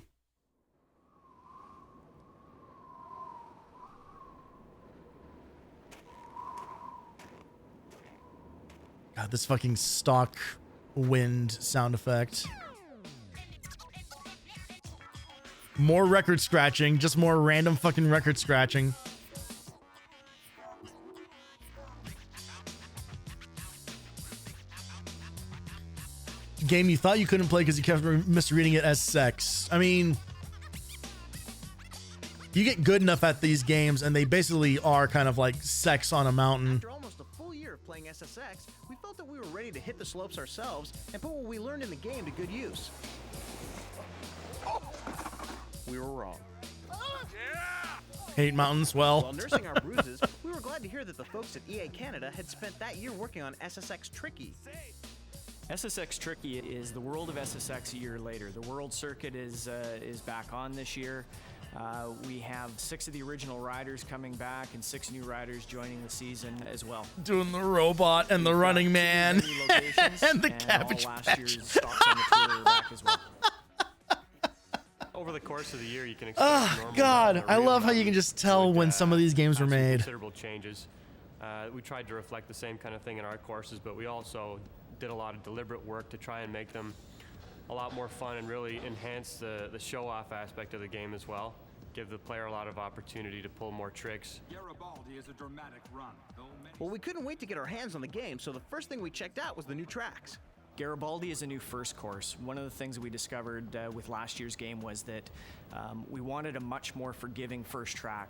A: God, this fucking stock wind sound effect. More record scratching, just more random fucking record scratching. Game you thought you couldn't play because you kept misreading it as sex. I mean, you get good enough at these games and they basically are kind of like sex on a mountain.
J: After almost a full year of playing SSX, we felt that we were ready to hit the slopes ourselves and put what we learned in the game to good use. We were wrong.
A: Hate mountains, well.
J: While nursing our bruises, we were glad to hear that the folks at EA Canada had spent that year working on SSX Tricky.
U: SSX Tricky is the world of SSX a year later. The world circuit is back on this year. We have 6 of the original riders coming back and 6 new riders joining the season as well.
A: Doing the robot and the running man and the cabbage
U: last
A: patch.
U: year's stops on the tour are back as well.
B: Over the course of the year, you can expect
A: Oh God, I love how you can just tell when some of these games were made.
B: considerable changes. We tried to reflect the same kind of thing in our courses, but we also did a lot of deliberate work to try and make them a lot more fun and really enhance the show-off aspect of the game as well. Give the player a lot of opportunity to pull more tricks.
V: Garibaldi is a dramatic run.
J: Well, we couldn't wait to get our hands on the game, so the first thing we checked out was the new tracks.
U: Garibaldi is a new first course. One of the things that we discovered with last year's game was that we wanted a much more forgiving first track.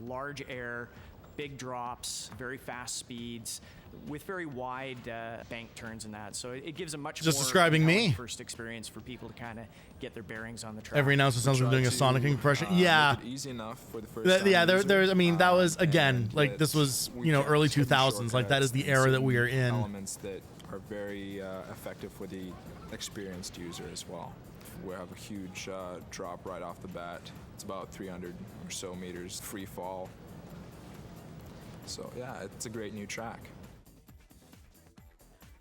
U: Large air, big drops, very fast speeds, with very wide bank turns and that. So it gives a much
A: Just
U: more
A: describing me.
U: first experience for people to kind of get their bearings on the track.
A: Every announcement sounds like doing a Sonic impression. Yeah.
W: Make it easy enough for the first
A: Yeah,
W: time
A: there's. I mean, that was
W: and
A: again like this was early 2000s. Like that is the era that we are in.
W: Elements that are very effective for the experienced user as well. We have a huge drop right off the bat. It's about 300 or so meters free fall. So yeah, it's a great new track.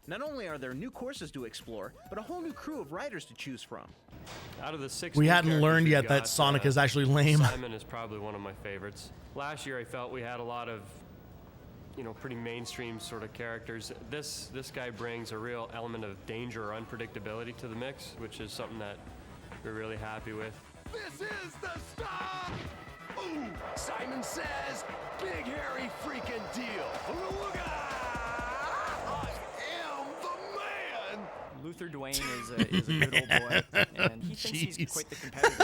J: Not only are there new courses to explore, but a whole new crew of riders to choose from.
B: Out of the 6
A: We
B: new
A: hadn't
B: characters
A: learned
B: we've
A: yet that
B: got,
A: Sonic is actually lame.
B: Simon is probably one of my favorites. Last year I felt we had a lot of pretty mainstream sort of characters. This guy brings a real element of danger or unpredictability to the mix, which is something that we're really happy with.
E: This is the stop! Ooh, Simon says, big hairy freaking deal. Look I am the man!
U: Luther Dwayne is a good old boy, and he thinks he's quite the competitor.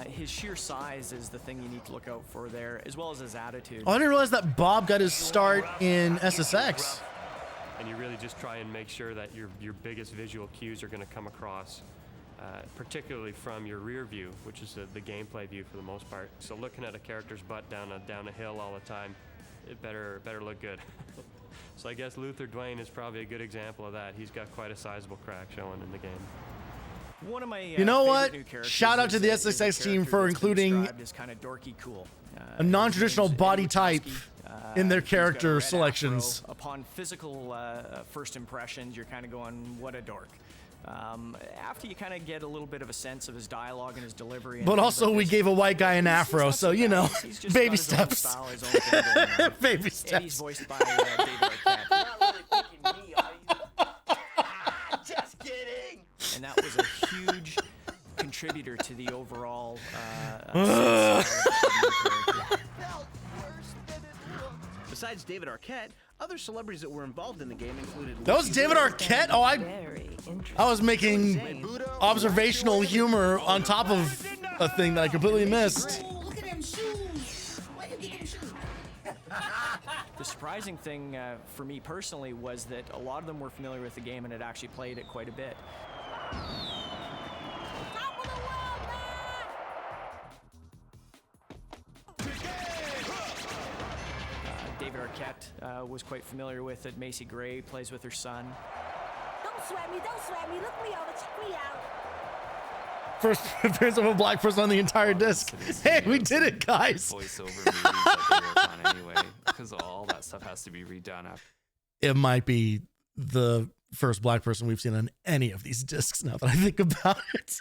U: His sheer size is the thing you need to look out for there, as well as his attitude.
A: Oh, I didn't realize that Bob got his start in SSX.
B: And you really just try and make sure that your biggest visual cues are going to come across, particularly from your rear view, which is the gameplay view for the most part. So looking at a character's butt down a hill all the time, it better look good. So I guess Luther Dwayne is probably a good example of that. He's got quite a sizable crack showing in the game.
U: One of my
A: You know what?
U: new characters
A: Shout out to the
U: is a
A: SSX team
U: character
A: for
U: that's been
A: including
U: described as kind of dorky cool.
A: a non-traditional body type in their
U: He's got a
A: character
U: red
A: selections.
U: afro. Upon physical first impressions, you're kind of going, what a dork. After you kind of get a little bit of a sense of his dialogue and his delivery.
A: But also, we gave a white guy an afro, so
U: He's just
A: baby
U: got his own
A: steps.
U: style, his own thing going on.
A: Baby
U: And he's
A: steps.
U: voiced by David Arquette.
E: Just kidding!
U: And that was a huge contributor to the overall
J: Besides David Arquette, other celebrities that were involved in the game included...
A: That was David Arquette? Oh, I was making observational humor on top of a thing that I completely missed.
E: Look at them shoes! Where you get them shoes?
U: The surprising thing for me personally was that a lot of them were familiar with the game and had actually played it quite a bit. David Arquette was quite familiar with it. Macy Gray plays with her son.
X: Don't sweat me, look me over, check me out.
A: First appearance of a black person on the entire disc. Hey, we did it, guys.
Y: Voiceover movies that they work on anyway, because all that stuff has to be redone after.
A: It might be the first black person we've seen on any of these discs now that I think about it.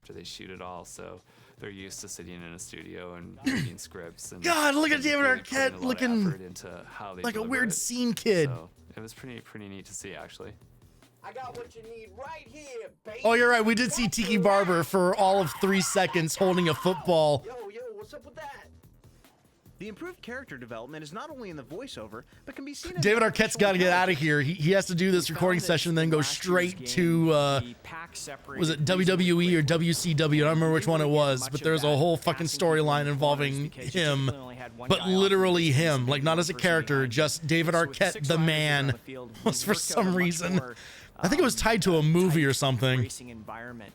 Y: After they shoot it all, so they're used to sitting in a studio and reading scripts. And
A: God, look at David
Y: really putting
A: Arquette
Y: a lot of
A: looking
Y: effort into how they
A: like a
Y: deliver
A: weird
Y: it.
A: scene kid.
Y: So it was pretty neat to see, actually.
E: I got what you need right here, baby.
A: Oh, you're right. We did see Tiki Barber for all of 3 seconds holding a football.
E: Yo, what's up with that?
J: The improved character development is not only in the voiceover, but can be seen in
A: David
J: the
A: Arquette's got to get out of here. He has to do this recording session and then go straight to, was it WWE or WCW? I don't remember which one it was, but there's a whole fucking storyline involving him, but literally him, like not as a character, just David Arquette, the man, was for some reason, I think it was tied to a movie or something.
U: Racing environment.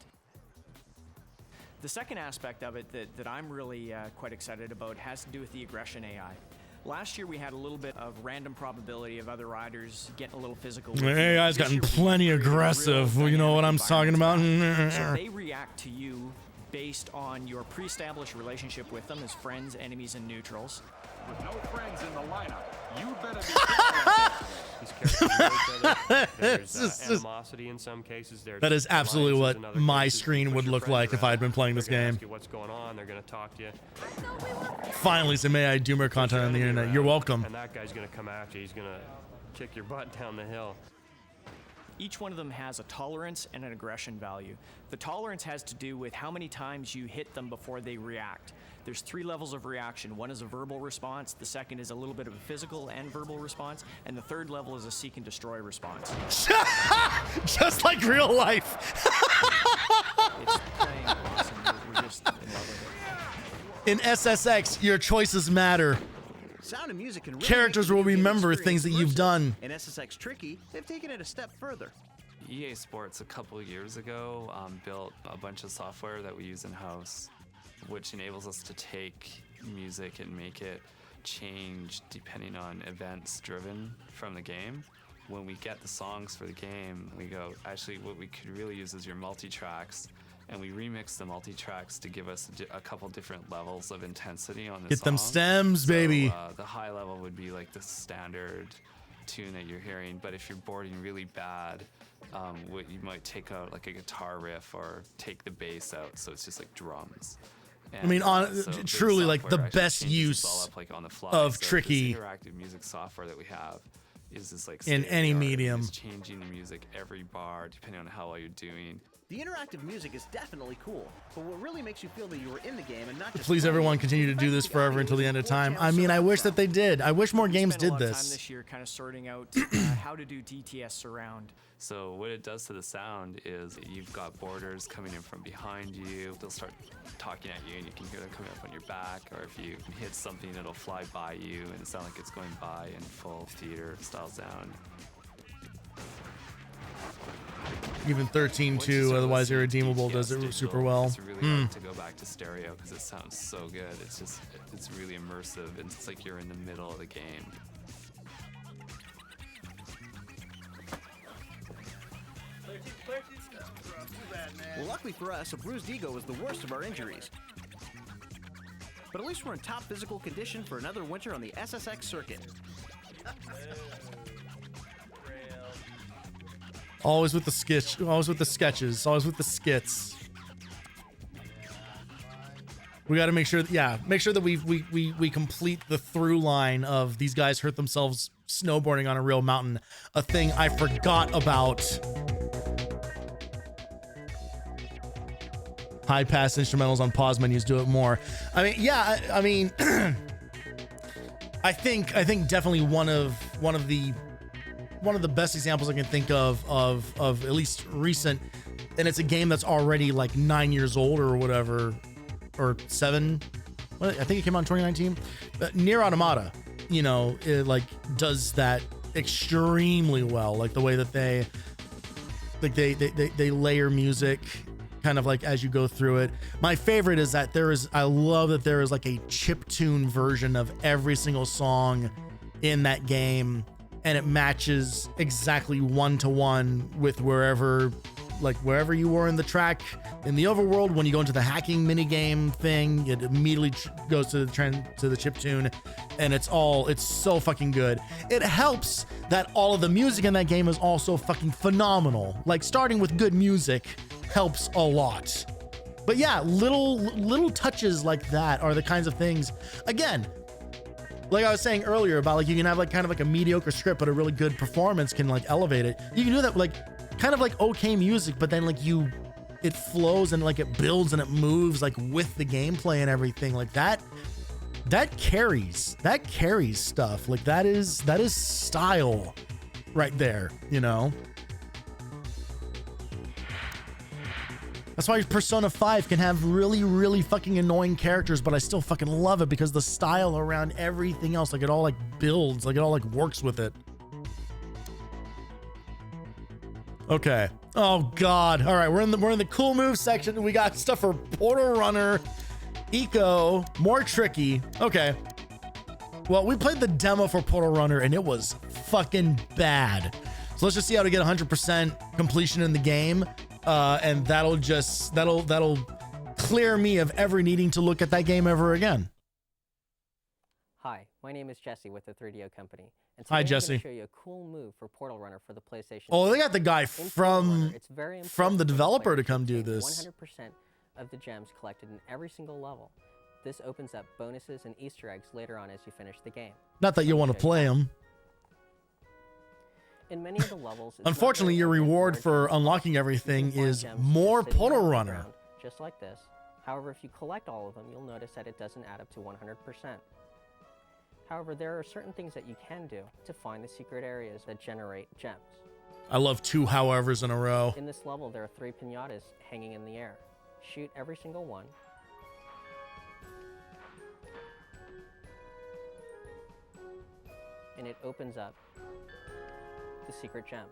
U: The second aspect of it that I'm really quite excited about has to do with the aggression AI. Last year we had a little bit of random probability of other riders getting a little physical.
A: Hey guys, gotten plenty aggressive. Well, you know what I'm talking about?
U: So they react to you based on your pre-established relationship with them as friends, enemies, and neutrals.
V: With no friends in the lineup, you better be
B: These characters know each other. There's animosity in some cases.
A: That is absolutely what my screen would look like if I had been playing this game.
B: Ask you what's going on. They're going to talk to you.
A: Finally, some AI doomer content on the internet. You're welcome.
B: And that guy's going to come after you. He's going to kick your butt down the hill.
U: Each one of them has a tolerance and an aggression value. The tolerance has to do with how many times you hit them before they react. There's 3 levels of reaction. One is a verbal response, the second is a little bit of a physical and verbal response, and the third level is a seek and destroy response.
A: Just like real life.
U: It's playing awesome. We're just in love with it.
A: In SSX, your choices matter.
J: Sound and music can really
A: Characters will remember things that you've done.
J: In SSX Tricky, they've taken it a step further.
Y: EA Sports a couple years ago built a bunch of software that we use in-house, which enables us to take music and make it change depending on events driven from the game. When we get the songs for the game, we go, actually what we could really use is your multi-tracks, and we remix the multi-tracks to give us a couple different levels of intensity on the
A: Get
Y: song.
A: them stems, baby.
Y: The high level would be like the standard tune that you're hearing, but if you're boarding really bad, what you might take out like a guitar riff or take the bass out, so it's just like drums.
A: I mean, truly, like the best use of Tricky
Y: this interactive music software that we have is this like
A: in any medium.
Y: It's changing the music every bar depending on how well you're doing.
J: The interactive music is definitely cool, but what really makes you feel that you were in the game and not just
A: Please, everyone, continue to do this forever until the end of time. I mean, I wish that they did. I wish more games did
U: Time
A: this.
U: this year kind of sorting out how to do DTS surround.
Y: So what it does to the sound is you've got boarders coming in from behind you. They'll start talking at you and you can hear them coming up on your back, or if you hit something, it'll fly by you and it sounds like it's going by in full theater style sound.
A: Even 13.2, otherwise irredeemable, does it super well.
Y: It's really hard to go back to stereo because it sounds so good. It's just, it's really immersive. It's like you're in the middle of the game.
J: Well, luckily for us, a bruised ego was the worst of our injuries. But at least we're in top physical condition for another winter on the SSX circuit.
A: Always with the sketch, always with the sketches, always with the skits. We got to make sure that, make sure that we complete the through line of these guys hurt themselves snowboarding on a real mountain, a thing I forgot about. High pass instrumentals on pause menus do it more. I mean, yeah, I mean, I think definitely one of the best examples I can think of at least recent, and it's a game that's already like 9 years old or whatever, or 7. I think it came out in 2019. But Nier Automata, you know, it like does that extremely well. Like the way that they layer music kind of like as you go through it. My favorite is that I love that there is like a chiptune version of every single song in that game, and it matches exactly 1-to-1 with wherever you were in the track. In the overworld, when you go into the hacking minigame thing, it immediately goes to the chiptune, and it's so fucking good. It helps that all of the music in that game is also fucking phenomenal. Like, starting with good music helps a lot. But yeah, little touches like that are the kinds of things, again, like I was saying earlier about like you can have like kind of like a mediocre script, but a really good performance can like elevate it. You can do that like kind of like okay music, but then like it flows and like it builds and it moves like with the gameplay and everything like that. That carries stuff. Like that is style right there, you know? That's why Persona 5 can have really, really fucking annoying characters, but I still fucking love it because the style around everything else, like it all like builds, like it all like works with it. Okay. Oh God. All right, we're in the cool move section. We got stuff for Portal Runner, Eco, more Tricky. Okay. Well, we played the demo for Portal Runner and it was fucking bad. So let's just see how to get 100% completion in the game. And that'll clear me of ever needing to look at that game ever again.
C: Hi, my name is Jesse with the 3DO Company. And
A: Hi,
C: today I'm
A: Jesse.
C: going to show you a cool move for Portal Runner for the PlayStation.
A: Oh, they
C: 2.
A: got the guy
C: In Portal
A: from
C: Runner, it's very
A: the
C: important for
A: developer to
C: player
A: come do
C: obtain
A: this.
C: 100% of the gems collected in every single level. This opens up bonuses and Easter eggs later on as you finish the game.
A: Not that you want to play them.
C: In many of the levels, it's
A: Unfortunately,
C: not
A: your
C: very
A: reward
C: large
A: for
C: gems.
A: unlocking
C: You
A: everything
C: can find
A: is
C: gems
A: more
C: just sitting
A: Portal
C: on the
A: Runner.
C: ground, just like this. However, if you collect all of them, you'll notice that it doesn't add up to 100%. However, there are certain things that you can do to find the secret areas that generate gems.
A: I love 2 howevers in a row.
C: In this level, there are 3 piñatas hanging in the air. Shoot every single one. And it opens up the secret gems.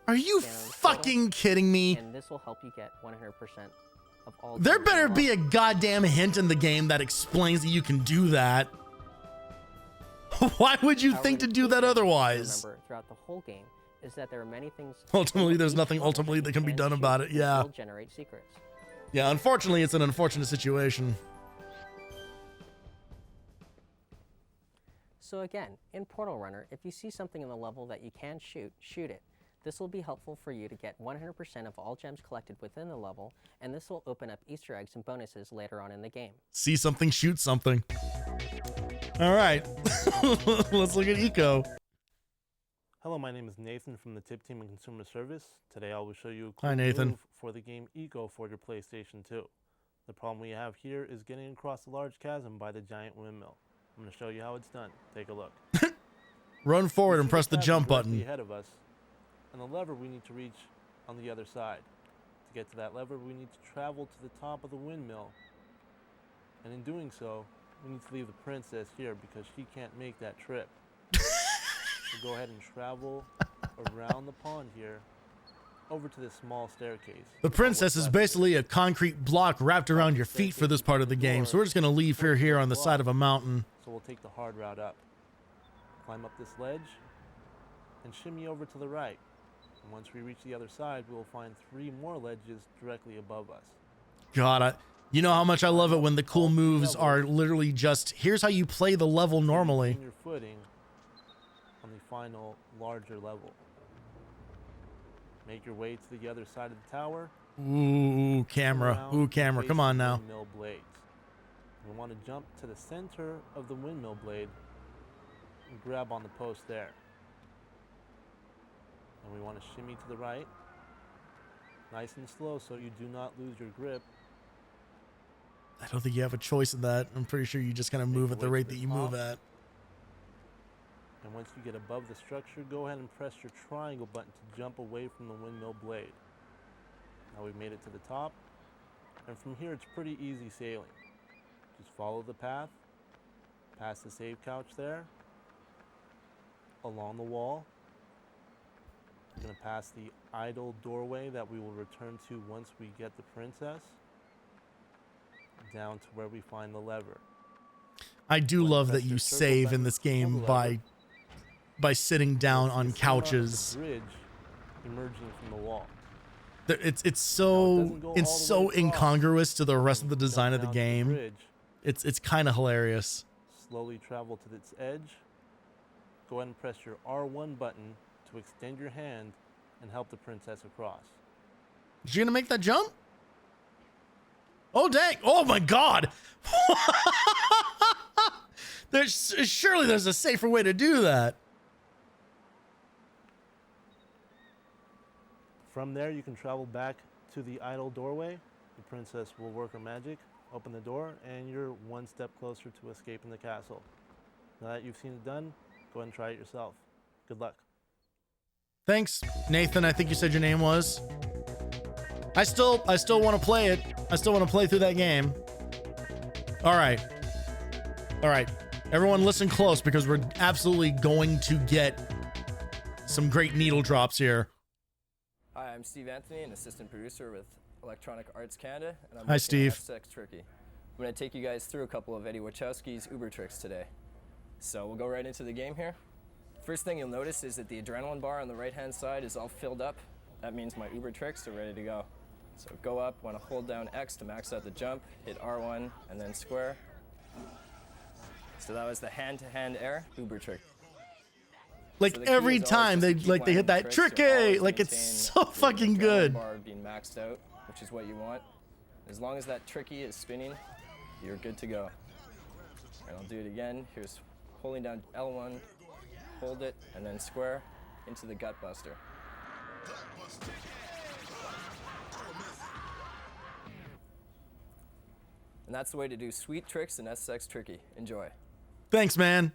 A: Are you fucking kidding me?
C: And this will help you get 100% of all.
A: There
C: gems
A: better
C: in the
A: be a
C: level.
A: goddamn hint in the game that explains that you can do that. Why would you
C: However,
A: think to
C: the
A: do
C: key
A: that
C: thing to
A: otherwise?
C: remember throughout the whole game is that there are many things.
A: Ultimately, there's
C: each
A: nothing
C: level
A: ultimately that can be
C: you
A: done
C: shoot
A: about it. Yeah.
C: will generate secrets.
A: Yeah, unfortunately, it's an unfortunate situation.
C: So again, in Portal Runner, if you see something in the level that you can shoot, shoot it. This will be helpful for you to get 100% of all gems collected within the level, and this will open up Easter eggs and bonuses later on in the game.
A: See something, shoot something. All right. Let's look at Eco.
D: Hello, my name is Nathan from the Tip Team and Consumer Service. Today I will show you a
A: Hi,
D: cool
A: Nathan.
D: move for the game Eco for your PlayStation 2. The problem we have here is getting across the large chasm by the giant windmill. I'm going to show you how it's done. Take a look.
A: Run forward
D: You
A: and
D: see
A: press the
D: chasm
A: jump
D: directly
A: button.
D: ahead of us, and the lever we need to reach on the other side. To get to that lever, we need to travel to the top of the windmill, and in doing so, we need to leave the princess here because she can't make that trip. So go ahead and travel around the pond here over to this small staircase.
A: The princess is basically a concrete block wrapped around your feet for this part of the game, so we're just going to leave her here on the side of a mountain.
D: So we'll take the hard route up. Climb up this ledge and shimmy over to the right. And once we reach the other side, we will find 3 more ledges directly above us.
A: God, you know how much I love it when the cool moves are literally just, here's how you play the level normally.
D: Your footing on the final larger level. Make your way to the other side of the tower.
A: Ooh, camera. Ooh, camera. Come on now.
D: Windmill blades. We want to jump to the center of the windmill blade and grab on the post there. And we want to shimmy to the right, nice and slow so you do not lose your grip.
A: I don't think you have a choice in that. I'm pretty sure you just kind of move at the rate that you move at.
D: And once you get above the structure, go ahead and press your triangle button to jump away from the windmill blade. Now we've made it to the top, and from here it's pretty easy sailing. Just follow the path, past the save couch there, along the wall. We're going to pass the idle doorway that we will return to once we get the princess, down to where we find the lever.
A: I do love that you save in this game by sitting down on couches.
D: Bridge emerging from the wall.
A: It's so incongruous to the rest of the design of the game. It's kind of hilarious.
D: Slowly travel to its edge. Go ahead and press your R1 button to extend your hand and help the princess across.
A: Is she gonna make that jump? Oh dang! Oh my God! Surely there's a safer way to do that.
D: From there, you can travel back to the idle doorway. The princess will work her magic, open the door, and you're one step closer to escaping the castle. Now that you've seen it done, go ahead and try it yourself. Good luck.
A: Thanks, Nathan. I think you said your name was. I still want to play it. I still want to play through that game. All right. Everyone listen close because we're absolutely going to get some great needle drops here.
F: Hi, I'm Steve Anthony, an assistant producer with Electronic Arts Canada, and I'm
A: Hi,
F: working on
A: Steve.
F: FSX Turkey. I'm going to take you guys through a couple of Eddie Wachowski's Uber tricks today. So we'll go right into the game here. First thing you'll notice is that the adrenaline bar on the right-hand side is all filled up. That means my uber tricks are ready to go. So go up, want to hold down X to max out the jump, hit R1, and then square. So that was the hand-to-hand air uber trick.
A: Like
F: So the key
A: every
F: is always
A: time
F: just
A: they
F: to keep
A: like they hit
F: landing
A: that
F: tricks. You'll
A: tricky,
F: always
A: like it's
F: maintain
A: so
F: the
A: fucking
F: adrenaline
A: good.
F: bar being maxed out, which is what you want. As long as that tricky is spinning, you're good to go. And I'll do it again. Here's holding down L1, hold it, and then square into the gut buster. And that's the way to do sweet tricks in SSX Tricky. Enjoy.
A: Thanks, man.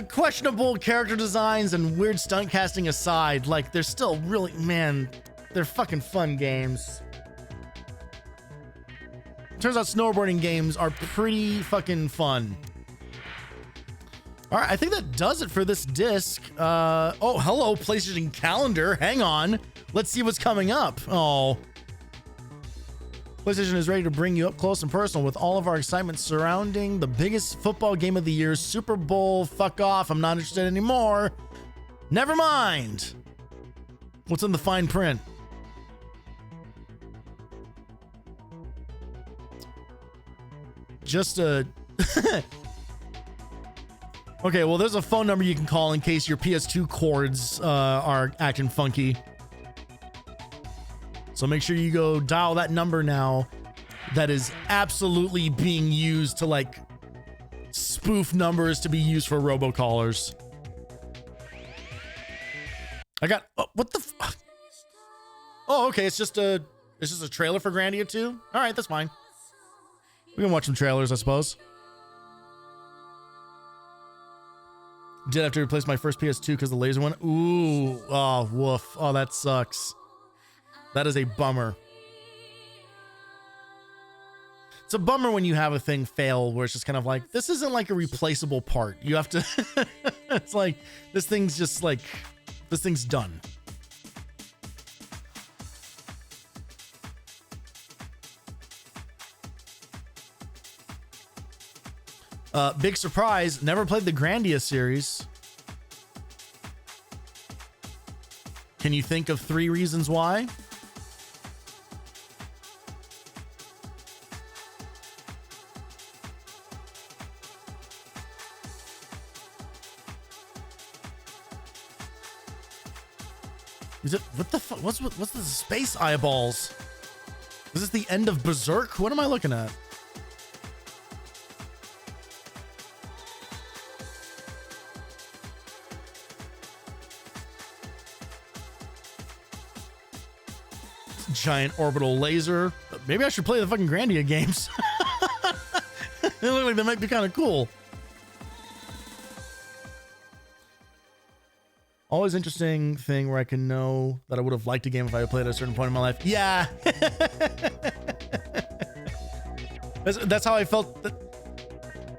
A: Questionable character designs and weird stunt casting aside, like they're still really, man, they're fucking fun games. Turns out snowboarding games are pretty fucking fun. All right, I think that does it for this disc. Oh, hello, PlayStation Calendar. Hang on. Let's see what's coming up. Oh. PlayStation is ready to bring you up close and personal with all of our excitement surrounding the biggest football game of the year, Super Bowl. Fuck off. I'm not interested anymore. Never mind. What's in the fine print? Just a... Okay, well, there's a phone number you can call in case your PS2 cords are acting funky. So make sure you go dial that number now. That is absolutely being used to like spoof numbers to be used for robocallers. I got what the oh, okay, it's just a trailer for Grandia 2. All right, that's fine. We can watch some trailers, I suppose. Did have to replace my first PS2 because the laser went. Ooh, oh, woof. Oh, that sucks. That is a bummer. It's a bummer when you have a thing fail where it's just kind of like, this isn't like a replaceable part. You have to, it's like, this thing's just like, this thing's done. Big surprise, never played the Grandia series. Can you think of 3 reasons why? Is it, what the fuck? What's the space eyeballs? Is this the end of Berserk? What am I looking at? Giant orbital laser. Maybe I should play the fucking Grandia games. They look like they might be kind of cool. Always interesting thing where I can know that I would have liked a game if I had played at a certain point in my life. Yeah. that's how I felt.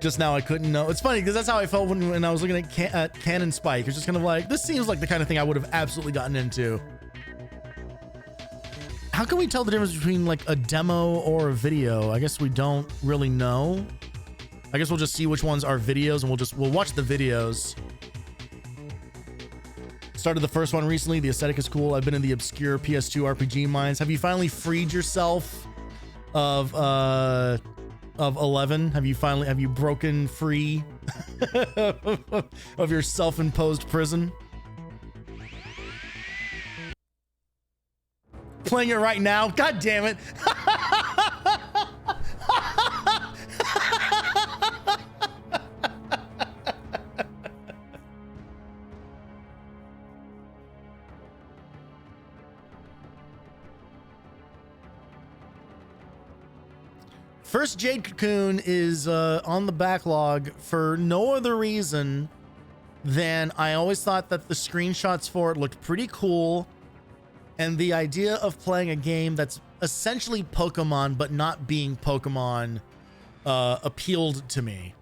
A: Just now I couldn't know. It's funny because that's how I felt when I was looking at Cannon Spike. It's just kind of like, this seems like the kind of thing I would have absolutely gotten into. How can we tell the difference between like a demo or a video? I guess we don't really know. I guess we'll just see which ones are videos and we'll watch the videos. Started the first one recently. The aesthetic is cool. I've been in the obscure PS2 RPG mines. Have you finally freed yourself of 11? Have you broken free of your self-imposed prison? Playing it right now. God damn it. First Jade Cocoon is on the backlog for no other reason than I always thought that the screenshots for it looked pretty cool. And the idea of playing a game that's essentially Pokemon, but not being Pokemon, appealed to me.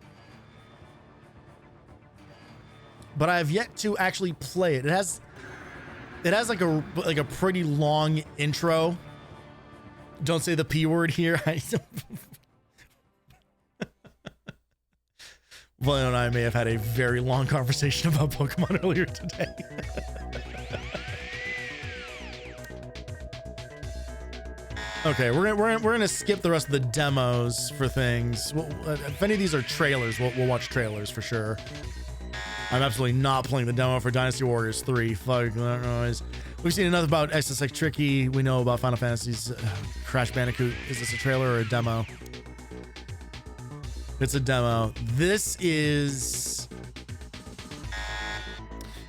A: But I have yet to actually play it. It has like a pretty long intro. Don't say the P word here. Valiant and I may have had a very long conversation about Pokemon earlier today. Okay, we're gonna skip the rest of the demos for things. If any of these are trailers, we'll watch trailers for sure. I'm absolutely not playing the demo for Dynasty Warriors 3. Fuck that noise. We've seen enough about XSX Tricky. We know about Final Fantasy's Crash Bandicoot. Is this a trailer or a demo? It's a demo. This is...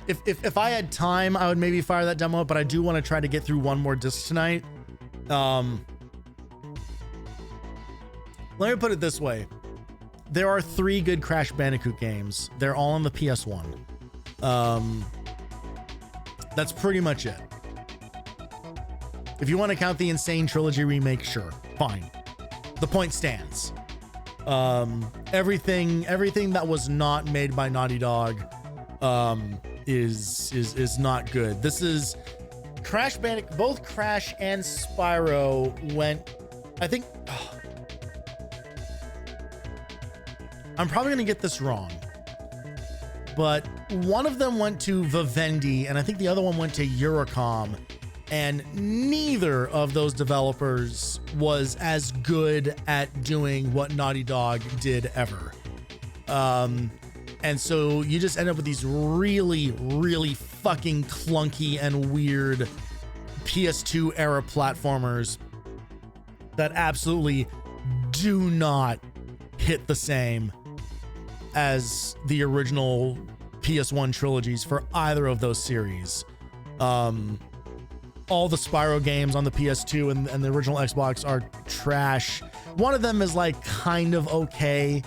A: If I had time, I would maybe fire that demo up, but I do want to try to get through one more disc tonight. Let me put it this way. There are 3 good Crash Bandicoot games. They're all on the PS1. That's pretty much it. If you want to count the Insane Trilogy remake, sure, fine. The point stands. Everything that was not made by Naughty Dog is not good. This is Crash Bandicoot. Both Crash and Spyro went, I think, I'm probably gonna get this wrong, but one of them went to Vivendi and I think the other one went to Eurocom, and neither of those developers was as good at doing what Naughty Dog did ever. And so you just end up with these really, really fucking clunky and weird PS2 era platformers that absolutely do not hit the same as the original PS1 trilogies for either of those series. All the Spyro games on the PS2 and the original Xbox are trash. One of them is like kind of okay.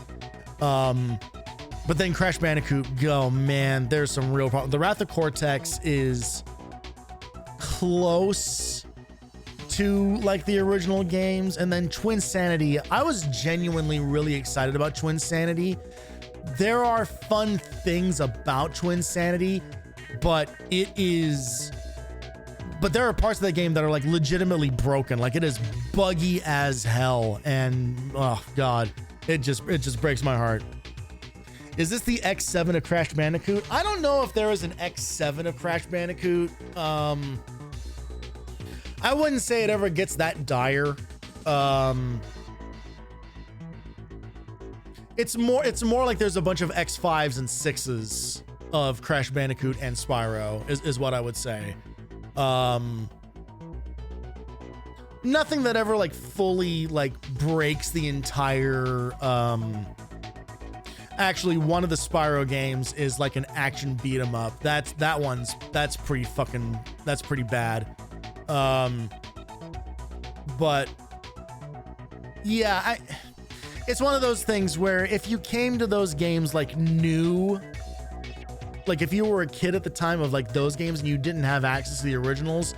A: But then Crash Bandicoot, oh man, there's some real problems. The Wrath of Cortex is close to like the original games. And then Twinsanity, I was genuinely really excited about Twinsanity. There are fun things about Twinsanity, but there are parts of that game that are like legitimately broken. Like it is buggy as hell. And oh God, it just breaks my heart. Is this the X7 of Crash Bandicoot? I don't know if there is an X7 of Crash Bandicoot. I wouldn't say it ever gets that dire. It's more like there's a bunch of X5s and 6s of Crash Bandicoot and Spyro is what I would say. Nothing that ever like fully like breaks the entire actually one of the Spyro games is like an action beat 'em up. That's pretty bad. But yeah, it's one of those things where if you came to those games like new, like if you were a kid at the time of like those games and you didn't have access to the originals,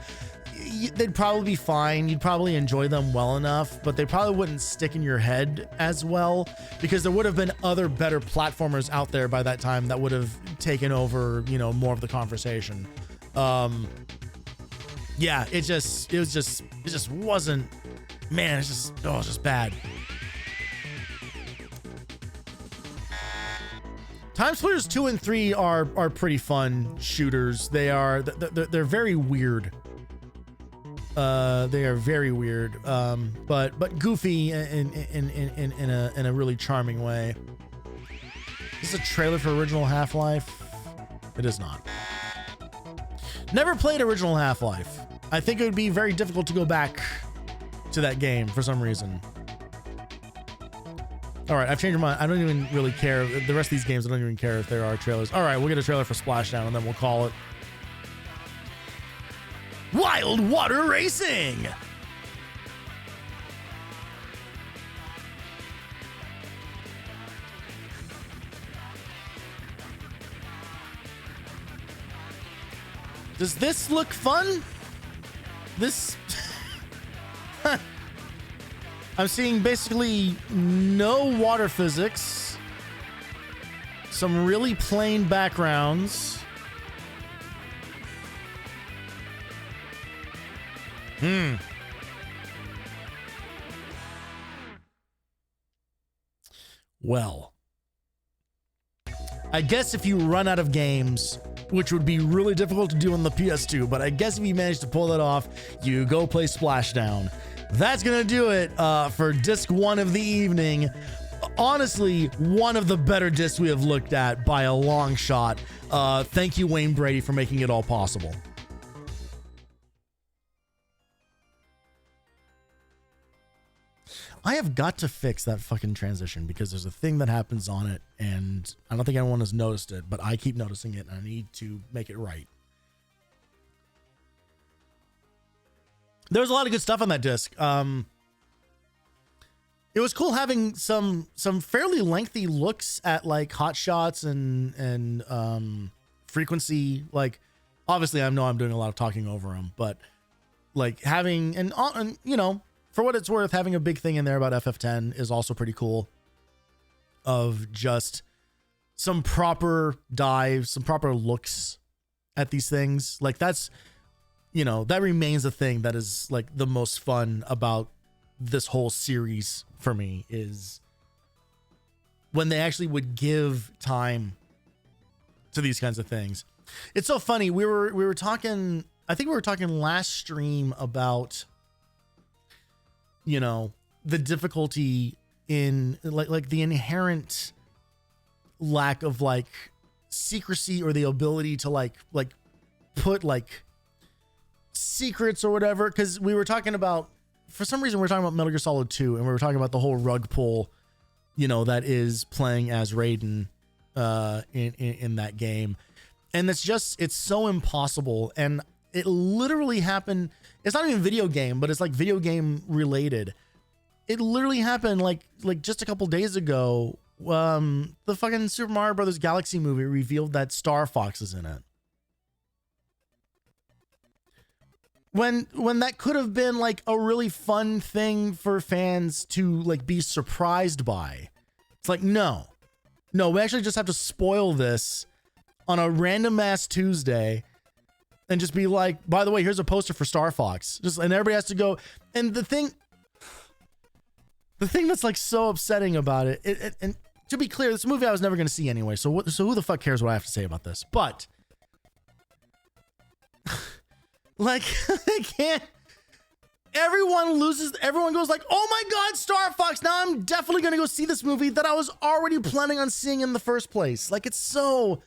A: they'd probably be fine. You'd probably enjoy them well enough, but they probably wouldn't stick in your head as well because there would have been other better platformers out there by that time that would have taken over, you know, more of the conversation. Yeah, it just wasn't, man, it's just bad. Time Splitters 2 and 3 are pretty fun shooters. They're very weird. They are very weird, but goofy in a really charming way. This is a trailer for original Half-Life. It is not. Never played original Half-Life. I think it would be very difficult to go back to that game for some reason. All right, I've changed my mind. I don't even really care. The rest of these games, I don't even care if there are trailers. All right, we'll get a trailer for Splashdown and then we'll call it Wild Water Racing. Does this look fun? This I'm seeing basically no water physics, some really plain backgrounds. Well, I guess if you run out of games, which would be really difficult to do on the PS2, but I guess if you manage to pull that off, you go play Splashdown. That's going to do it for disc 1 of the evening. Honestly, one of the better discs we have looked at by a long shot. Thank you, Wayne Brady, for making it all possible. I have got to fix that fucking transition because there's a thing that happens on it and I don't think anyone has noticed it, but I keep noticing it and I need to make it right. There was a lot of good stuff on that disc. It was cool having some fairly lengthy looks at like hot shots and frequency. Like, obviously, I know I'm doing a lot of talking over them, but like having and you know, for what it's worth, having a big thing in there about FF10 is also pretty cool. Of just some proper dives, some proper looks at these things. Like that's, you know, that remains a thing that is like the most fun about this whole series for me, is when they actually would give time to these kinds of things. It's so funny. We were talking, I think we were talking last stream about, you know, the difficulty in like the inherent lack of like secrecy or the ability to like put like secrets or whatever. Cause we were talking about, for some reason, we're talking about Metal Gear Solid 2 and we were talking about the whole rug pull, you know, that is playing as Raiden in that game. And it's so impossible. And it literally happened. It's not even video game, but it's like video game related. It literally happened like just a couple days ago. The fucking Super Mario Brothers Galaxy movie revealed that Star Fox is in it. When that could have been like a really fun thing for fans to like be surprised by. It's like, no, we actually just have to spoil this on a random ass Tuesday and just be like, by the way, here's a poster for Star Fox. And everybody has to go. And the thing that's like so upsetting about it, and to be clear, this movie I was never going to see anyway. So who the fuck cares what I have to say about this? But like, they can't. Everyone goes like, oh my God, Star Fox. Now I'm definitely going to go see this movie that I was already planning on seeing in the first place. Like, it's so,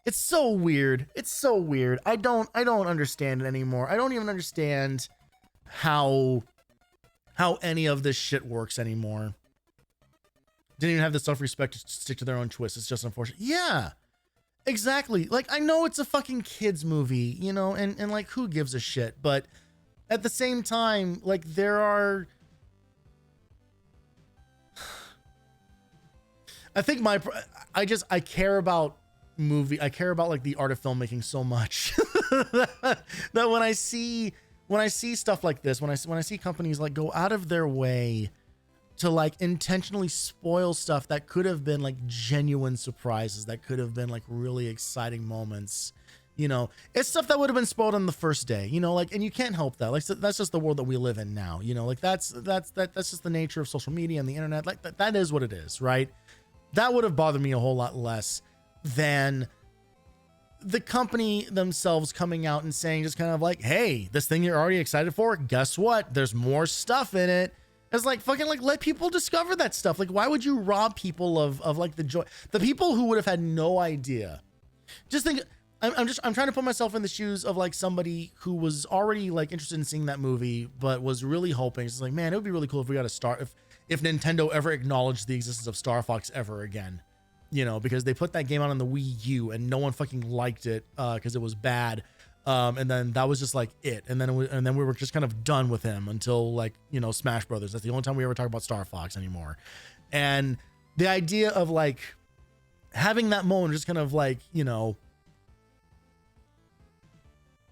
A: it's so weird. It's so weird. I don't understand it anymore. I don't even understand how any of this shit works anymore. Didn't even have the self-respect to stick to their own twists. It's just unfortunate. Yeah. Exactly. Like, I know it's a fucking kids movie, you know, and like, who gives a shit? But at the same time, like, there are, I think I care about like the art of filmmaking so much that when I see stuff like this, when I see companies like go out of their way to like intentionally spoil stuff that could have been like genuine surprises, that could have been like really exciting moments, you know, it's stuff that would have been spoiled on the first day, you know, like, and you can't help that. Like, that's just the world that we live in now, you know, like that's just the nature of social media and the internet. Like that is what it is, right? That would have bothered me a whole lot less than the company themselves coming out and saying just kind of like, hey, this thing you're already excited for, guess what? There's more stuff in it. It's like, fucking like, let people discover that stuff. Like, why would you rob people of like the joy? The people who would have had no idea. Just think, I'm trying to put myself in the shoes of like somebody who was already like interested in seeing that movie, but was really hoping, it's like, man, it would be really cool if we got to start, if Nintendo ever acknowledged the existence of Star Fox ever again, you know, because they put that game out on the Wii U and no one fucking liked it because it was bad. And then that was just like it. And then we were just kind of done with him until like, you know, Smash Brothers. That's the only time we ever talk about Star Fox anymore. And the idea of like having that moment, just kind of like, you know,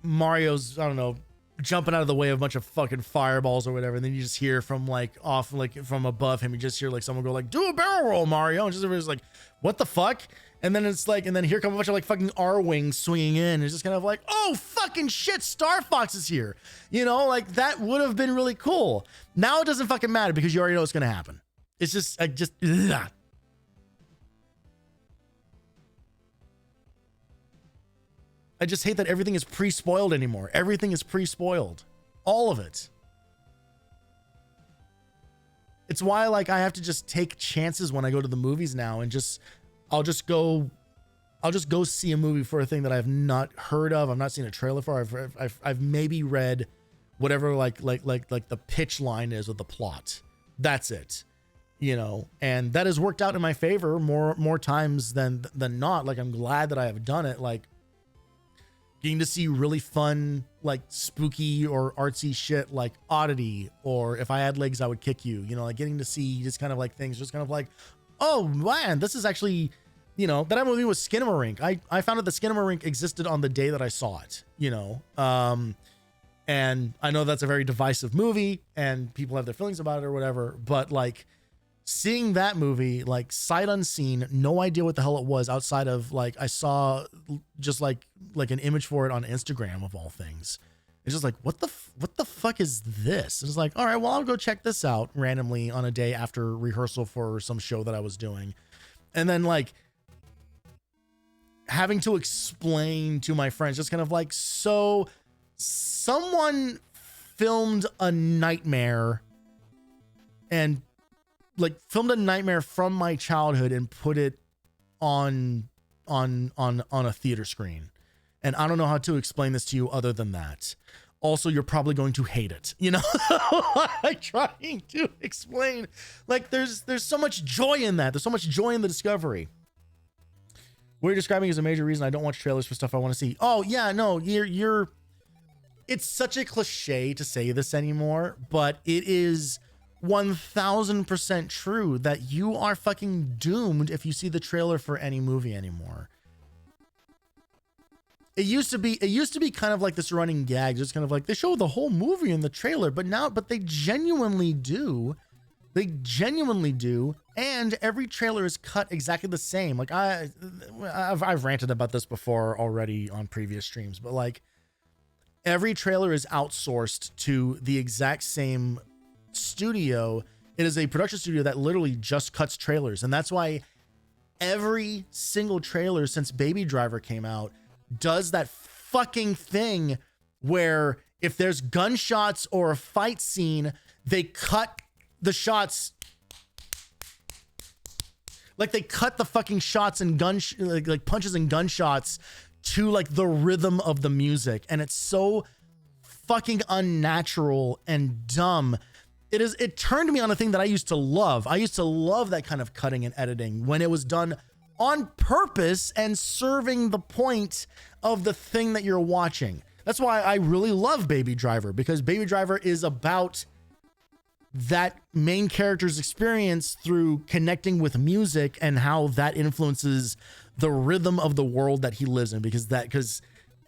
A: Mario's, I don't know, jumping out of the way of a bunch of fucking fireballs or whatever. And then you just hear from like off, like from above him, you just hear like someone go like, do a barrel roll, Mario. And just everybody's like, what the fuck? And then it's like, and then here come a bunch of like fucking R-Wings swinging in. It's just kind of like, oh, fucking shit, Star Fox is here. You know, like that would have been really cool. Now it doesn't fucking matter because you already know what's going to happen. It's just, ugh. I just hate that everything is pre-spoiled anymore. Everything is pre-spoiled. All of it. It's why, like, I have to just take chances when I go to the movies now and I'll just go see a movie for a thing that I've not heard of. I've not seen a trailer for. I've maybe read whatever like the pitch line is of the plot. That's it. You know, and that has worked out in my favor more times than not. Like, I'm glad that I have done it. Like, getting to see really fun, like, spooky or artsy shit like Oddity, or If I Had Legs I Would Kick You, you know, like getting to see just kind of like things, just kind of like, oh man, this is actually, you know, that movie was Skinamarink. I found out that Skinamarink existed on the day that I saw it, you know. And I know that's a very divisive movie and people have their feelings about it or whatever, but like, seeing that movie, like, sight unseen, no idea what the hell it was outside of, like, I saw just like an image for it on Instagram of all things. It's just like, what the fuck is this? It's like, all right, well, I'll go check this out randomly on a day after rehearsal for some show that I was doing. And then, like, having to explain to my friends, just kind of like, so someone filmed a nightmare and like filmed a nightmare from my childhood and put it on a theater screen. And I don't know how to explain this to you other than that. Also, you're probably going to hate it. You know, like trying to explain, like there's so much joy in that. There's so much joy in the discovery. What you're describing is a major reason I don't watch trailers for stuff I want to see. Oh yeah, no, you're it's such a cliche to say this anymore, but it is 1000% true that you are fucking doomed if you see the trailer for any movie anymore. It used to be kind of like this running gag, just kind of like they show the whole movie in the trailer, but they genuinely do. They genuinely do, and every trailer is cut exactly the same. Like I've ranted about this before already on previous streams, but like every trailer is outsourced to the exact same studio. It is a production studio that literally just cuts trailers, and that's why every single trailer since Baby Driver came out does that fucking thing where if there's gunshots or a fight scene, they cut the shots, like they cut the fucking shots and like punches and gunshots to like the rhythm of the music, and it's so fucking unnatural and dumb. It turned me on a thing that I used to love. I used to love that kind of cutting and editing when it was done on purpose and serving the point of the thing that you're watching. That's why I really love Baby Driver, because Baby Driver is about that main character's experience through connecting with music and how that influences the rhythm of the world that he lives in, because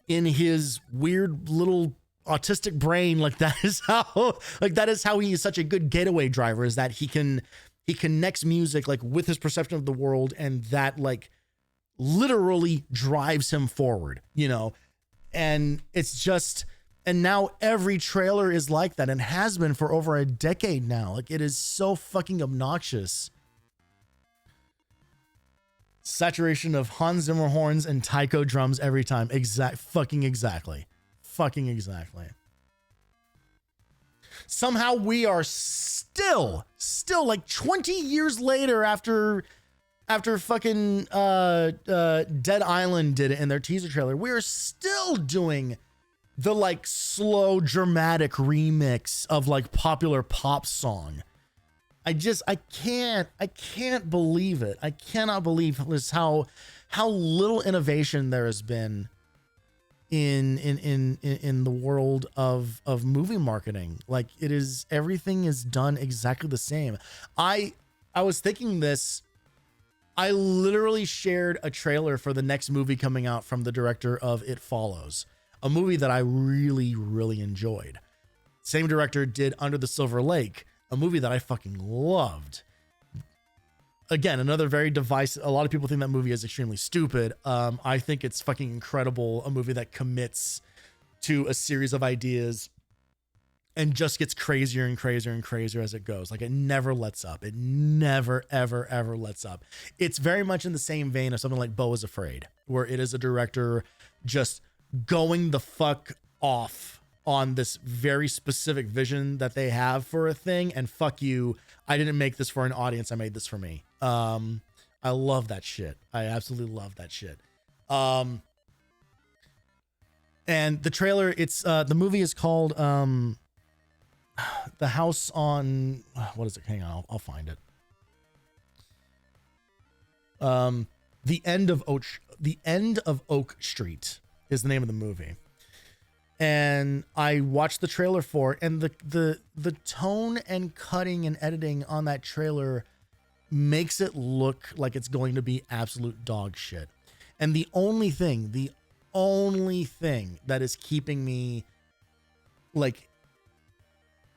A: in his weird little autistic brain, like that is how he is such a good getaway driver, is that he connects music like with his perception of the world, and that like literally drives him forward, you know. And it's just, and now every trailer is like that and has been for over a decade now. Like, it is so fucking obnoxious. Saturation of Hans Zimmer horns and taiko drums every time. Exactly. Somehow we are still like 20 years later after fucking Dead Island did it in their teaser trailer, we're still doing the like slow dramatic remix of like popular pop song. I can't believe it. I cannot believe this, how little innovation there has been in the world of movie marketing. Like, everything is done exactly the same. I was thinking this. I literally shared a trailer for the next movie coming out from the director of It Follows, a movie that I really, really enjoyed. Same director did Under the Silver Lake, a movie that I fucking loved. Again, another very divisive. A lot of people think that movie is extremely stupid. I think it's fucking incredible. A movie that commits to a series of ideas and just gets crazier and crazier and crazier as it goes. Like, it never lets up. It never, ever, ever lets up. It's very much in the same vein of something like Beau is Afraid, where it is a director just going the fuck off on this very specific vision that they have for a thing. And fuck you, I didn't make this for an audience. I made this for me. I love that shit. I absolutely love that shit. And the trailer, it's the movie is called The House on, what is it? Hang on, I'll find it. The End of Oak Street is the name of the movie. And I watched the trailer for it, and the tone and cutting and editing on that trailer makes it look like it's going to be absolute dog shit. And the only thing that is keeping me like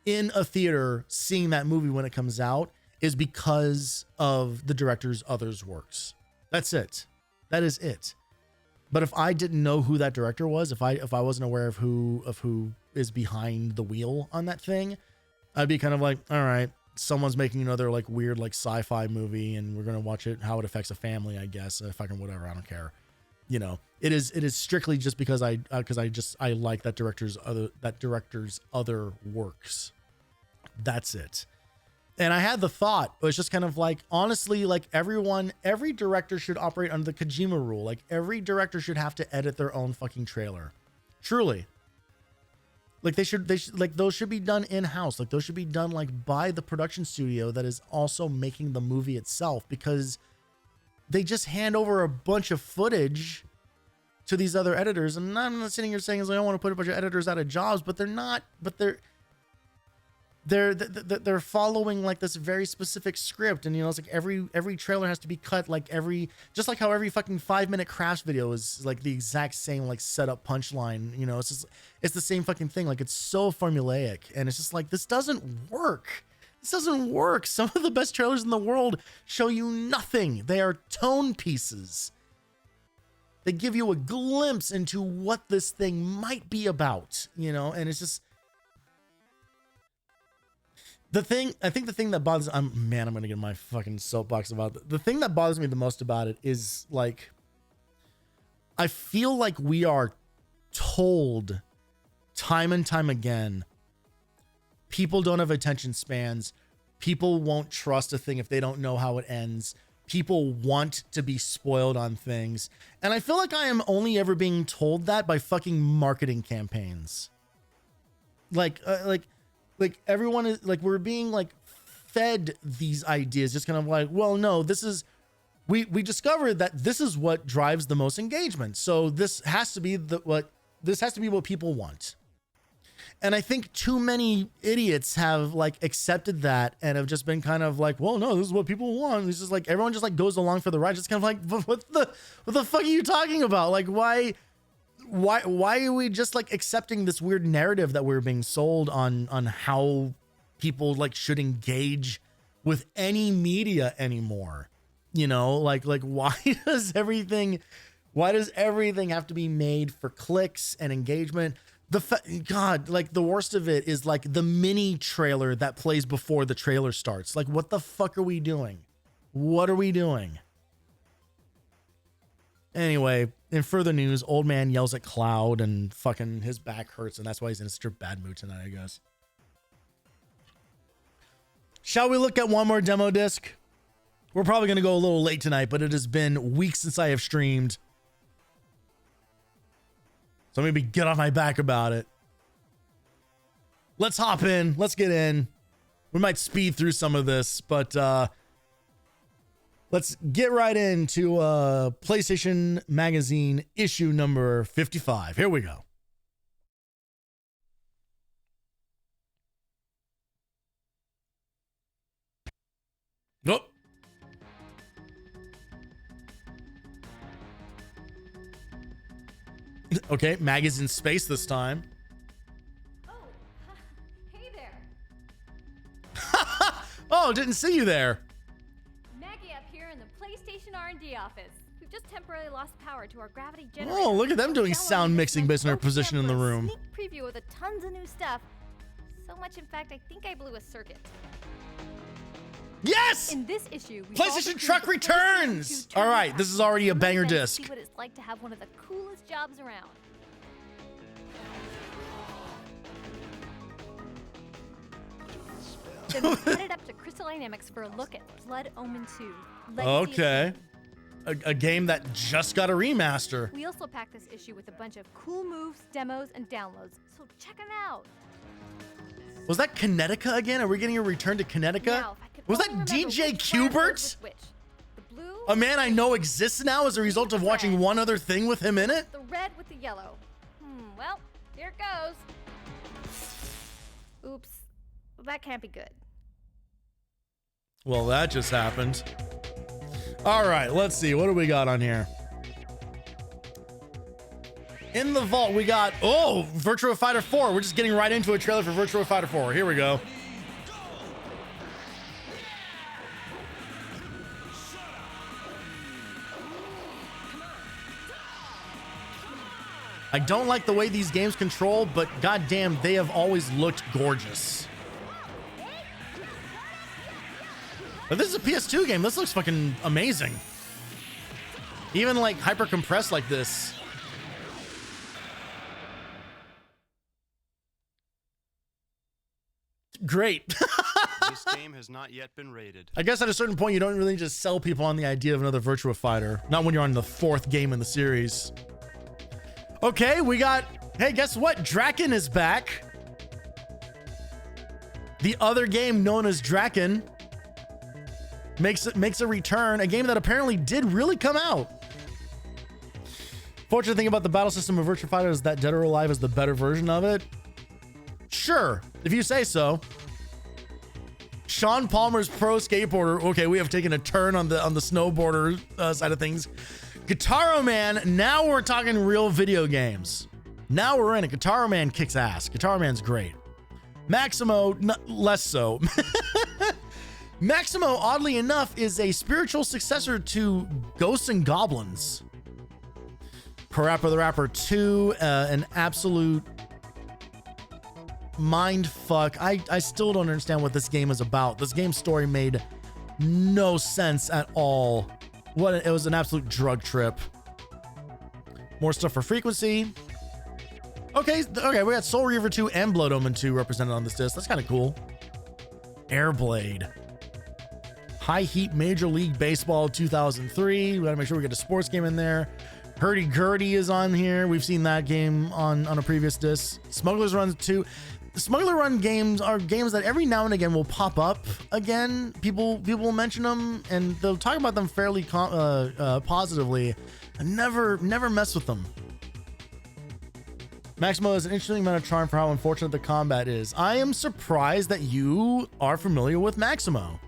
A: in a theater seeing that movie when it comes out is because of the director's other works. That's it. That is it. But if I didn't know who that director was, if I wasn't aware of who is behind the wheel on that thing, I'd be kind of like, all right, someone's making another like weird like sci-fi movie, and we're gonna watch it how it affects a family, I guess. Fucking whatever, I don't care. You know, it is strictly just because I like that director's other works. That's it. And I had the thought, it was just kind of like, honestly, like every director should operate under the Kojima rule. Like every director should have to edit their own fucking trailer. Truly. Like they should like those should be done in-house. Like those should be done like by the production studio that is also making the movie itself, because they just hand over a bunch of footage to these other editors. And I'm not sitting here saying like, I don't want to put a bunch of editors out of jobs, but they're following like this very specific script. And you know, it's like every trailer has to be cut like just like how every fucking 5-minute crafts video is like the exact same like setup punchline. You know, it's the same fucking thing. Like it's so formulaic, and it's just like, this doesn't work. This doesn't work. Some of the best trailers in the world show you nothing. They are tone pieces. They give you a glimpse into what this thing might be about, you know, and it's just I think the thing that bothers, I'm going to get my fucking soapbox about it. The thing that bothers me the most about it is like, I feel like we are told time and time again, people don't have attention spans. People won't trust a thing if they don't know how it ends. People want to be spoiled on things. And I feel like I am only ever being told that by fucking marketing campaigns. Like everyone is like, we're being like fed these ideas, just kind of like, well, no, this is, we discovered that this is what drives the most engagement. So this has to be what people want. And I think too many idiots have like accepted that and have just been kind of like, well, no, this is what people want. It's just like, everyone just like goes along for the ride. Just kind of like, what the fuck are you talking about? Like, why are we just like accepting this weird narrative that we're being sold on how people like should engage with any media anymore? You know, like why does everything have to be made for clicks and engagement? God, like the worst of it is like the mini trailer that plays before the trailer starts. Like, what the fuck are we doing? What are we doing? Anyway, in further news, old man yells at Cloud and fucking his back hurts, and that's why he's in such a bad mood tonight, I guess. Shall we look at one more demo disc? We're probably going to go a little late tonight, but it has been weeks since I have streamed. So maybe get off my back about it. Let's hop in. Let's get in. We might speed through some of this, but let's get right into PlayStation Magazine issue number 55. Here we go. Nope. Okay, Mag is in space this time.
G: Oh, hey there.
A: Oh, didn't see you there.
G: Maggie up here in the PlayStation R&D office. We've just temporarily lost power to our gravity generator.
A: Oh, look at them doing sound mixing based on their position in the room.
G: Sneak preview with a tons of new stuff. So much, in fact, I think I blew a circuit.
A: Yes!
G: In this issue, we
A: PlayStation Truck returns! All right, this is already a banger disc.
G: See what it's like to have one of the coolest jobs around. Then we headed up to Crystal Dynamics for a look at Blood Omen 2. Legacy
A: Okay. A game that just got a remaster.
G: We also packed this issue with a bunch of cool moves, demos, and downloads, so check them out.
A: Was that Kinetica again? Are we getting a return to Kinetica?
G: Now, if I could
A: Was that
G: only remember
A: DJ
G: which fire goes
A: Qbert?
G: with which. The blue,
A: A man I know exists now as a result of watching one other thing with him in it?
G: the red with the yellow. Well, here it goes. Oops, that can't be good.
A: Well, that just happened. All right, let's see. What do we got on here? In the vault, we got, Virtua Fighter 4. We're just getting right into a trailer for Virtua Fighter 4. Here we go. I don't like the way these games control, but goddamn, they have always looked gorgeous. But this is a PS2 game. This looks fucking amazing. Even like hyper compressed like this. Great.
I: This game has not yet been rated.
A: I guess at a certain point, you don't really just sell people on the idea of another Virtua Fighter. Not when you're on the 4th game in the series. Okay, we got... Hey, guess what? Draken is back. The other game known as Draken makes a return. A game that apparently did really come out. Fortunate thing about the battle system of Virtua Fighter is that Dead or Alive is the better version of it. Sure, if you say so. Sean Palmer's pro skateboarder. Okay, we have taken a turn on the snowboarder side of things. Guitar Man. Now we're talking real video games. Now we're in it. Guitar Man kicks ass. Guitar Man's great. Maximo, less so. Maximo, oddly enough, is a spiritual successor to Ghosts and Goblins. Parappa the Rapper 2, an absolute mind fuck. I still don't understand what this game is about. This game's story made no sense at all. It was an absolute drug trip. More stuff for Frequency. Okay, we got Soul Reaver 2 and Blood Omen 2 represented on this disc. That's kind of cool. Airblade. High Heat Major League Baseball 2003. We gotta make sure we get a sports game in there. Hurdy-Gurdy is on here. We've seen that game on a previous disc. Smuggler's Run 2. The Smuggler Run games are games that every now and again will pop up again. People will mention them and they'll talk about them fairly positively. I never mess with them. Maximo is an interesting amount of charm for how unfortunate the combat is. I am surprised that you are familiar with Maximo.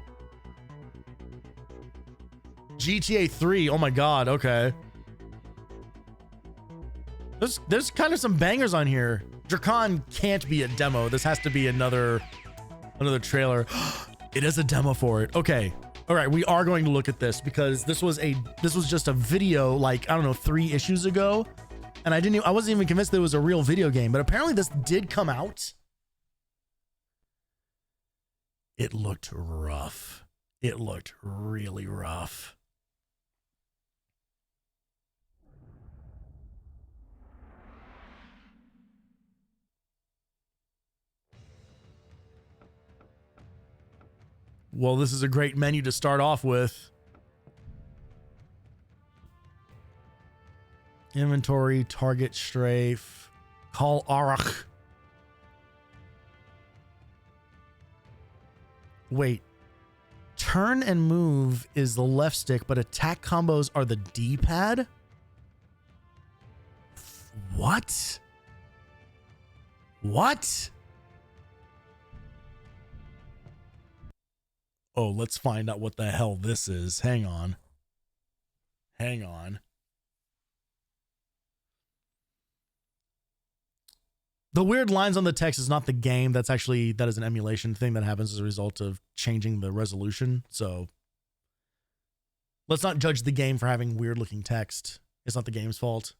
A: GTA 3. Oh my God. Okay. There's kind of some bangers on here. Drakan can't be a demo. This has to be another trailer. It is a demo for it. Okay. All right, we are going to look at this because this was just a video like, I don't know, 3 issues ago. And I wasn't even convinced that it was a real video game, but apparently this did come out. It looked rough. It looked really rough. Well, this is a great menu to start off with. Inventory, target strafe, call Arach. Wait. Turn and move is the left stick, but attack combos are the D-pad? What? What? Oh, let's find out what the hell this is. Hang on. Hang on. The weird lines on the text is not the game. That is an emulation thing that happens as a result of changing the resolution. So let's not judge the game for having weird looking text. It's not the game's fault.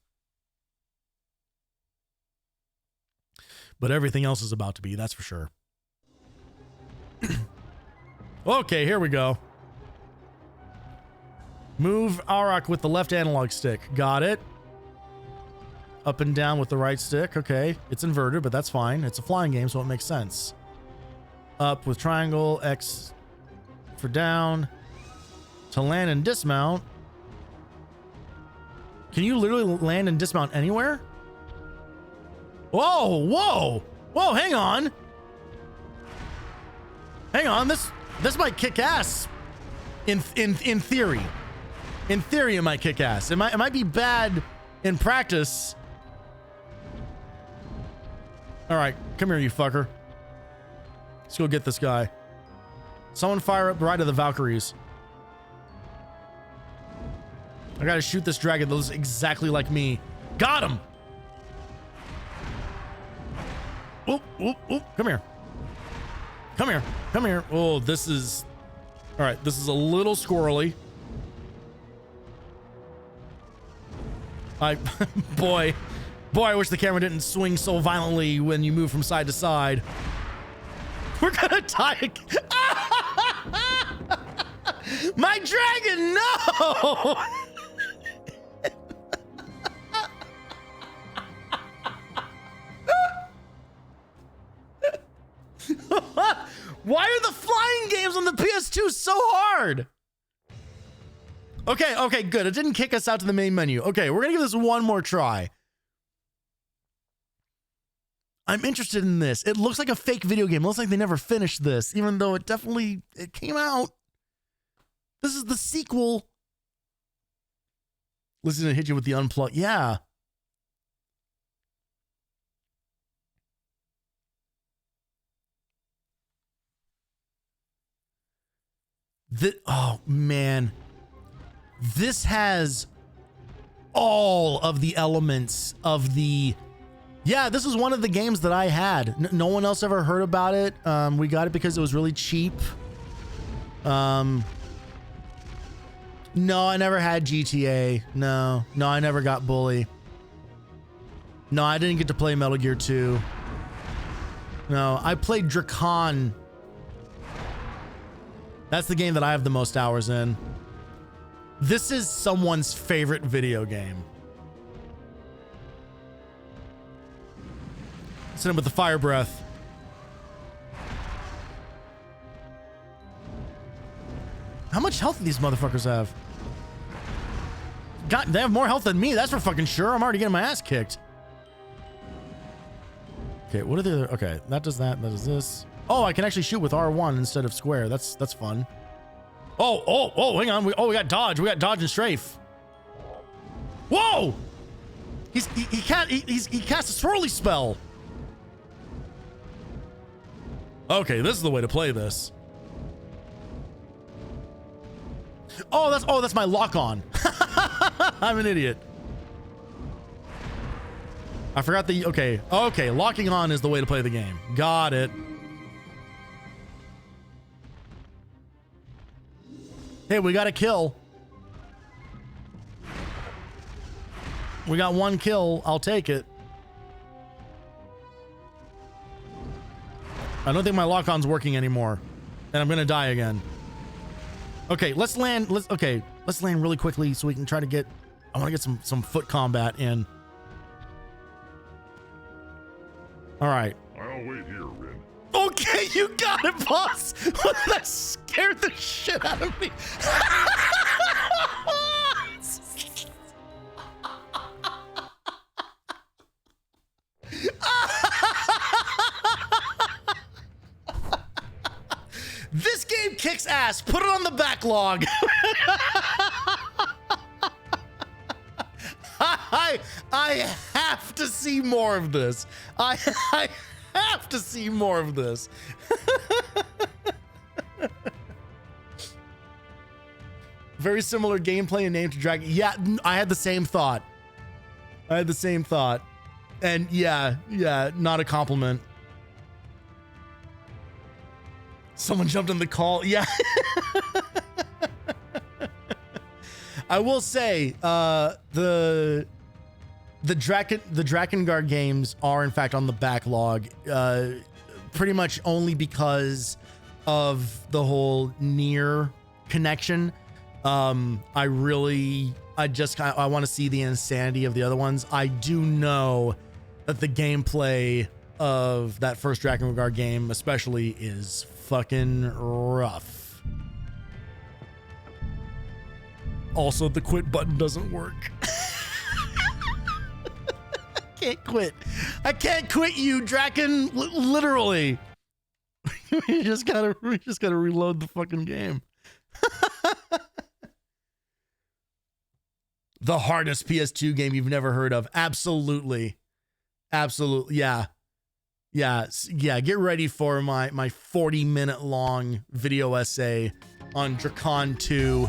A: But everything else is about to be, that's for sure. Okay, here we go. Move Auroch with the left analog stick. Got it. Up and down with the right stick. Okay. It's inverted, but that's fine. It's a flying game, so it makes sense. Up with triangle. X for down. To land and dismount. Can you literally land and dismount anywhere? Whoa, whoa, whoa, hang on. Hang on, this might kick ass in theory. In theory, it might kick ass. It might be bad in practice. All right, come here, you fucker. Let's go get this guy. Someone fire up Ride of the Valkyries. I gotta shoot this dragon that looks exactly like me. Got him! Oop, oop, oop. Come here. Come here. Come here. Oh, this is... All right, this is a little squirrely. Boy, I wish the camera didn't swing so violently when you move from side to side. We're gonna die. My dragon, no! Why are the flying games on the PS2 so hard? Okay, good. It didn't kick us out to the main menu. Okay, we're gonna give this one more try. I'm interested in this. It looks like a fake video game. It looks like they never finished this, even though it came out. This is the sequel. Listen to hit you with the unplug. Yeah. Oh, man. This has all of the elements of the... Yeah, this is one of the games that I had. No one else ever heard about it. We got it because it was really cheap. No, I never had GTA. No, I never got Bully. No, I didn't get to play Metal Gear 2. No, I played Drakon. That's the game that I have the most hours in. This is someone's favorite video game. Send him with the fire breath. How much health do these motherfuckers have? God, they have more health than me. That's for fucking sure. I'm already getting my ass kicked. Okay, what are the other? Okay, that does that. That does this. Oh, I can actually shoot with R1 instead of square. That's fun. Oh, hang on. We got dodge. We got dodge and strafe. Whoa! He cast a swirly spell. Okay, this is the way to play this. Oh, that's my lock on. I'm an idiot. I forgot the okay, locking on is the way to play the game. Got it. Hey, we got a kill. We got one kill. I'll take it. I don't think my lock-on's working anymore. And I'm gonna die again. Okay, let's land. Let's land really quickly so we can try to get... I want to get some foot combat in. All right.
V: I'll wait here, Rin.
A: Okay, you got it, boss. That scared the shit out of me. This game kicks ass. Put it on the backlog. I have to see more of this. I have to see more of this. Very similar gameplay and name to Dragon. Yeah, I had the same thought. And yeah, not a compliment. Someone jumped in the call. Yeah. I will say, the Drakengard games are in fact on the backlog, pretty much only because of the whole near connection. I want to see the insanity of the other ones. I do know that the gameplay of that first Drakengard game especially is fucking rough. Also, the quit button doesn't work. I can't quit. I can't quit you, Draken. Literally. we just gotta reload the fucking game. The hardest PS2 game you've never heard of. Absolutely. Absolutely. Yeah. Get ready for my 40-minute long video essay on Drakon 2,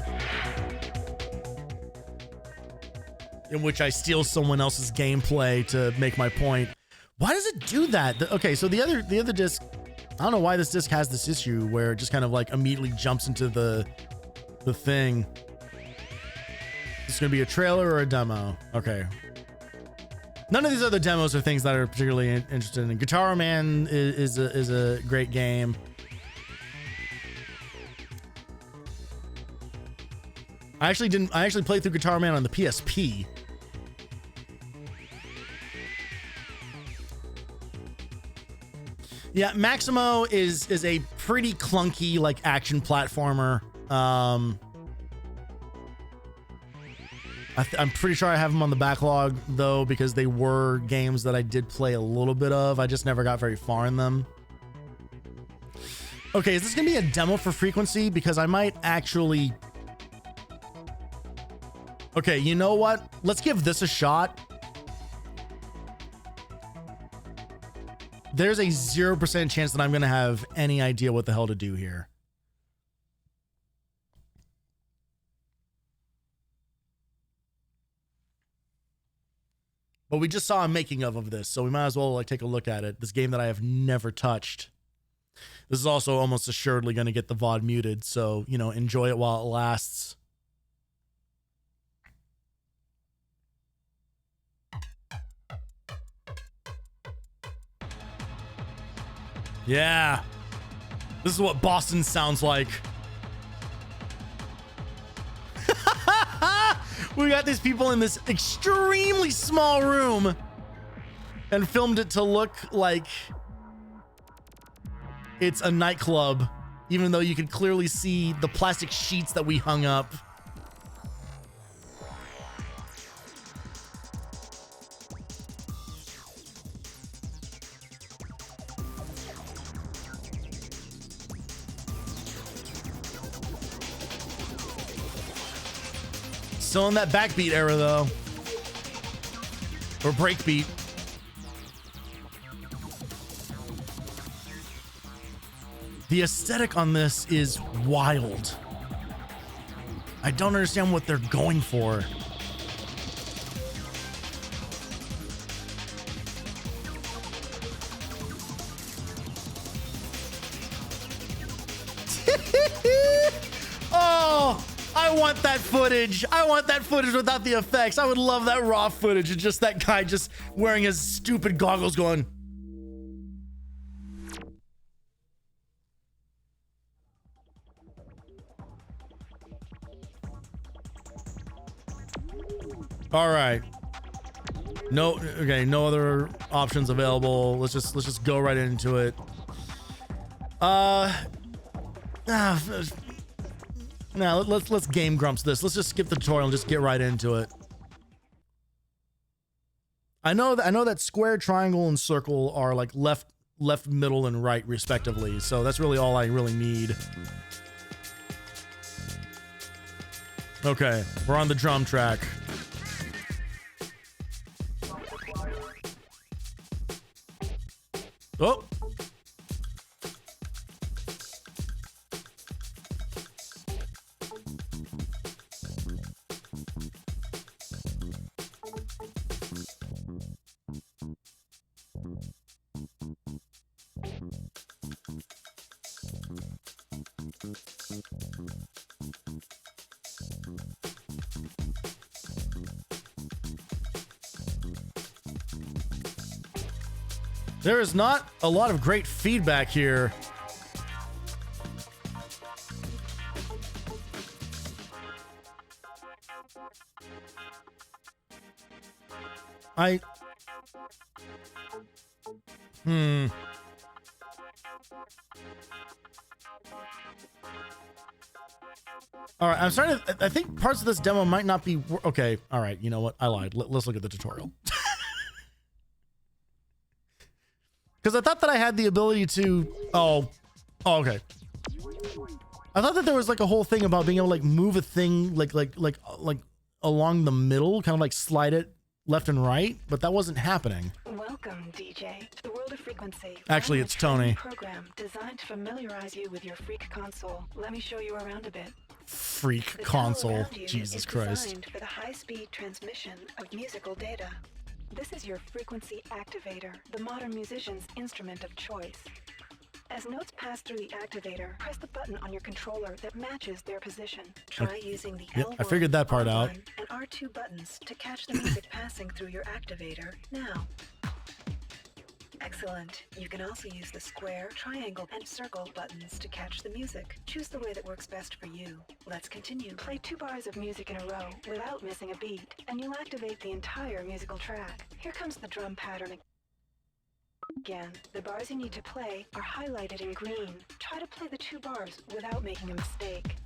A: in which I steal someone else's gameplay to make my point. Why does it do that? Okay, so the other disc, I don't know why this disc has this issue where it just kind of like immediately jumps into the thing. Is this gonna be a trailer or a demo? Okay. None of these other demos are things that are particularly interested in. Guitar Man is a great game. I actually played through Guitar Man on the PSP. Yeah, Maximo is a pretty clunky like action platformer. I'm pretty sure I have them on the backlog though, because they were games that I did play a little bit of. I just never got very far in them. Okay, is this gonna be a demo for Frequency? Because I might actually... Okay, you know what? Let's give this a shot. There's a 0% chance that I'm gonna have any idea what the hell to do here. But we just saw a making of this, so we might as well like take a look at it. This game that I have never touched. This is also almost assuredly going to get the VOD muted, so, you know, enjoy it while it lasts. Yeah. This is what Boston sounds like. We got these people in this extremely small room and filmed it to look like it's a nightclub, even though you can clearly see the plastic sheets that we hung up. Still in that backbeat era, though. Or breakbeat. The aesthetic on this is wild. I don't understand what they're going for. Oh, I want that footage. I want that footage without the effects. I would love that raw footage of just that guy just wearing his stupid goggles going. All right. No, okay, no other options available. Let's just go right into it. Now let's Game Grumps this. Let's just skip the tutorial and just get right into it. I know that square, triangle, and circle are like left, middle, and right respectively. So that's really all I really need. Okay, we're on the drum track. Oh. There is not a lot of great feedback here. All right, I'm starting to, I think parts of this demo might not be, okay, all right, you know what? I lied. Let's look at the tutorial. Because I thought that I had the ability to, oh, okay. I thought that there was like a whole thing about being able to like move a thing like along the middle, kind of like slide it left and right, but that wasn't happening.
H: Welcome, DJ, to the world of frequency.
A: Actually, it's Tony.
H: Program designed to familiarize you with your freak console. Let me show you around a bit.
A: Freak console. Jesus Christ.
H: Designed for the high-speed transmission of musical data. This is your frequency activator, the modern musician's instrument of choice. As notes pass through the activator, press the button on your controller that matches their position. Try using the
A: Yep, I figured that part out.
H: R1 and R2 buttons to catch the music passing through your activator now. Excellent. You can also use the square, triangle, and circle buttons to catch the music. Choose the way that works best for you. Let's continue. Play 2 bars of music in a row without missing a beat, and you'll activate the entire musical track. Here comes the drum pattern again. The bars you need to play are highlighted in green. Try to play the 2 bars without making a mistake.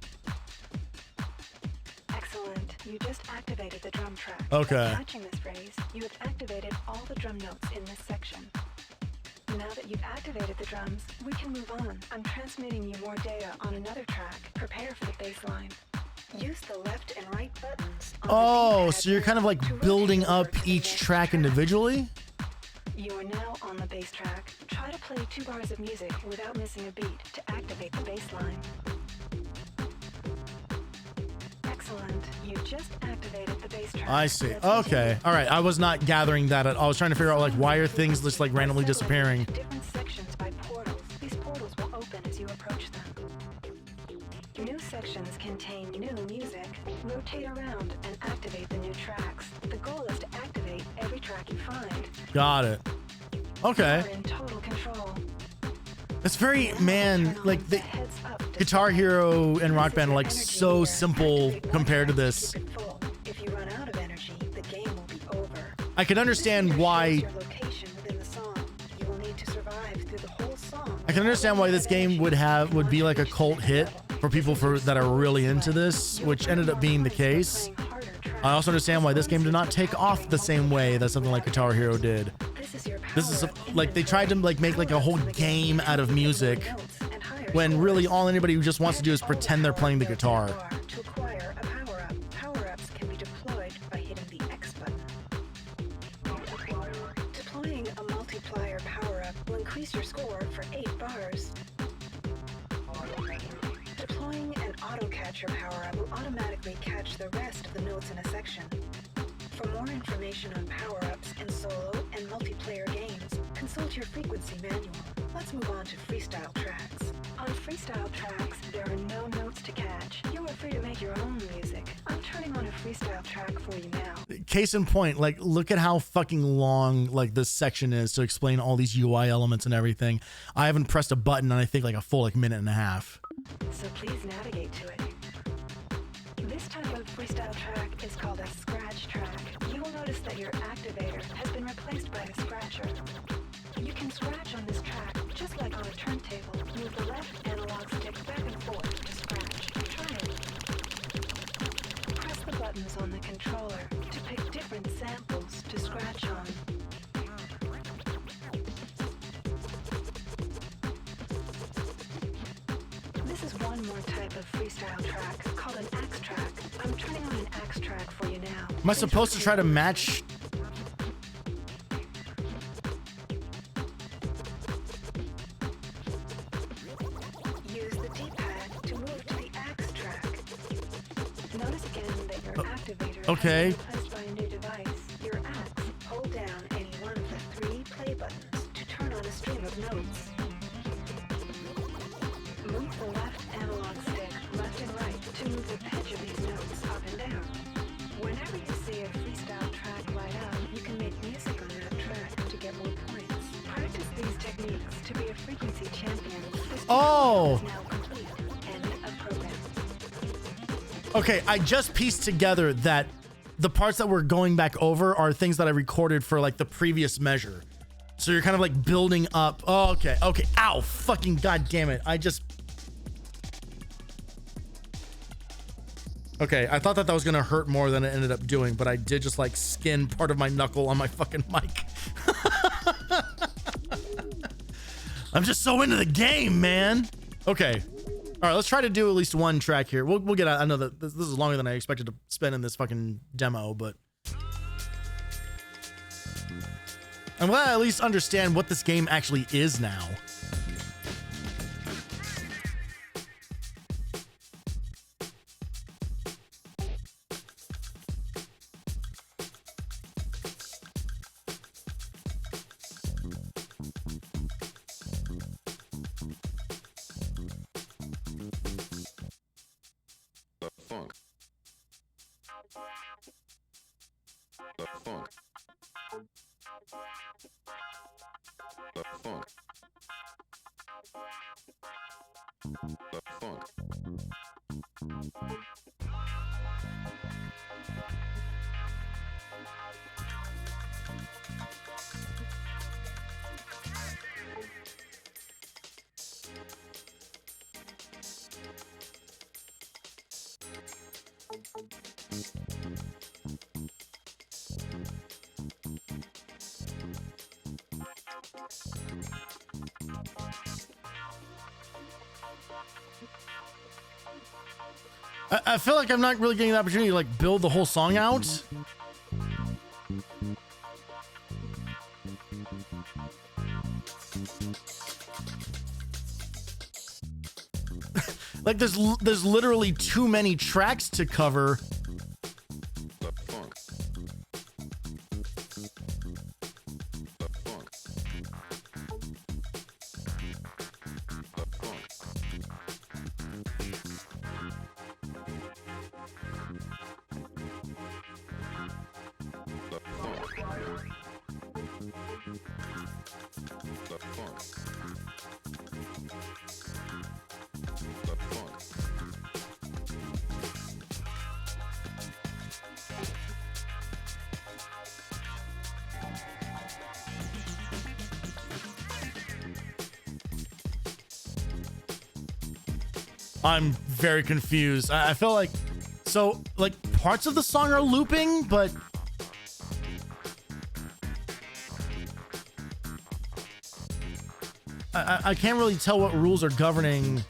H: Excellent. You just activated the drum track.
A: Okay.
H: By catching this phrase, you have activated all the drum notes in this section. Now that you've activated the drums, we can move on. I'm transmitting you more data on another track. Prepare for the bass line. Use the left and right buttons.
A: Oh, so you're kind of like building up each track individually?
H: You are now on the bass track. Try to play 2 bars of music without missing a beat to activate the bass line. Excellent. You just activated the bass track.
A: I see. Okay. All right. I was not gathering that at all. I was trying to figure out like why are things just like randomly disappearing.
H: Different sections by portals. These portals will open as you approach them. New sections contain new music. Rotate around and activate the new tracks. The goal is to activate every track you find.
A: Got it. Okay.
H: You're in total control.
A: It's very, man, like the Guitar Hero and Rock Band are like so simple compared to this.
H: If you run out of energy, the game will be over.
A: I can understand why. I can understand why this game would be like a cult hit for people that are really into this, which ended up being the case. I also understand why this game did not take off the same way that something like Guitar Hero did. This is like they tried to like make like a whole game out of music when really all anybody just wants to do is pretend they're playing the guitar.
H: To acquire a power-up, power-ups can be deployed by hitting the X button. Deploying a multiplier power-up will increase your score for 8 bars. Deploying an auto-catcher power-up will automatically catch the rest of the notes in a section. For more information on power-ups in solo and multiplayer games, consult your frequency manual. Let's move on to freestyle tracks. On freestyle tracks, there are no notes to catch. You are free to make your own music. I'm turning on a freestyle track for you now.
A: Case in point, like look at how fucking long like this section is to explain all these UI elements and everything. I haven't pressed a button in I think like a full like minute and a half.
H: So please navigate to it. This type of freestyle track is called a scratch track. You will notice that your activator has been replaced by a scratcher. You can scratch on this track just like on a turntable. Move the left analog stick back and forth to scratch. Try it. Press the buttons on the controller to pick different samples to scratch on. This is one more type of freestyle track called an axe track. I'm turning on an axe track for you now.
A: Am I supposed to try to match?
H: Use the D-pad to move to the axe track. Notice again that your activator
A: Okay.
H: has been replaced by a new device. Your axe. Hold down any one of the 3 play buttons to turn on a stream of notes. Move the left analog stick left and right to move the pitch of these notes up and down. Whenever you see a freestyle track light up, you can make music on that track to get more points. Practice these techniques to be a frequency champion. This tutorial is now complete. End of program.
A: Okay, I just pieced together that the parts that we're going back over are things that I recorded for like the previous measure. So you're kind of like building up. Oh, okay. Okay. Ow. Fucking goddamn it. Okay, I thought that was gonna hurt more than it ended up doing, but I did just like skin part of my knuckle on my fucking mic. I'm just so into the game, man. Okay. All right, let's try to do at least one track here. We'll get out. I know that this is longer than I expected to spend in this fucking demo, but I'm glad I at least understand what this game actually is now. I feel like I'm not really getting the opportunity to like build the whole song out. Like there's literally too many tracks to cover. I'm very confused. I feel like, so like parts of the song are looping, but I can't really tell what rules are governing.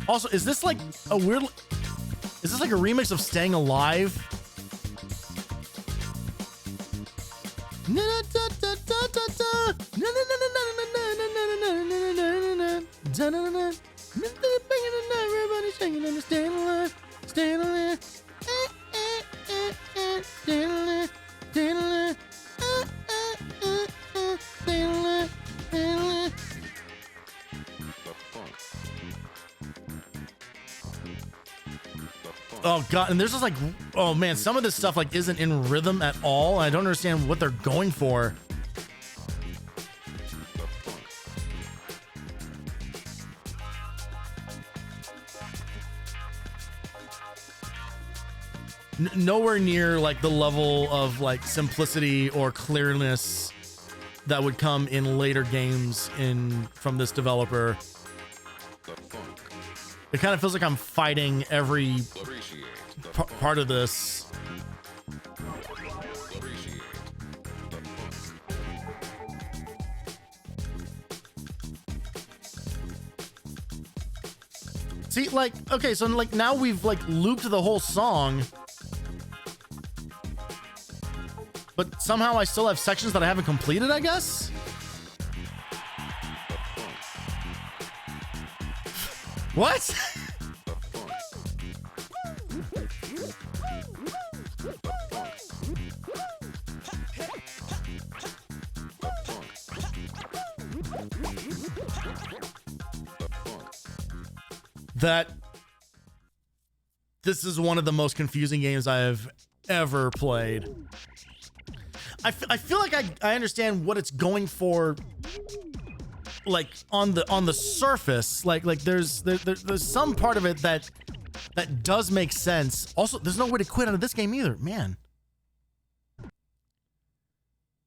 A: Also, is this like a weird, is this like a remix of Staying Alive? Oh god, and there's just like, oh man, some of this stuff like isn't in rhythm at all. I don't understand what they're going for. Nowhere near like the level of like simplicity or clearness that would come in later games from this developer. It kind of feels like I'm fighting every part of this. See, like, okay, so like now we've like looped the whole song, but somehow I still have sections that I haven't completed, I guess? What? This is one of the most confusing games I have ever played. I feel like I understand what it's going for like on the surface, like there's some part of it that does make sense. Also, there's no way to quit out of this game either, man.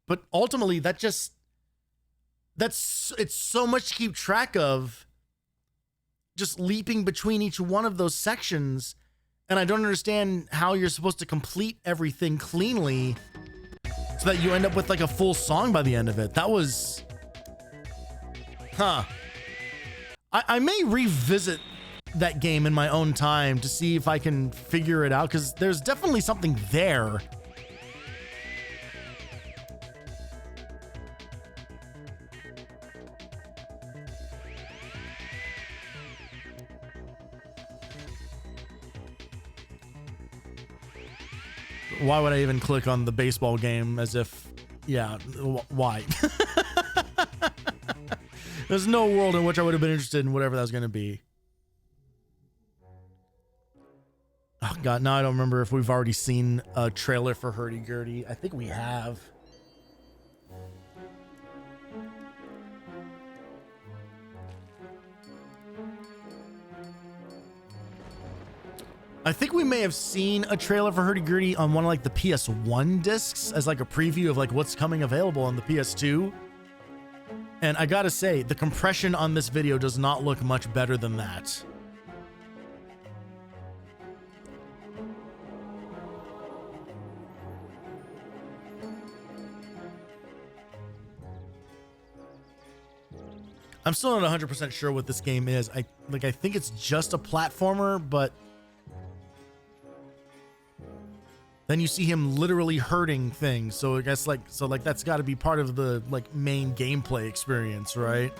A: But ultimately, it's so much to keep track of, just leaping between each one of those sections, and I don't understand how you're supposed to complete everything cleanly so that you end up with like a full song by the end of it. That was, I may revisit that game in my own time to see if I can figure it out, because there's definitely something there. Why would I even click on the baseball game as if, yeah, why? There's no world in which I would have been interested in whatever that was going to be. Oh, God, now I don't remember if we've already seen a trailer for Hurdy-Gurdy. I think we have. I think we may have seen a trailer for Hurdy-Gurdy on one of like the PS1 discs as like a preview of like what's coming available on the PS2. And I gotta say, the compression on this video does not look much better than that. I'm still not 100% sure what this game is. I think it's just a platformer, but then you see him literally hurting things. So I guess that's got to be part of the like main gameplay experience, right?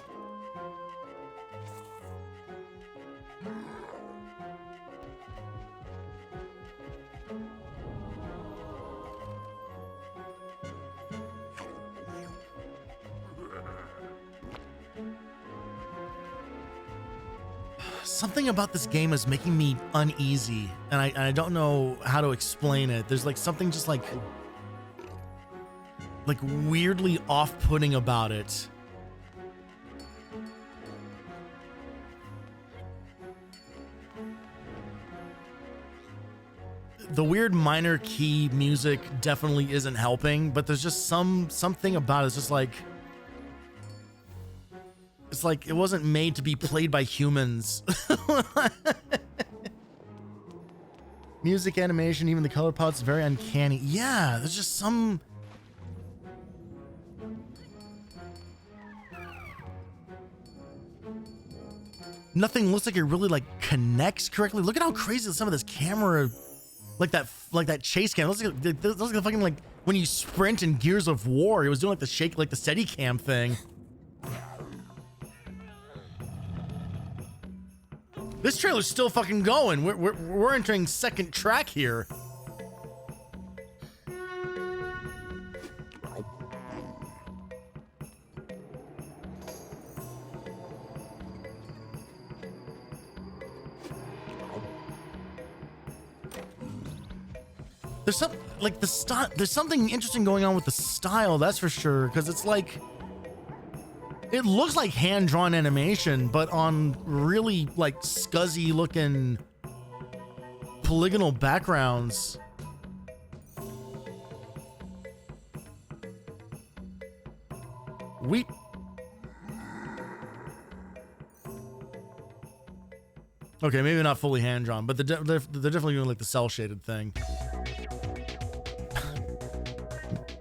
A: Something about this game is making me uneasy, and I don't know how to explain it. There's like something just like weirdly off-putting about it. The weird minor key music definitely isn't helping, but there's just something about it. It's just like, it's like it wasn't made to be played by humans. Music, animation, even the color palette's very uncanny. Yeah, there's just some... Nothing looks like it really like connects correctly. Look at how crazy some of this camera, like that chase cam. Looks like the fucking like when you sprint in Gears of War. It was doing like the shake, like the steady cam thing. This trailer's still fucking going. We're entering second track here. There's some like the style. There's something interesting going on with the style, that's for sure. Because it's like, it looks like hand-drawn animation, but on really like scuzzy looking polygonal backgrounds. Okay, maybe not fully hand-drawn, but they're definitely doing like the cel-shaded thing.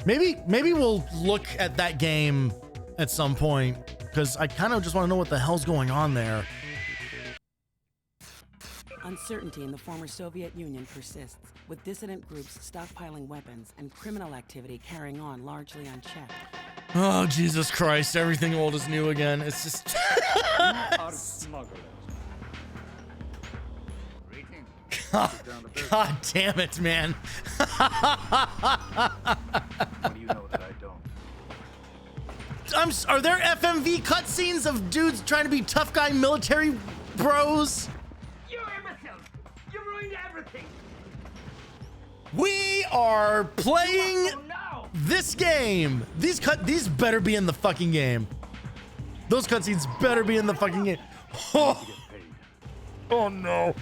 A: Maybe we'll look at that game at some point, because I kind of just want to know what the hell's going on there.
K: Uncertainty in the former Soviet Union persists, with dissident groups stockpiling weapons and criminal activity carrying on largely unchecked.
A: Oh, Jesus Christ, everything old is new again. It's just... God damn it, man.
V: What do you know that I don't?
A: Are there FMV cutscenes of dudes trying to be tough guy military bros?
V: You imbecile! You ruined everything!
A: We are playing this game. These better be in the fucking game. Those cutscenes better be in the fucking game. Oh, oh no.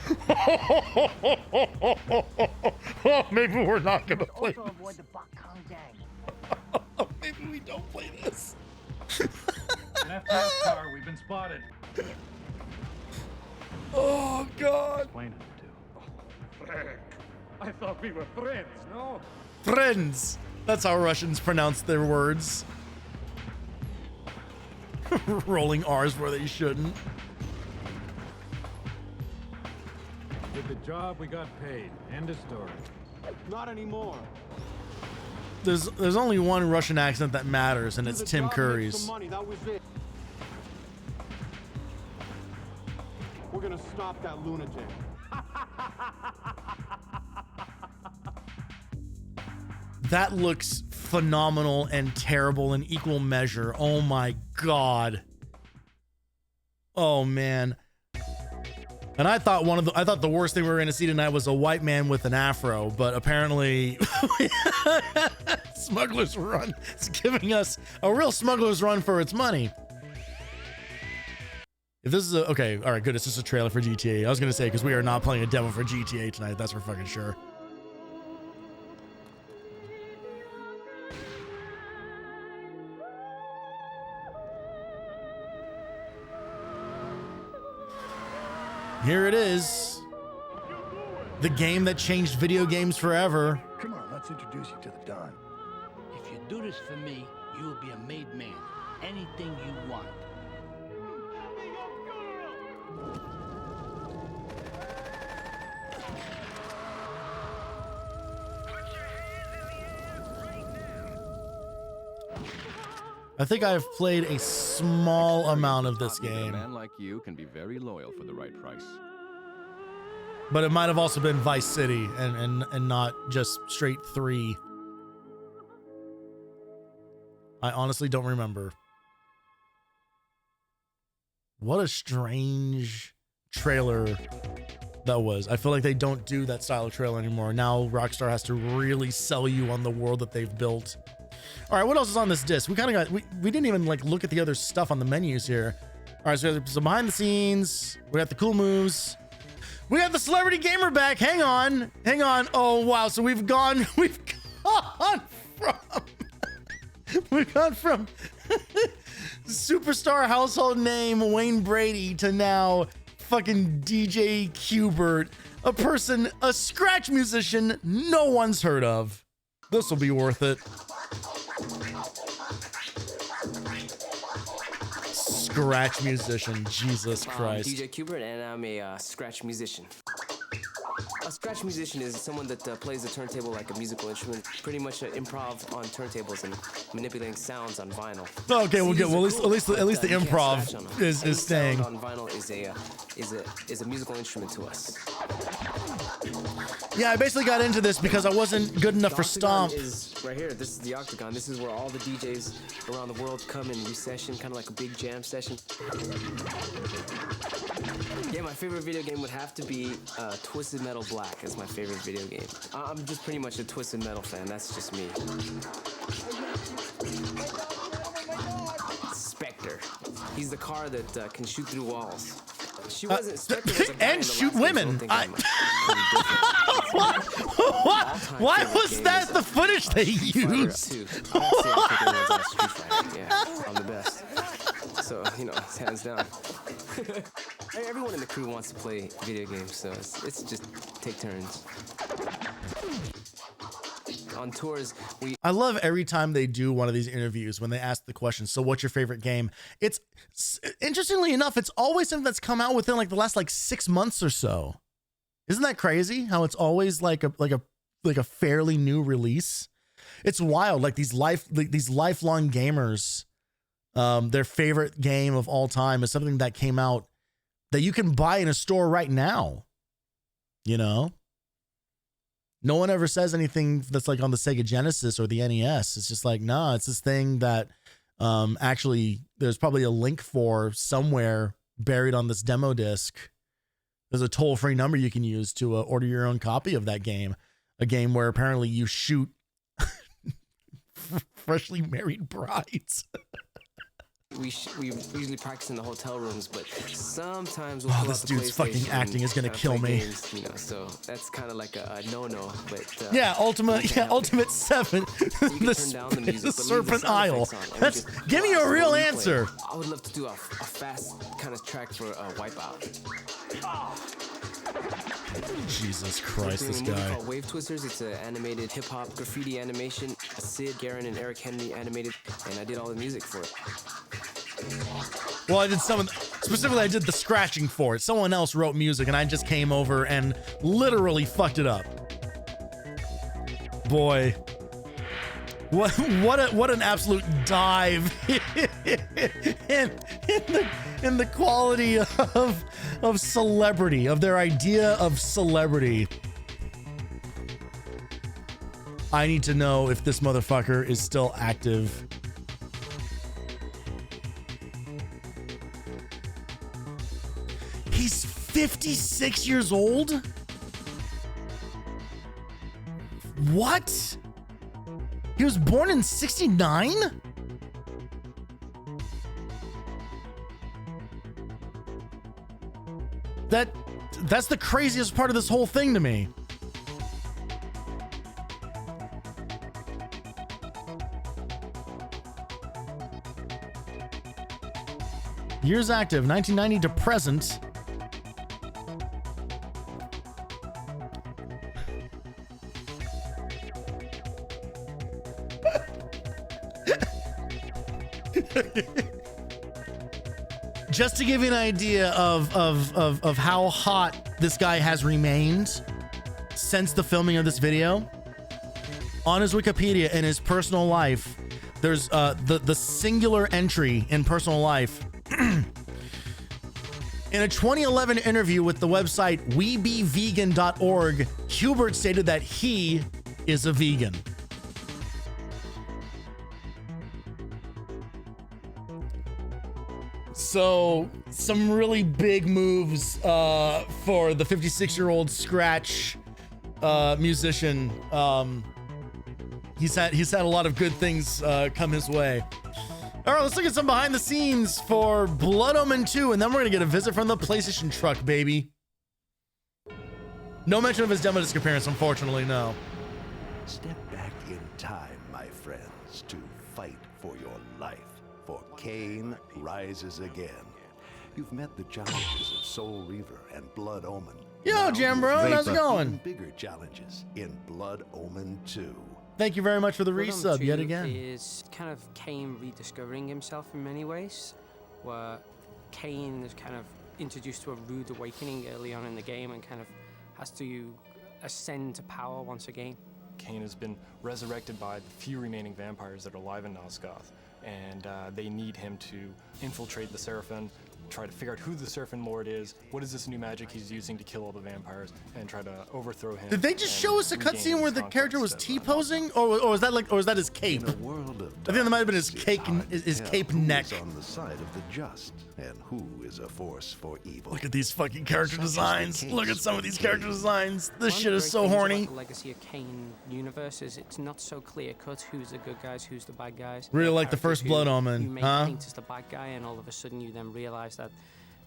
A: Oh, maybe we're not gonna play this. Maybe we don't play this.
V: An FPS car, we've been spotted.
A: Oh god.
V: Explain it to. I thought we were friends, no?
A: Friends. That's how Russians pronounce their words. Rolling R's where they shouldn't.
V: Did the job, we got paid. End of story.
L: Not anymore.
A: There's only one Russian accent that matters, and it's Tim Curry's.
L: Money, that was it. We're gonna stop that lunatic.
A: That looks phenomenal and terrible in equal measure. Oh my god. Oh man. And I thought the worst thing we were gonna see tonight was a white man with an afro, but apparently Smuggler's Run is giving us a real Smuggler's Run for its money. If this is okay, all right, good. It's just a trailer for GTA. I was gonna say, because we are not playing a demo for GTA tonight. That's for fucking sure. Here it is. The game that changed video games forever.
M: Come on, let's introduce you to the Don.
N: If you do this for me, you will be a made man. Anything you want.
A: I think I've played a small amount of this
O: A
A: game,
O: man like you can be very loyal for the right price.
A: but it might have also been Vice City and not just straight 3. I honestly don't remember. What a strange trailer that was. I feel like they don't do that style of trailer anymore. Now Rockstar has to really sell you on the world that they've built. All right, what else is on this disc? We kind of got, we didn't even like look at the other stuff on the menus here. All right, so we have some behind the scenes. We got the cool moves. We got the celebrity gamer back. Hang on. Oh, wow. So we've gone from superstar household name Wayne Brady to now fucking DJ Qbert, a person, a scratch musician no one's heard of. This will be worth it. Scratch musician, Jesus Christ.
S: DJ Qbert, and I'm a scratch musician. A scratch musician is someone that plays the turntable like a musical instrument, pretty much improv on turntables and manipulating sounds on vinyl.
A: Okay, we'll get, well, at least the improv is staying.
S: Sound on vinyl is a musical instrument to us.
A: Yeah, I basically got into this because I wasn't good enough for Stomp.
S: Is right here. This is the Octagon. This is where all the DJs around the world come in recession, kind of like a big jam session. Yeah, my favorite video game would have to be Twisted Metal Black. Is my favorite video game. I'm just pretty much a Twisted Metal fan. That's just me. Spectre. He's the car that can shoot through walls. She wasn't Spectre was a guy
A: and shoot women. Why was that the footage they used?
S: Yeah, I'm the best. So, you know, it's hands down. Everyone in the crew wants to play video games, so it's just take turns. On tours,
A: I love every time they do one of these interviews when they ask the question, so what's your favorite game? It's interestingly enough, it's always something that's come out within like the last like 6 months or so. Isn't that crazy? How it's always like a fairly new release. It's wild. Like these lifelong gamers, their favorite game of all time is something that came out that you can buy in a store right now. You know? No one ever says anything that's like on the Sega Genesis or the NES. It's just like, nah, it's this thing that actually there's probably a link for somewhere buried on this demo disc. There's a toll-free number you can use to order your own copy of that game. A game where apparently you shoot freshly married brides.
S: we usually practice in the hotel rooms, but sometimes we'll pull
A: this
S: out the
A: dude's fucking
S: PlayStation
A: acting is gonna
S: and,
A: kill
S: play
A: me.
S: games, you know, so that's kind of like a no-no. But
A: Yeah, Ultimate 7, the Serpent Isle. That's give me a real answer.
S: I would love to do a fast kind of track for Wipeout.
A: Jesus Christ, this guy.
S: Wave Twisters, it's an animated hip-hop graffiti animation. Sid, Garen, and Eric Henry animated, and I did all the music for it.
A: Well, I did specifically I did the scratching for it. Someone else wrote music, and I just came over and literally fucked it up. Boy. What an absolute dive in the quality of celebrity, of their idea of celebrity. I need to know if this motherfucker is still active. He's 56 years old? What? He was born in 69? That's the craziest part of this whole thing to me. Years active, 1990 to present. Just to give you an idea of how hot this guy has remained since the filming of this video, on his Wikipedia in his personal life, there's the singular entry in personal life. In a 2011 interview with the website webevegan.org, Hubert stated that he is a vegan. So, some really big moves for the 56-year-old scratch musician. He's had a lot of good things come his way. All right, let's look at some behind the scenes for Blood Omen 2, and then we're gonna get a visit from the PlayStation truck, baby. No mention of his demo disc appearance, unfortunately, no.
M: Step back in time, my friends, to fight for your life. For Cain rises again. You've met the challenges of Soul Reaver and Blood Omen.
A: Yo, Jam Bro, how's it going?
M: Even bigger challenges in Blood Omen 2.
A: Thank you very much for the resub yet again.
P: Is kind of Cain rediscovering himself in many ways, where Cain is kind of introduced to a rude awakening early on in the game and kind of has to ascend to power once again.
B: Cain has been resurrected by the few remaining vampires that are alive in Nosgoth, and they need him to infiltrate the Seraphim, try to figure out who the Seraphim Lord is, what is this new magic he's using to kill all the vampires, and try to overthrow him.
A: Did they just show us a cutscene where the character was T-posing, or was that his cape?
M: In a world of
A: I think that might have been his cape neck.
M: Who's on the side of the just, and who is a force for evil.
A: Look at these fucking character designs. Look at some of these character designs. This
P: One
A: shit is
P: great
A: so
P: thing
A: horny.
P: about the Legacy of Cain universe is it's not so clear cut who's the good guys, who's the bad guys.
A: Really
P: There are
A: like the first
P: characters
A: Blood
P: who
A: Omen,
P: you may
A: huh?
P: paint as the bad guy, and all of a sudden you then realize that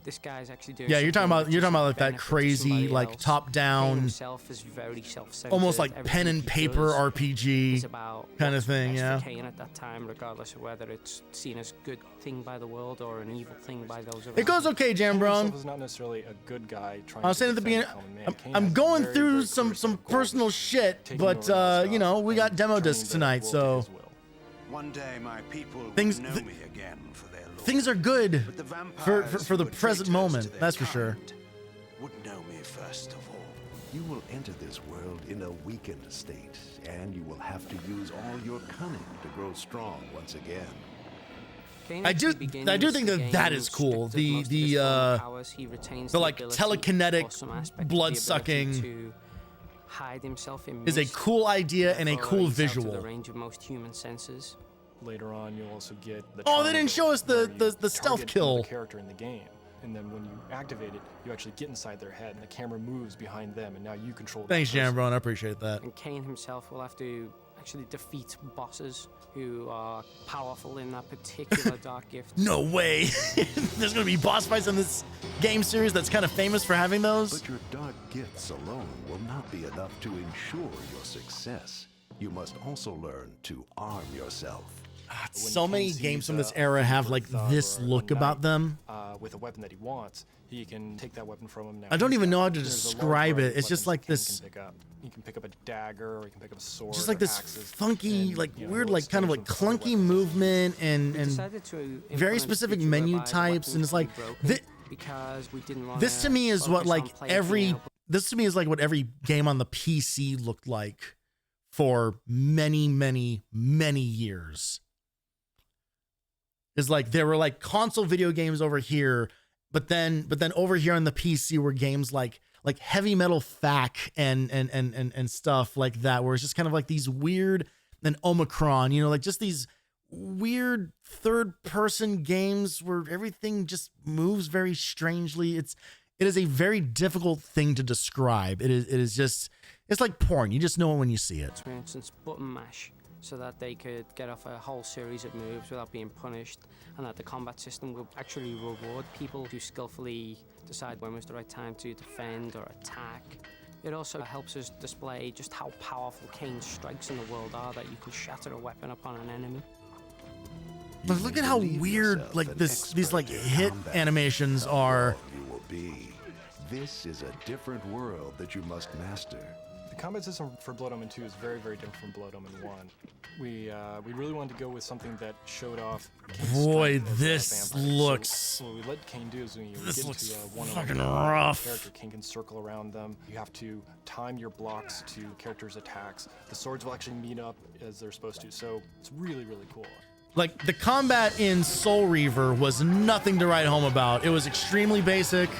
P: this guy's actually doing.
A: Yeah, you're talking
P: something
A: about
P: which is
A: like that
P: benefit to
A: crazy,
P: somebody
A: like
P: else. Cain
A: top-down,
P: himself is very self-centered.
A: almost like pen
P: Everything
A: and
P: he
A: paper
P: does
A: RPG
P: is about
A: kind of
P: what's
A: thing.
P: best
A: Yeah.
P: for Cain at that time, regardless of whether it's seen as good thing by the world or an evil thing by those around.
A: It goes okay,
B: Cain
A: Jambron.
B: himself is not necessarily a good guy trying
A: I was
B: to
A: saying at the
B: defend
A: beginning,
B: the common man. Cain
A: I'm
B: has
A: going
B: very,
A: through
B: very
A: some
B: clear
A: personal shit,
B: taking
A: but
B: over
A: you know, we got
B: and
A: demo
B: turning
A: discs
B: the
A: tonight,
B: world to
A: so
B: his will.
M: One day my people will
A: Things-
M: know me again for their Lord.
A: things are good
M: But the
A: for
M: vampires
A: the
M: who were
A: present
M: traitors
A: moment.
M: to their
A: That's for sure.
M: kind would know me first of all. You will enter this world in a weakened state, and you will have to use all your cunning to grow strong once again.
P: Cain
A: I do
P: actually begins
A: think
P: the
A: that
P: game
A: is cool.
P: stripped of most of his former powers. He retains
A: the like
P: ability,
A: telekinetic
P: or some aspect of the
A: blood
P: ability
A: sucking
P: to hide himself in
A: is a
P: mist.
A: cool idea and a
P: Therefore,
A: cool
P: he's out of
A: visual.
P: the range of most human senses.
B: Later on, you'll also get the
A: Oh, they
B: triangle
A: didn't show us
B: where
A: the
B: you
A: stealth
B: target
A: kill.
B: another character in the game, and then when you activate it, you actually get inside their head, and the camera moves behind them, and now you control.
A: Thanks,
B: that person.
A: Jambron. I appreciate that.
P: And Cain himself will have to actually defeat bosses who are powerful in that particular dark gift.
A: No way. There's going to be boss fights in this game series that's kind of famous for having those.
M: But your dark gifts alone will not be enough to ensure your success. You must also learn to arm yourself.
A: So many games from this era have like this look about them.
Q: With a weapon that he wants, he can take that weapon from him now.
A: I don't even know how to
Q: There's a large
A: describe
Q: variety
A: it.
Q: of
A: It's just
Q: weapons
A: like
Q: Kane
A: this,
Q: can pick up. He can pick up a dagger, or he can pick up a sword.
A: just like
Q: or
A: this
Q: axes,
A: funky,
Q: and,
A: like
Q: you know,
A: weird,
Q: he'll
A: like kind of like
Q: exchange them for other
A: clunky movement and
P: decided to
A: very
P: implement
A: specific
P: feature
A: menu
P: whereby the
A: types, and it's like
P: because we didn't want
A: this to me is what like every
P: able
A: this to me is like what every game on the PC looked like for many years. Is like there were like console video games over here, but then over here on the PC were games like Heavy Metal FAC and stuff like that, where it's just kind of like these weird, and Omicron, you know, like just these weird third person games where everything just moves very strangely. It is a very difficult thing to describe. It is just, it's like porn. You just know it when you see it.
P: for instance, button mash, so that they could get off a whole series of moves without being punished, and that the combat system will actually reward people who skillfully decide when was the right time to defend or attack. It also helps us display just how powerful Kane's strikes in the world are, that you can shatter a weapon upon an enemy.
A: But look at how weird like these like hit animations are.
M: You will be. This is a different world that you must master.
Q: The combat system for Blood Omen 2 is very, very different from Blood Omen 1. We really wanted to go with something that showed off Kane's
A: Boy,
Q: strength as a
A: this
Q: vampire.
A: looks.
Q: So what we let Kane do is when you
A: This
Q: get
A: looks
Q: into one
A: fucking rough.
Q: character, Kane can circle around them. You have to time your blocks to characters' attacks. The swords will actually meet up as they're supposed to. So it's really, really cool.
A: Like the combat in Soul Reaver was nothing to write home about. It was extremely basic.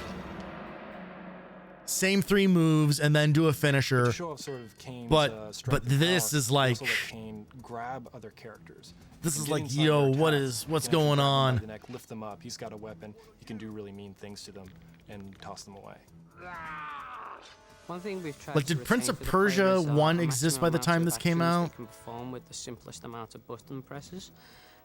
A: Same 3 moves and then do a finisher.
Q: To show off sort of Kane's
A: but
Q: strength and
A: this
Q: power,
A: is like
Q: also let Kane grab other characters.
A: this
Q: He
A: is
Q: can
A: like,
Q: get inside
A: yo,
Q: their
A: what's
Q: attacks. He can actually
A: going
Q: grab them by
A: on?
Q: the neck, lift them up. He's got a weapon. He can do really mean things to them and toss them away.
P: One thing we've tried
A: Like,
P: to
A: did Prince
P: retain
A: of
P: for the player
A: Persia
P: is,
A: 1
P: a
A: exist
P: maximum
A: by the
P: amount
A: time
P: of
A: this came
P: actions
A: out?
P: they can perform with the simplest amount of button presses.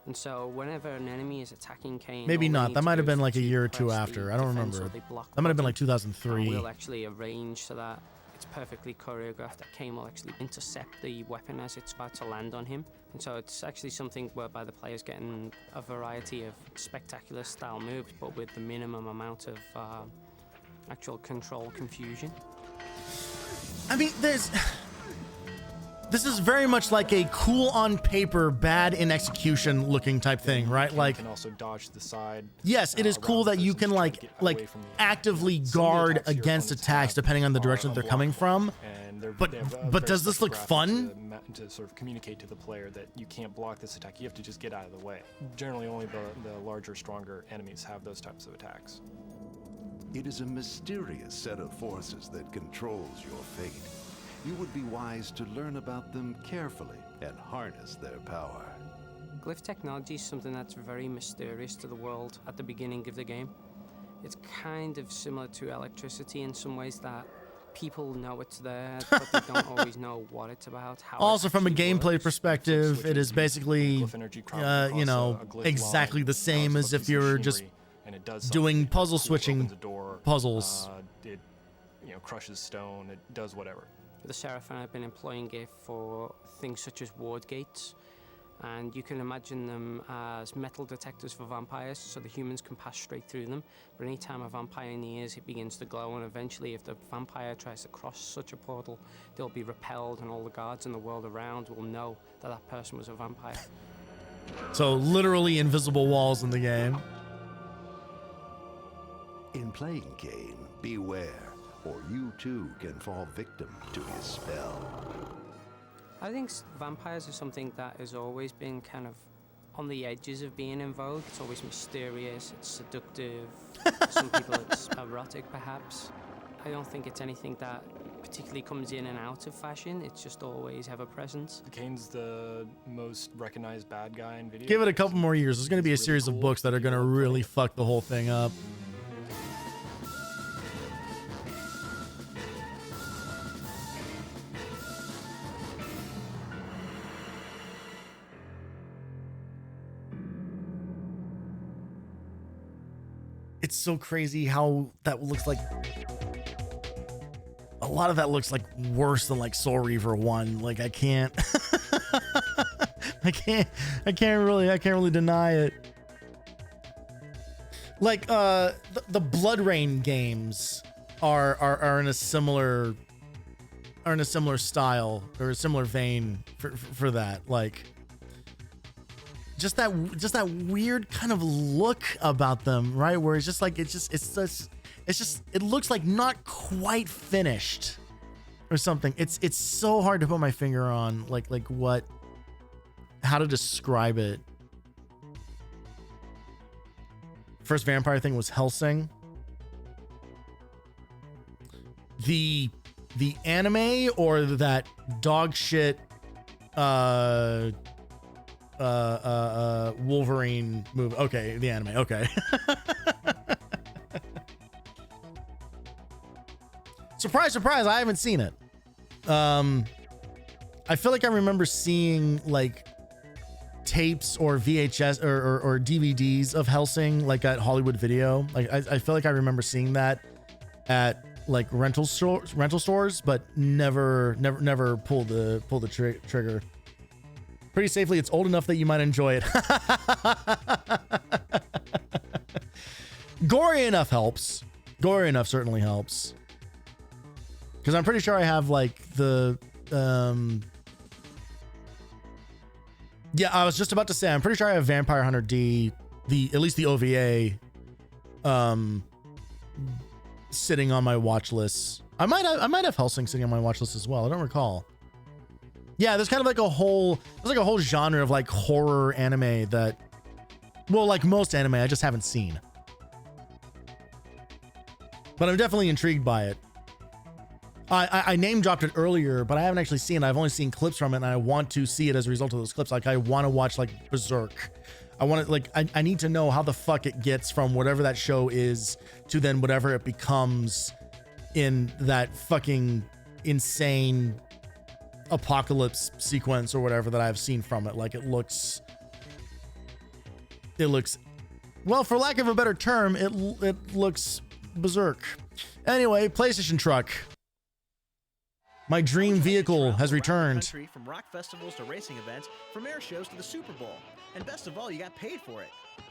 P: And so whenever an enemy is attacking Kane,
A: Maybe
P: all they
A: not.
P: need
A: That
P: to
A: might
P: do
A: have been
P: is
A: like a
P: to
A: year or 2
P: press
A: after.
P: the
A: I don't
P: defense
A: remember.
P: or the block
A: That might have been like
P: button,
A: 2003.
P: and we'll actually arrange so that it's perfectly choreographed, that Kane will actually intercept the weapon as it's about to land on him. And so it's actually something whereby the player's getting a variety of spectacular style moves, but with the minimum amount of actual control confusion.
A: I mean, this is very much like a cool on paper, bad in execution looking type thing, right?
Q: Kane
A: Like,
Q: can also dodge to the side.
A: yes, it is cool that you can like actively guard against attacks depending on the direction that they're coming from. But does this look fun?
Q: To sort of communicate to the player that you can't block this attack, you have to just get out of the way. Generally, only the larger, stronger enemies have those types of attacks.
M: It is a mysterious set of forces that controls your fate. You would be wise to learn about them carefully and harness their power.
P: Glyph technology is something that's very mysterious to the world at the beginning of the game. It's kind of similar to electricity in some ways, that people know it's there, but they don't always know what it's about. How
A: also
P: it
A: from a
P: actually
A: gameplay
P: works.
A: perspective, it is basically, you know, exactly the same as if you're just doing puzzle switching puzzles.
Q: It, you know, crushes stone. It does whatever.
P: The Seraphim have been employing it for things such as ward gates, and you can imagine them as metal detectors for vampires, so the humans can pass straight through them. But anytime a vampire nears, it begins to glow, and eventually if the vampire tries to cross such a portal, they'll be repelled, and all the guards in the world around will know that that person was a vampire.
A: So literally invisible walls in the game.
M: In playing Kane, beware, or you too can fall victim to his spell.
P: I think vampires are something that has always been kind of on the edges of being in vogue. It's always mysterious, it's seductive, some people it's erotic perhaps. I don't think it's anything that particularly comes in and out of fashion, it's just always ever present.
Q: Kane's the most recognized bad guy in video
A: Give it a
Q: games.
A: couple more years. There's going to be a series of books that are going to really fuck the whole thing up. it's so crazy how that looks like. A lot of that looks like worse than like Soul Reaver 1. Like I can't I can't really deny it. Like the Blood Rain games are in a similar style or a similar vein for that. Like just that weird kind of look about them, right? Where it's just like it looks like not quite finished or something. It's so hard to put my finger on like how to describe it. First vampire thing was Hellsing. The anime or that dog shit Wolverine movie. Okay, the anime. Okay. Surprise, surprise, I haven't seen it. I feel like I remember seeing like tapes or VHS or DVDs of Hellsing like at Hollywood Video. Like I feel like I remember seeing that at like rental stores, but never pulled the trigger. Pretty safely, it's old enough that you might enjoy it. Gory enough helps. Gory enough certainly helps. Because I'm pretty sure I have like the yeah, I was just about to say I'm pretty sure I have Vampire Hunter D, at least the OVA sitting on my watch list. I might have Hellsing sitting on my watch list as well. I don't recall. Yeah, there's kind of like a whole genre of like horror anime that, well, like most anime I just haven't seen. But I'm definitely intrigued by it. I name dropped it earlier, but I haven't actually seen it. I've only seen clips from it, and I want to see it as a result of those clips. Like I want to watch like Berserk. I need to know how the fuck it gets from whatever that show is to then whatever it becomes in that fucking insane apocalypse sequence or whatever that I've seen from it. Like it looks, well, for lack of a better term, it looks berserk. Anyway, PlayStation truck. My dream vehicle has returned.
J: From rock festivals to racing events, from air shows to the Super Bowl. And best of all, you got paid for it.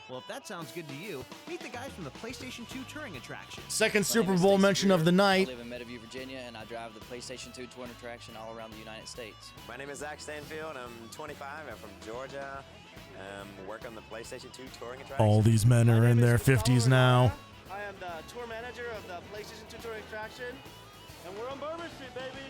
J: Well, if that sounds good to you, meet the guys from the PlayStation 2 touring attraction.
A: Second Super Bowl mention of the night.
E: I live in Meadowview, Virginia, and I drive the PlayStation 2 touring attraction all around the United States.
R: My name is Zach Stanfield. I'm 25. I'm from Georgia. Work on the PlayStation 2 touring attraction.
A: All these men are in their 50s now.
T: I am the tour manager of the PlayStation 2 touring attraction, and we're on Bourbon Street, baby.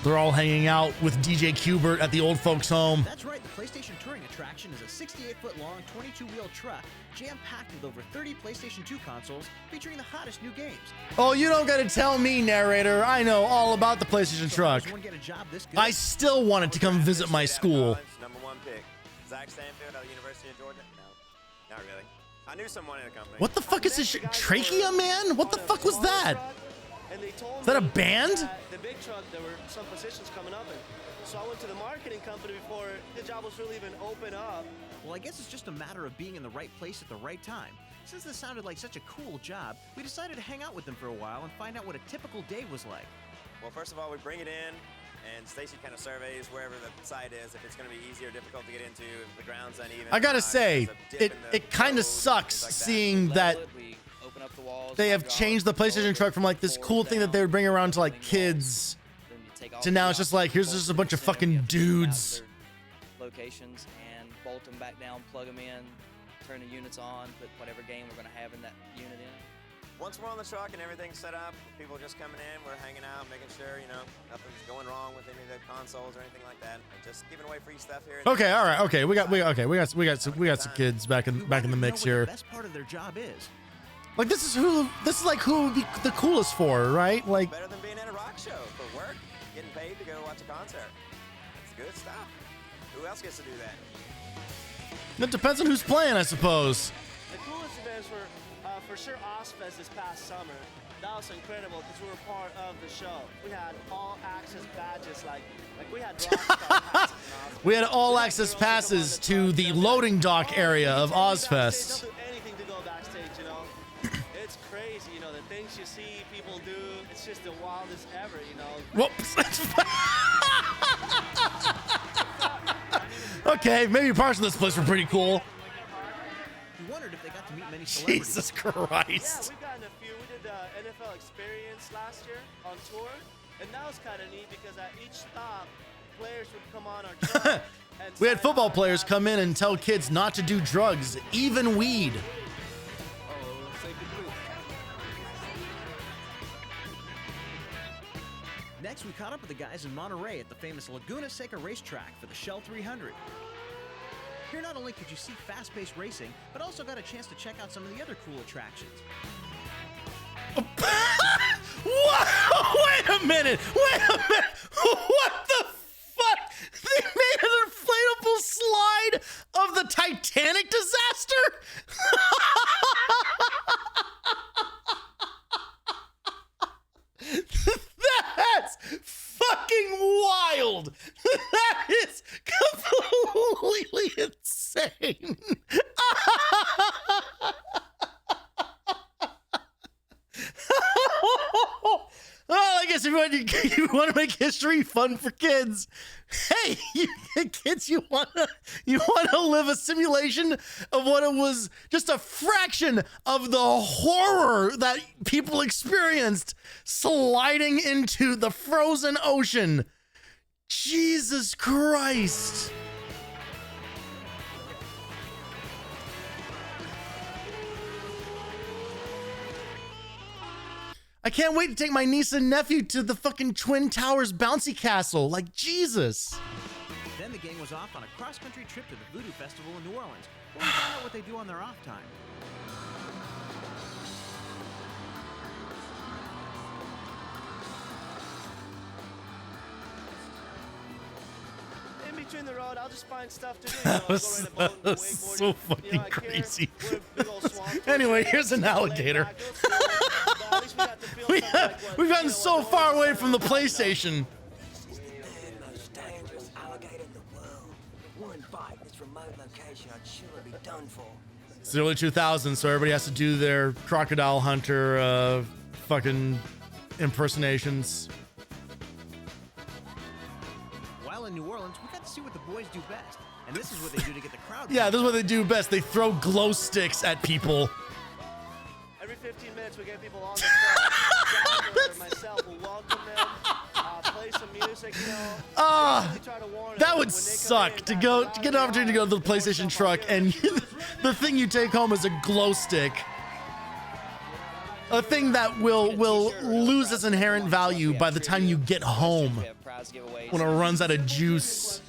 A: They're all hanging out with DJ Qbert at the old folks home.
J: That's right, the PlayStation Touring Attraction is a 68-foot-long, 22-wheel truck jam-packed with over 30 PlayStation 2 consoles featuring the hottest new games.
A: Oh, you don't gotta tell me, narrator. I know all about the PlayStation truck. I still wanted to come visit my school.
R: Number one pick, Zach Stanfield at the University of Georgia. No, not really. I knew someone in the company.
A: What the fuck is this shit? Trachea Man? What the fuck was that? Is that a band?
T: The big truck, there were some positions coming up, and so I went to the marketing company before the job was really even open up.
J: Well, I guess it's just a matter of being in the right place at the right time. Since this sounded like such a cool job, we decided to hang out with them for a while and find out what a typical day was like.
R: Well, first of all, we bring it in, and Stacy kind of surveys wherever the site is, if it's going to be easy or difficult to get into, if the ground's uneven.
A: I gotta say, it kind of sucks seeing that they have changed the PlayStation truck from like this cool thing that they would bring around to like kids to now it's just like, here's just a bunch of fucking dudes.
E: Locations and bolt them back down, plug them in, turn the units on, put whatever game we're going to have in that unit in.
R: Once we're on the truck and everything's set up, people are just coming in, we're hanging out, making sure, nothing's going wrong with any of the consoles or anything like that. And just giving away free stuff here.
A: Okay, all right, okay, we got some kids back in the mix here.
J: The best part of their job is.
A: Like this is who would be the coolest for, right? Like
R: better than being at a rock show for work, getting paid to go watch a concert. That's good stuff. Who else gets to do that?
A: It depends on who's playing, I suppose.
T: The coolest events were for sure Ozfest this past summer. That was incredible because we were part of the show. We had all access badges, like we had rockstar passes.
A: We had all access passes to the loading dock area of Ozfest.
T: Anything to go backstage, crazy, you know, the things you see people do, it's just the wildest ever, you know.
A: Whoops. Okay, maybe parts of this place were pretty cool.
J: You wondered if they got to meet many celebrities.
A: Jesus
T: Yeah,
A: Christ.
T: we've gotten a few. We did the NFL Experience last year on tour, and that was kind of neat because at each stop, players would come on our truck. And
A: We had football players come in and tell kids not to do drugs, even weed.
J: Next, we caught up with the guys in Monterey at the famous Laguna Seca racetrack for the Shell 300. Here, not only could you see fast-paced racing, but also got a chance to check out some of the other cool attractions.
A: Whoa, wait a minute. What the fuck? They made an inflatable slide of the Titanic disaster? That's fucking wild. That is completely insane. Well, I guess if you want to make history fun for kids, hey, kids, you want to live a simulation of what it was, just a fraction of the horror that people experienced sliding into the frozen ocean. Jesus Christ. I can't wait to take my niece and nephew to the fucking Twin Towers bouncy castle. Like, Jesus.
J: Then the gang was off on a cross-country trip to the Voodoo Festival in New Orleans, where we found out what they do on their off time.
T: In between the road, I'll just find stuff to do.
A: That was so fucking crazy. Anyway, here's an alligator. We've gotten so far away from the PlayStation.
C: Most dangerous alligator in the world. One bite in this remote location, I'd surely be done for.
A: It's the early 2000s, so everybody has to do their crocodile hunter fucking impersonations.
J: While in New Orleans, we got to see what the boys do best. And this is what they do to get the crowd.
A: Yeah, this is what they do best. They throw glow sticks at people.
T: Every 15 minutes, we get people on the phone. Or myself will welcome them, play some music, you know.
A: That would suck to get an opportunity to go to the PlayStation truck and the thing you take home is a glow stick. A thing that will lose its inherent value by the time you get home when it runs out of juice.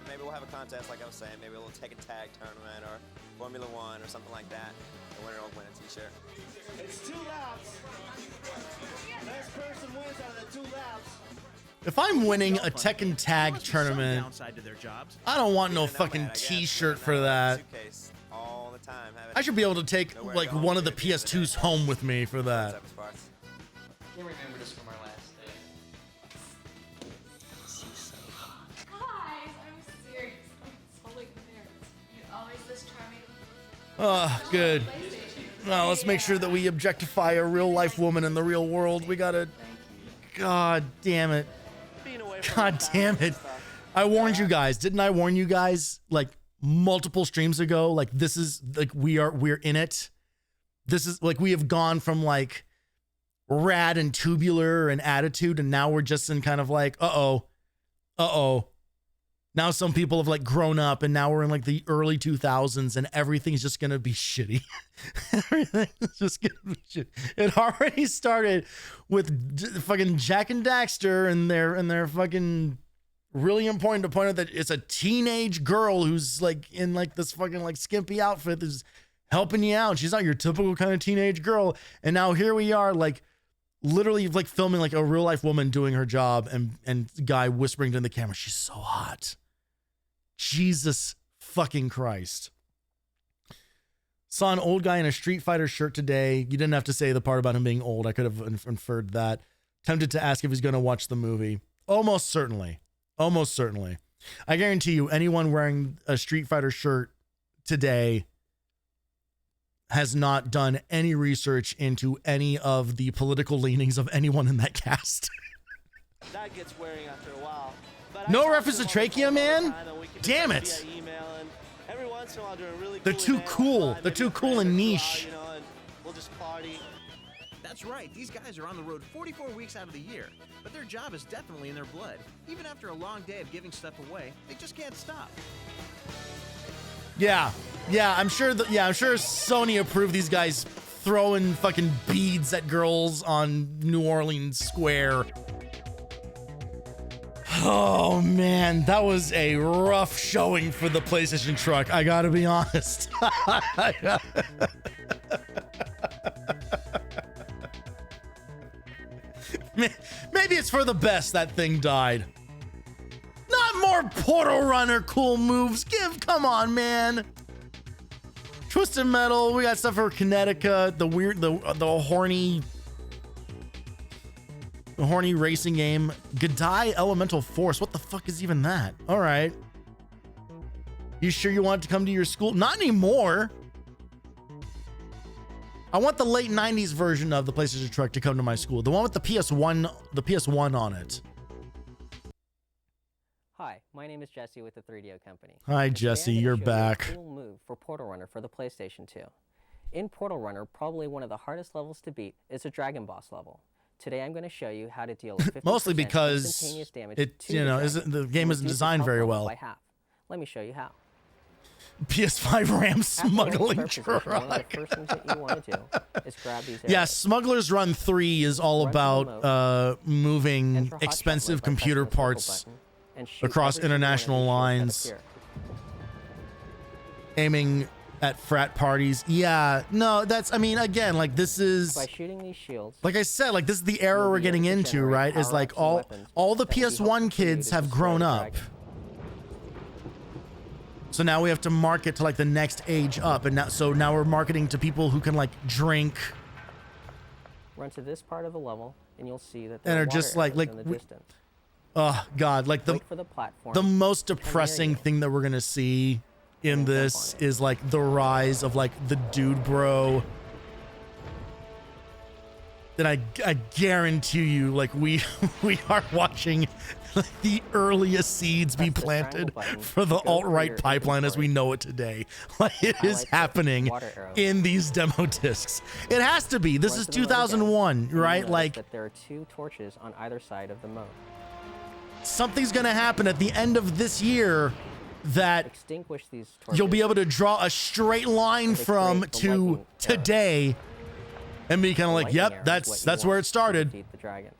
R: Maybe we'll have a contest, like I was saying. Maybe we'll take a tag tournament or Formula One or something like that. The winner will win a t-shirt.
T: It's 2 laps. Best person wins out of the 2 laps.
A: If I'm winning a Tekken Tag tournament,
J: downside to their jobs.
A: I don't want no fucking t-shirt for that.
R: All the time.
A: I should be able to take like one of the PS2s home with me for that.
U: Can't remember this from our last day.
G: Guys, I'm serious. I'm totally embarrassed. You're always this charming.
A: Oh, good. Well, let's make sure that we objectify a real life woman in the real world. We gotta. God damn it. God damn it. I warned you guys. Didn't I warn you guys like multiple streams ago? Like, this is like we're in it. This is like we have gone from like rad and tubular and attitude, and now we're just in kind of like, uh-oh. Now some people have like grown up, and now we're in like the early 2000s, and everything's just gonna be shitty. Everything's just gonna be shit. It already started with fucking Jack and Daxter and their fucking really important to point out that it's a teenage girl who's like in like this fucking like skimpy outfit that's helping you out. She's not your typical kind of teenage girl, and now here we are like literally like filming like a real life woman doing her job, and guy whispering to the camera, she's so hot. Jesus fucking Christ. Saw an old guy in a Street Fighter shirt today. You didn't have to say the part about him being old. I could have inferred that. Tempted to ask if he's going to watch the movie. Almost certainly. Almost certainly. I guarantee you, anyone wearing a Street Fighter shirt today has not done any research into any of the political leanings of anyone in that cast.
T: That gets wearing after a while. But
A: No reference to trachea, man. Damn it.
T: Every once in a while during really
A: They're too cool. They're too cool and niche.
T: You know, and we'll just party.
J: That's right, these guys are on the road 44 weeks out of the year, but their job is definitely in their blood. Even after a long day of giving stuff away, they just can't stop.
A: Yeah, I'm sure Sony approved these guys throwing fucking beads at girls on New Orleans Square. Oh man, that was a rough showing for the PlayStation truck. I gotta be honest. Maybe it's for the best that thing died. Not more Portal Runner cool moves. Come on, man. Twisted Metal. We got stuff for Kinetica. The horny racing game. Godai Elemental Force. What the fuck is even that? All right. You sure you want it to come to your school? Not anymore. I want the late 90s version of the PlayStation truck to come to my school. The one with the PS1 on it.
D: Hi, my name is Jesse with the 3DO Company.
A: Hi,
D: And today
A: Jesse,
D: I'm gonna
A: you're
D: show you
A: back.
D: A cool move for Portal Runner for the PlayStation 2. In Portal Runner, probably one of the hardest levels to beat is a Dragon Boss level. Today I'm going to show you how to deal with 50%
A: Mostly because
D: instantaneous damage
A: it,
D: to
A: you know,
D: the
A: game isn't designed very well.
D: By half. Let me show you how.
A: PS5 RAM smuggling
D: After one of
A: truck.
D: the first things that you want to do is grab these
A: Yeah,
D: arrows.
A: Smuggler's Run 3 is all about moving expensive computer parts across international lines, aiming at frat parties. Yeah, no, that's, I mean, again, like this is,
D: By shooting these shields,
A: like I said, like this is the era we're getting into, right? Is like all the PS1 kids have grown up. So now we have to market to like the next age up, and now we're marketing to people who can like drink
D: run to this part of the level, and you'll see that
A: and
D: there
A: are
D: are
A: just
D: water
A: like
D: arrows in the distance.
A: oh god, like
D: Wait for the platform.
A: the most depressing thing that we're gonna see in this is like the rise of like the dude bro. Then I guarantee you, like we are watching like the earliest seeds be planted for the alt-right pipeline as we know it today. Like it is happening in these demo discs. It has to be. This is 2001, right? Like
D: that there are two torches on either side of the mode.
A: Something's gonna happen at the end of this year that
D: Extinguish these torches.
A: you'll be able to draw a straight line from to today and be kind of like, yep, that's where it started.
D: Defeat the dragon.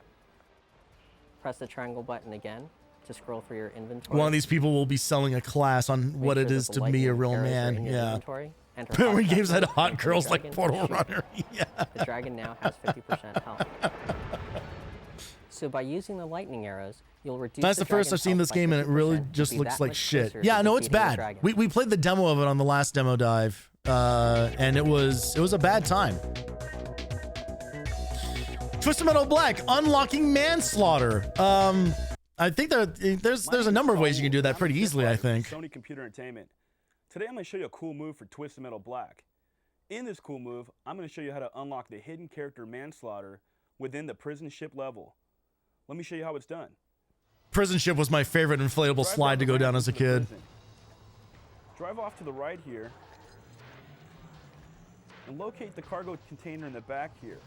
D: Press the triangle button again to scroll through your inventory.
A: One of these people will be selling a class on what it is to be a real man. Yeah. When games had hot girls like Portal Runner. Yeah.
D: The dragon now has 50% health. So by using the lightning arrows, you'll reduce
A: That's the first I've seen this game, and it really just looks like shit. Yeah, no, it's bad. We played the demo of it on the last demo dive, and it was a bad time. Twisted Metal Black, unlocking manslaughter. I think there's a number of ways you can do that pretty easily, I think.
F: Sony Computer Entertainment. Today I'm going to show you a cool move for Twisted Metal Black. In this cool move, I'm going to show you how to unlock the hidden character manslaughter within the prison ship level. Let me show you how it's done.
A: Prison ship was my favorite inflatable slide to go down as a kid.
F: Drive off to the right here and locate the cargo container in the back here.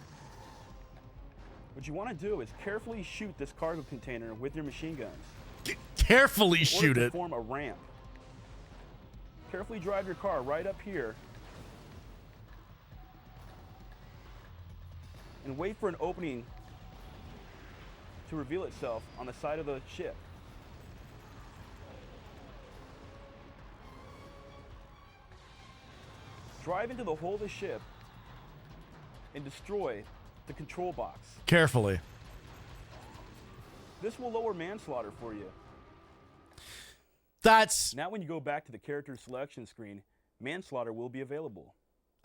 F: What you want to do is carefully shoot this cargo container with your machine guns.
A: Carefully shoot it.
F: Form a ramp. Carefully drive your car right up here and wait for an opening to reveal itself on the side of the ship. Drive into the hull of the ship and destroy the control box.
A: Carefully.
F: This will lower manslaughter for you.
A: That's...
F: Now when you go back to the character selection screen, manslaughter will be available.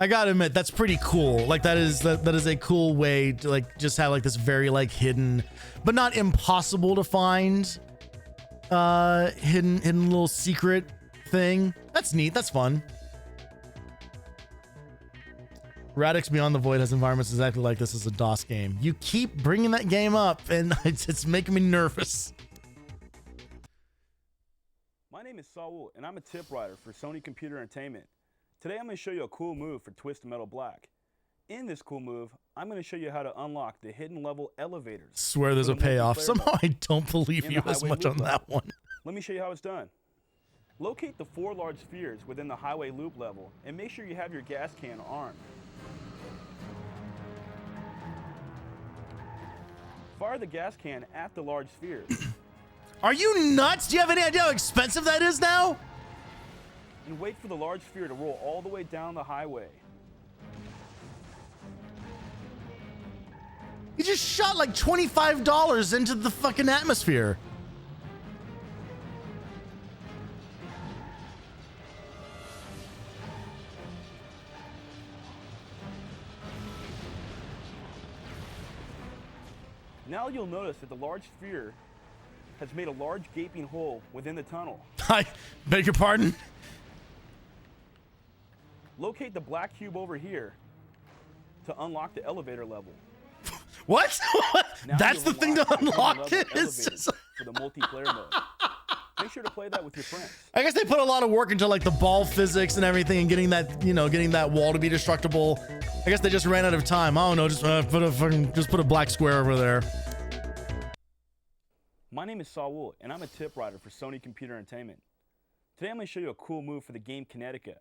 A: I gotta admit, that's pretty cool. Like that is a cool way to like just have like this very like hidden, but not impossible to find, hidden little secret thing. That's neat. That's fun. Radix Beyond the Void has environments exactly like this as a DOS game. You keep bringing that game up, and it's making me nervous.
F: My name is Saul, and I'm a tip writer for Sony Computer Entertainment. Today I'm going to show you a cool move for Twisted Metal Black. In this cool move, I'm going to show you how to unlock the hidden level elevators.
A: Swear there's a payoff. Somehow I don't believe you as much on that one.
F: Let me show you how it's done. Locate the 4 large spheres within the highway loop level, and make sure you have your gas can armed. Fire the gas can at the large spheres.
A: Are you nuts? Do you have any idea how expensive that is now?
F: And wait for the large sphere to roll all the way down the highway.
A: You just shot like $25 into the fucking atmosphere.
F: Now you'll notice that the large sphere has made a large gaping hole within the tunnel.
A: I beg your pardon?
F: Locate the black cube over here to unlock the elevator level.
A: What? That's the thing to unlock it?
F: For the multiplayer mode. Make sure to play that with your friends.
A: I guess they put a lot of work into like the ball physics and everything and getting that, you know, getting that wall to be destructible. I guess they just ran out of time. I don't know, just put a black square over there.
F: My name is Saul, and I'm a tip writer for Sony Computer Entertainment. Today I'm going to show you a cool move for the game Kinetica.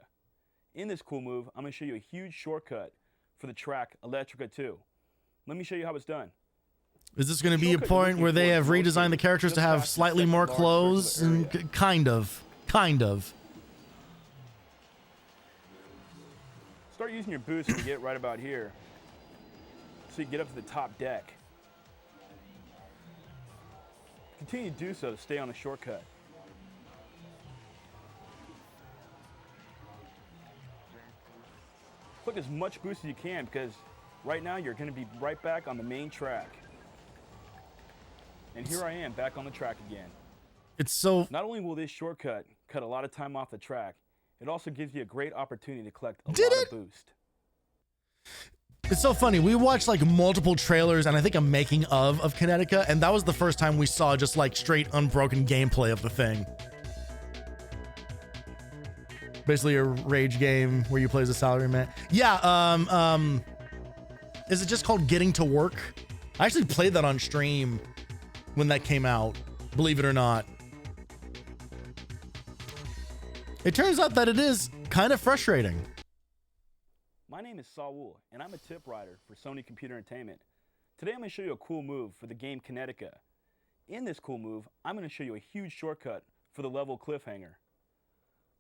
F: In this cool move, I'm going to show you a huge shortcut for the track Electrica 2. Let me show you how it's done.
A: Is this going to be a point where they have redesigned the characters to have slightly more clothes? And kind of.
F: Start using your boost when you get right about here, so you can get up to the top deck. Continue to do so to stay on the shortcut. Click as much boost as you can, because right now you're going to be right back on the main track. And here I am back on the track again.
A: It's so...
F: Not only will this shortcut cut a lot of time off the track, it also gives you a great opportunity to collect a lot of boost.
A: It's so funny. We watched like multiple trailers and I think a making of Kinetica, and that was the first time we saw just like straight unbroken gameplay of the thing. Basically a rage game where you play as a salaryman. Yeah, is it just called Getting to Work? I actually played that on stream when that came out, believe it or not. It turns out that it is kind of frustrating.
F: My name is Saul, and I'm a tip writer for Sony Computer Entertainment. Today I'm going to show you a cool move for the game Kinetica. In this cool move, I'm going to show you a huge shortcut for the level Cliffhanger.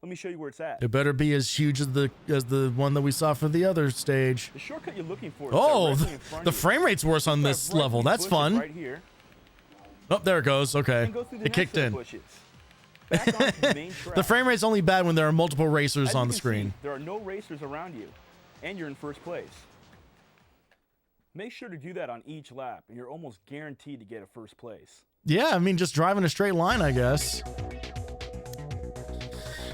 F: Let me show you where it's at.
A: It better be as huge as the one that we saw for the other stage.
F: The shortcut you're looking for is directly in front
A: the
F: of you.
A: frame rate's worse on this level. That's fun.
F: Right here.
A: Oh, there it goes. Okay. It kicked in.
F: Back onto the main track.
A: The frame rate's only bad when there are multiple racers
F: As
A: on
F: you
A: the
F: can
A: screen.
F: see, there are no racers around you, and you're in first place. Make sure to do that on each lap, and you're almost guaranteed to get a first place.
A: Yeah, I mean, just driving a straight line, I guess.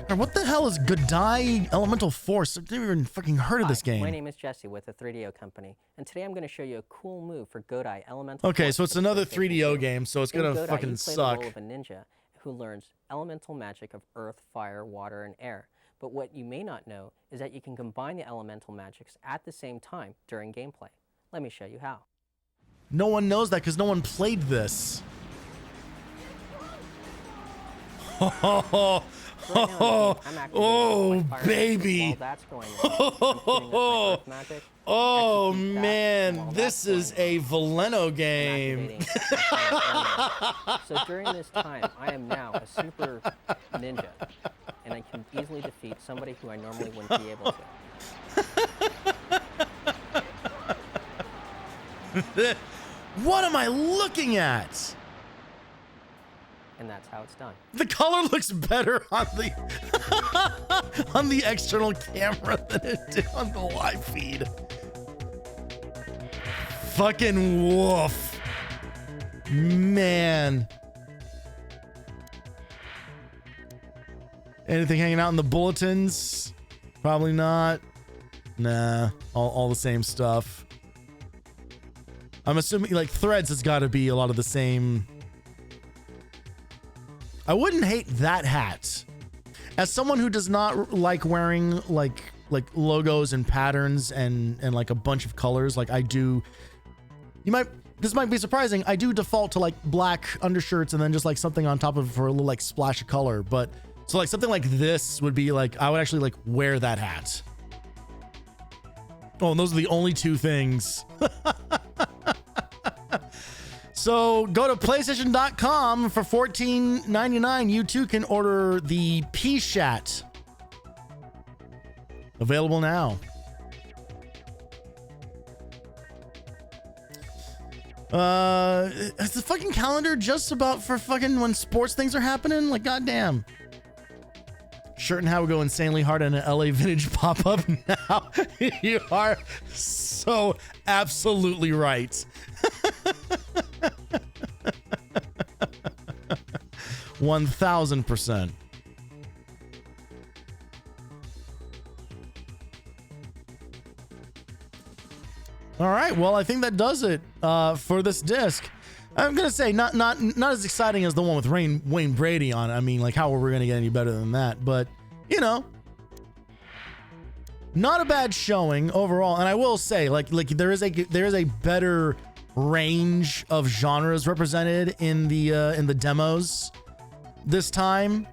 A: And what the hell is Godai Elemental Force? I've never even fucking heard of this game.
D: My name is Jesse with the 3DO company, and today I'm going to show you a cool move for Godai Elemental
A: Okay,
D: Force
A: so it's
D: for the
A: another
D: PlayStation
A: 3DO
D: 2.
A: game, so it's
D: In
A: gonna
D: Godai,
A: fucking
D: you play
A: suck.
D: the role of a ninja who learns elemental magic of earth, fire, water, and air. But what you may not know is that you can combine the elemental magics at the same time during gameplay. Let me show you how.
A: No one knows that because no one played this. Oh, baby. Oh, man. This is a Valeno game.
D: So during this time, I am now a super ninja, and I can easily defeat somebody who I normally wouldn't be able to.
A: What am I looking at?
D: And that's how it's done.
A: The color looks better on the on the external camera than it did on the live feed. Fucking woof. Man. Anything hanging out in the bulletins? Probably not. Nah, all the same stuff. I'm assuming like Threads has got to be a lot of the same. I wouldn't hate that hat. As someone who does not like wearing like logos and patterns and like a bunch of colors, like I do. This might be surprising. I do default to like black undershirts and then just like something on top of it for a little like splash of color. But so like something like this would be like, I would actually like wear that hat. Oh, and those are the only two things. So go to PlayStation.com for $14.99. You too can order the P-Shat. Available now. Is the fucking calendar just about for fucking when sports things are happening? Like, goddamn. Shirt and how we go insanely hard on an LA Vintage pop-up now. You are so absolutely right. 1000%. All right, well, I think that does it for this disc. I'm gonna say not as exciting as the one with Wayne Brady on it. I mean, like, how are we gonna get any better than that? But you know, not a bad showing overall. And I will say, like there is a better range of genres represented in the demos this time,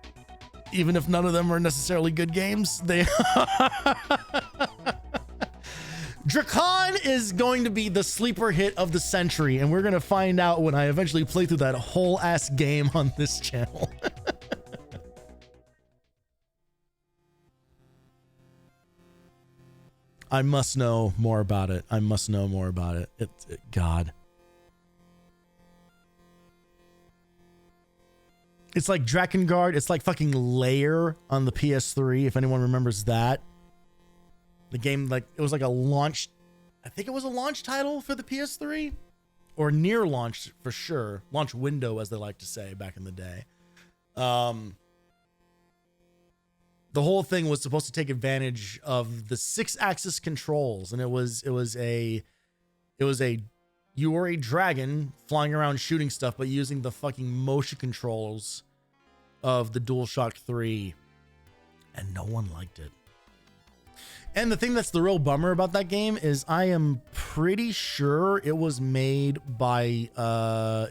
A: even if none of them are necessarily good games. They Drakon is going to be the sleeper hit of the century, and we're going to find out when I eventually play through that whole ass game on this channel. I must know more about it. I must know more about it. God. It's like Drakengard. It's like fucking Lair on the PS3, if anyone remembers that. The game, like, it was like a launch, I think it was a launch title for the PS3, or near launch for sure. Launch window, as they like to say back in the day. The whole thing was supposed to take advantage of the 6-axis controls, and it was you were a dragon flying around shooting stuff, but using the fucking motion controls of the DualShock 3, and no one liked it. And the thing that's the real bummer about that game is I am pretty sure it was made by,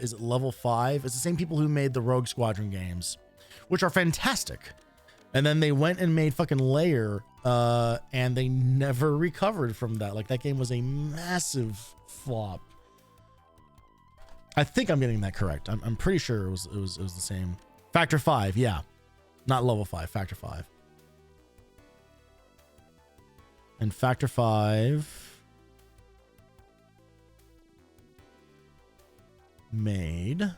A: is it Level 5? It's the same people who made the Rogue Squadron games, which are fantastic. And then they went and made fucking Lair, and they never recovered from that. Like, that game was a massive flop. I think I'm getting that correct. I'm pretty sure it was the same. Factor 5, yeah. Not Level 5, Factor 5. And Factor 5 made.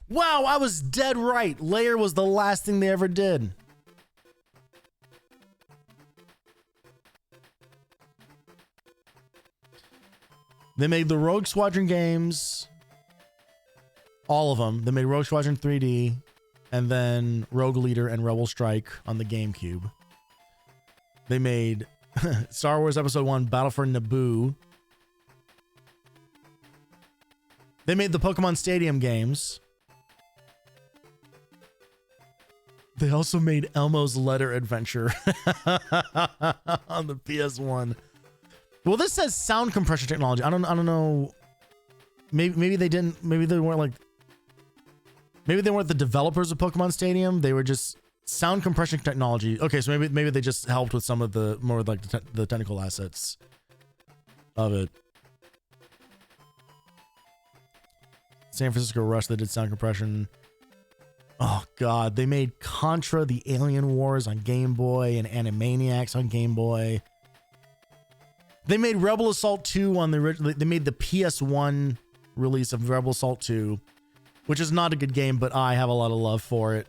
A: Wow, I was dead right. Lair was the last thing they ever did. They made the Rogue Squadron games. All of them. They made Rogue Squadron 3D. And then Rogue Leader and Rebel Strike on the GameCube. They made Star Wars Episode 1 Battle for Naboo. They made the Pokemon Stadium games. They also made Elmo's Letter Adventure on the PS1. Well, this says sound compression technology. I don't know. Maybe they didn't. Maybe they weren't like. Maybe they weren't the developers of Pokemon Stadium. They were just sound compression technology. Okay, so maybe they just helped with some of the more like the technical assets of it. San Francisco Rush, they did sound compression. Oh god, they made Contra: The Alien Wars on Game Boy and Animaniacs on Game Boy. They made Rebel Assault 2 on the original. They made the PS1 release of Rebel Assault 2, which is not a good game, but I have a lot of love for it.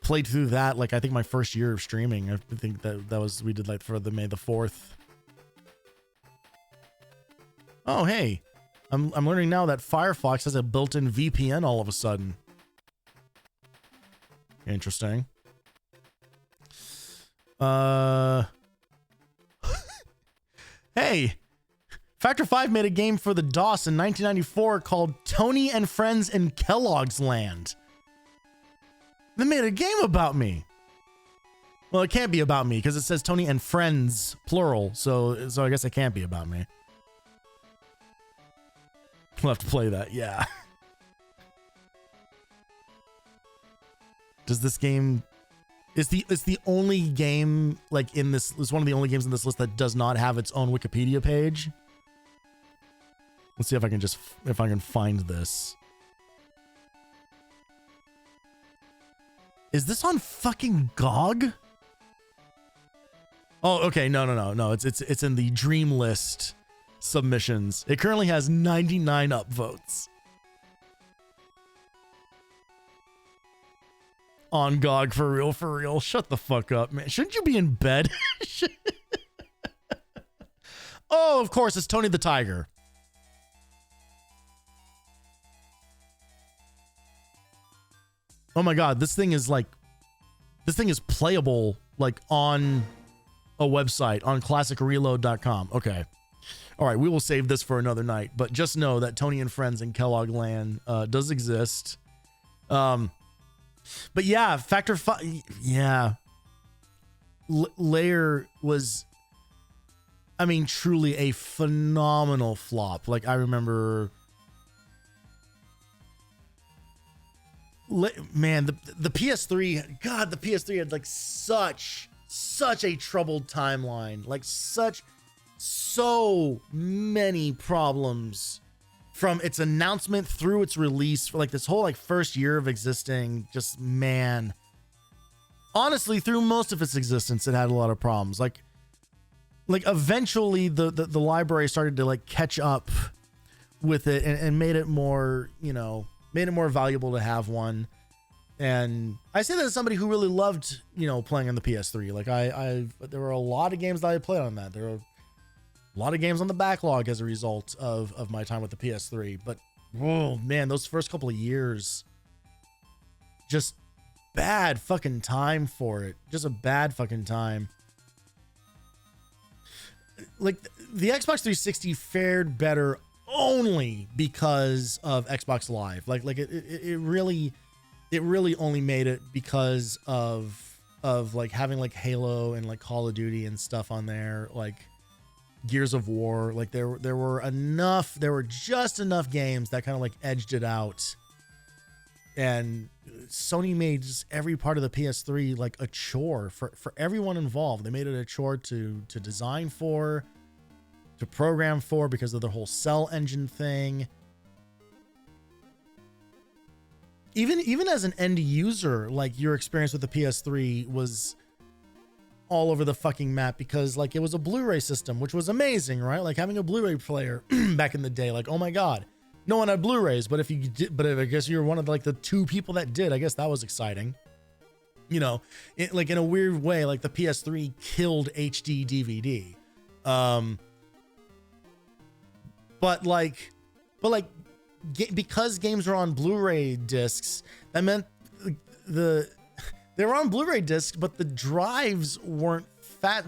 A: Played through that, like, I think my first year of streaming. I think that was, we did like for the May the 4th. Oh, hey. I'm learning now that Firefox has a built-in VPN all of a sudden. Interesting. Hey, Factor 5 made a game for the DOS in 1994 called Tony and Friends in Kellogg's Land. They made a game about me. Well, it can't be about me because it says Tony and Friends, plural. So I guess it can't be about me. We'll have to play that. Yeah. Does this game... It's the only game like in this. It's one of the only games in this list that does not have its own Wikipedia page. Let's see if I can find this. Is this on fucking GOG? Oh, okay. No. It's in the Dream List submissions. It currently has 99 upvotes. On GOG, for real. Shut the fuck up, man. Shouldn't you be in bed? Oh, of course, it's Tony the Tiger. Oh my god, this thing is playable like on a website on classicreload.com. Okay. All right, we will save this for another night, but just know that Tony and Friends in Kellogg Land does exist. But yeah, Factor 5, yeah. Layer was, I mean, truly a phenomenal flop. Like, I remember, man, the PS3, God, the PS3 had like such a troubled timeline. Like, so many problems. From its announcement through its release for like this whole like first year of existing, just man, honestly, through most of its existence, it had a lot of problems. Like eventually the library started to like catch up with it and made it more, made it more valuable to have one. And I say that as somebody who really loved, playing on the PS3. Like there were a lot of games that I played on that. There were a lot of games on the backlog as a result of my time with the PS3. But, oh man, those first couple of years, just bad fucking time for it. Just a bad fucking time. Like, the Xbox 360 fared better only because of Xbox Live. Like it really only made it because of like having like Halo and like Call of Duty and stuff on there. Like, Gears of War, like there were just enough games that kind of like edged it out. And Sony made just every part of the PS3 like a chore for everyone involved. They made it a chore to design for, to program for, because of the whole cell engine thing. Even as an end user, like your experience with the PS3 was all over the fucking map, because like it was a Blu-ray system, which was amazing, right? Like having a Blu-ray player back in the day, like, oh my god, no one had Blu-rays, but if I guess you're one of like the two people that did, I guess that was exciting. Like in a weird way, like the PS3 killed HD DVD. Because games were on Blu-ray discs, that meant they were on Blu-ray discs, but the drives weren't fast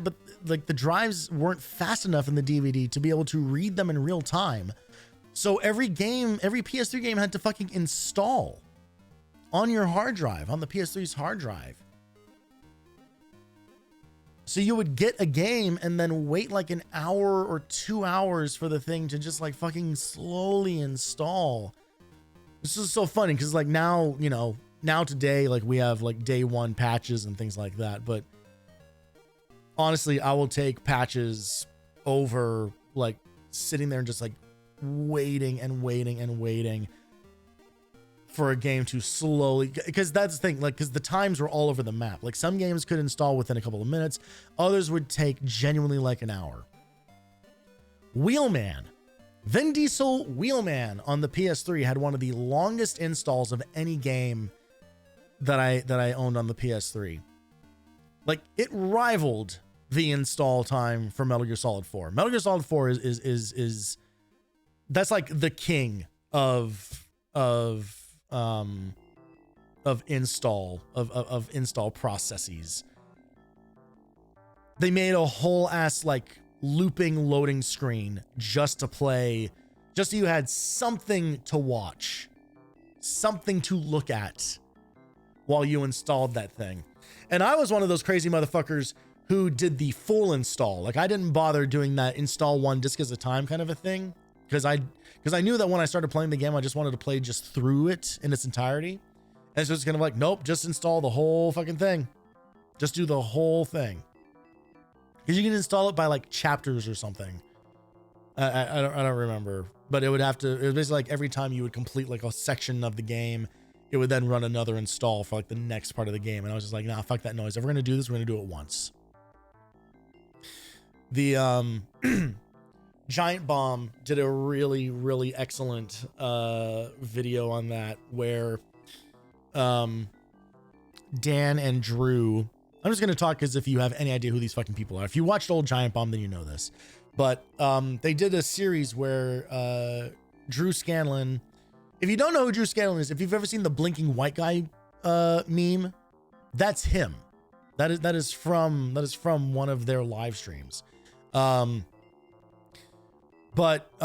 A: enough in the DVD to be able to read them in real time. So every PS3 game had to fucking install on your hard drive, on the PS3's hard drive. So you would get a game and then wait like an hour or 2 hours for the thing to just like fucking slowly install. This is so funny because like now today, like we have like day one patches and things like that. But honestly, I will take patches over like sitting there and just like waiting for a game to slowly, because that's the thing, like, because the times were all over the map. Like some games could install within a couple of minutes, others would take genuinely like an hour. Wheelman, Vin Diesel Wheelman on the PS3 had one of the longest installs of any game that I owned on the PS3. Like it rivaled the install time for Metal Gear Solid 4. Metal Gear Solid 4 is that's like the king of install processes. They made a whole ass like looping loading screen just to play, just so you had something to watch, something to look at while you installed that thing. And I was one of those crazy motherfuckers who did the full install. Like I didn't bother doing that install one disc at a time kind of a thing, because I knew that when I started playing the game, I just wanted to play just through it in its entirety. And so it's kind of like, nope, just install the whole fucking thing. Just do the whole thing. Because you can install it by like chapters or something. I don't remember, but it was basically like every time you would complete like a section of the game, it would then run another install for like the next part of the game. And I was just like, nah, fuck that noise. If we're going to do this, we're going to do it once. The Giant Bomb did a really, really excellent video on that where Dan and Drew, I'm just going to talk as if you have any idea who these fucking people are. If you watched old Giant Bomb, then you know this. But they did a series where Drew Scanlon, if you don't know who Drew Scanlon is, if you've ever seen the blinking white guy meme, that's him. That is from one of their live streams. But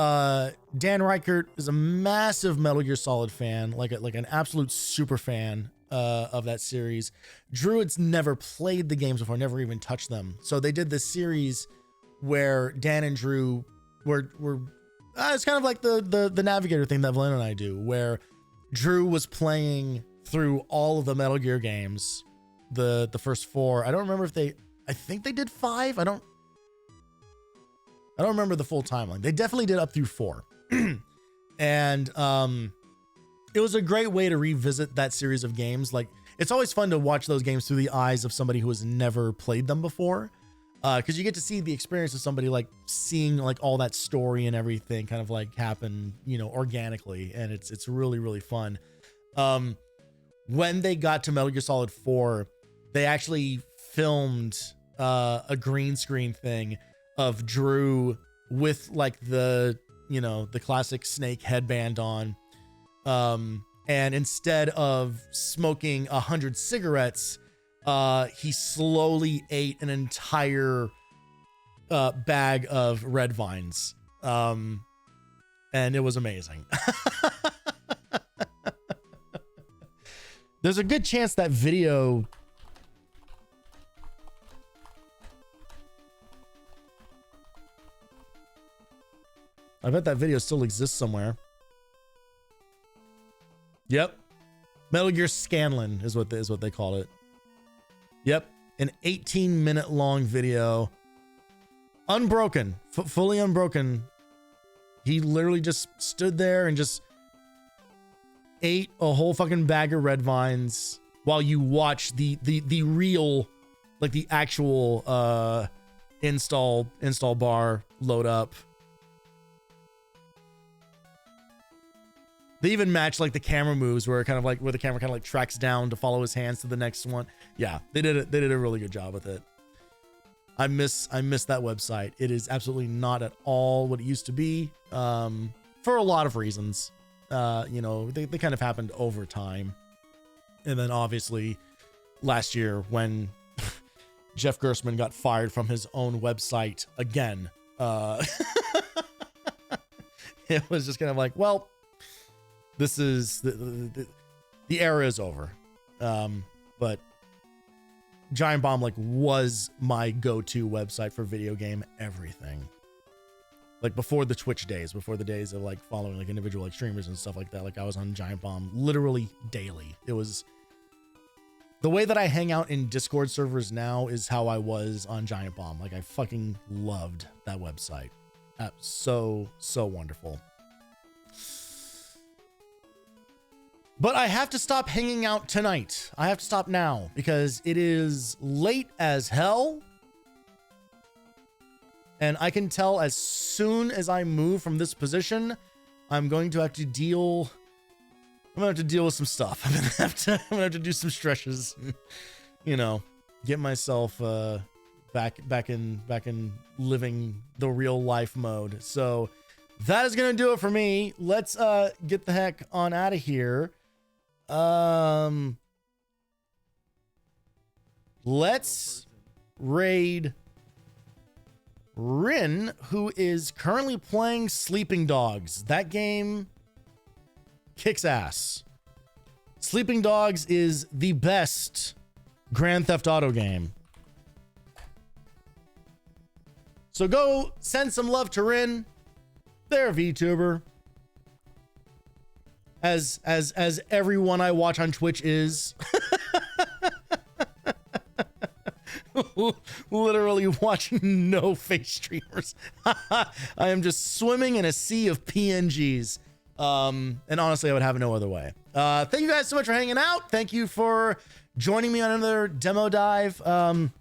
A: Dan Reichert is a massive Metal Gear Solid fan, like an absolute super fan of that series. Drew had never played the games before, never even touched them. So they did this series where Dan and Drew were it's kind of like the Navigator thing that Valen and I do, where Drew was playing through all of the Metal Gear games, the first 4. I don't remember if I think they did 5. I don't remember the full timeline. They definitely did up through 4. And it was a great way to revisit that series of games. Like, it's always fun to watch those games through the eyes of somebody who has never played them before. Because you get to see the experience of somebody like seeing like all that story and everything kind of like happen, organically. And it's really, really fun. When they got to Metal Gear Solid 4, they actually filmed a green screen thing of Drew with like the classic Snake headband on. And instead of smoking 100 cigarettes, he slowly ate an entire bag of red vines. And it was amazing. There's a good chance that video I bet that video still exists somewhere. Yep. Metal Gear Scanlon is what they call it. Yep. An 18-minute long video. Unbroken. Fully unbroken. He literally just stood there and just ate a whole fucking bag of red vines while you watch the real, like the actual install bar load up. They even match like the camera moves where the camera kind of like tracks down to follow his hands to the next one. Yeah, they did a really good job with it. I miss that website. It is absolutely not at all what it used to be. For a lot of reasons. They kind of happened over time. And then obviously last year when Jeff Gerstmann got fired from his own website again, it was just kind of like, well, this is the era is over. But Giant Bomb like was my go-to website for video game everything. Like before the Twitch days, before the days of like following like individual like streamers and stuff like that. Like I was on Giant Bomb literally daily. It was the way that I hang out in Discord servers now is how I was on Giant Bomb. Like I fucking loved that website. So wonderful. But I have to stop hanging out tonight. I have to stop now because it is late as hell. And I can tell as soon as I move from this position, I'm going to have to deal with some stuff. I'm gonna have to do some stretches, get myself back in living the real life mode. So that is gonna do it for me. Let's get the heck on out of here. Let's raid Rin, who is currently playing Sleeping Dogs. That game kicks ass. Sleeping Dogs is the best Grand Theft Auto game. So go send some love to Rin. They're a VTuber. As everyone I watch on Twitch is. Literally watching no face streamers. I am just swimming in a sea of PNGs. And honestly, I would have it no other way. Thank you guys so much for hanging out. Thank you for joining me on another demo dive. I'm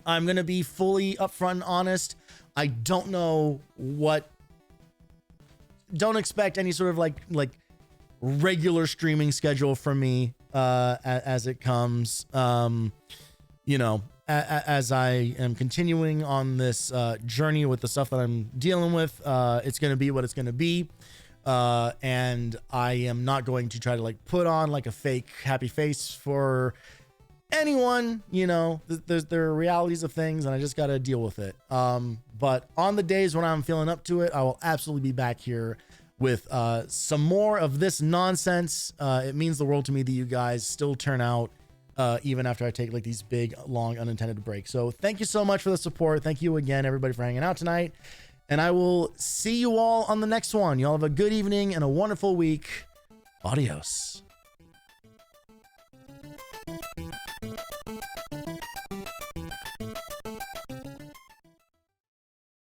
A: going to be fully upfront and honest. I don't know what, don't expect any sort of like regular streaming schedule from me, as it comes, you know, as I am continuing on this, journey with the stuff that I'm dealing with. It's going to be what it's going to be. And I am not going to try to like put on like a fake happy face for anyone, you know. There are realities of things and I just got to deal with it. But on the days when I'm feeling up to it, I will absolutely be back here with some more of this nonsense. It means the world to me that you guys still turn out even after I take like these big, long, unintended breaks. So thank you so much for the support. Thank you again, everybody, for hanging out tonight. And I will see you all on the next one. Y'all have a good evening and a wonderful week. Adios.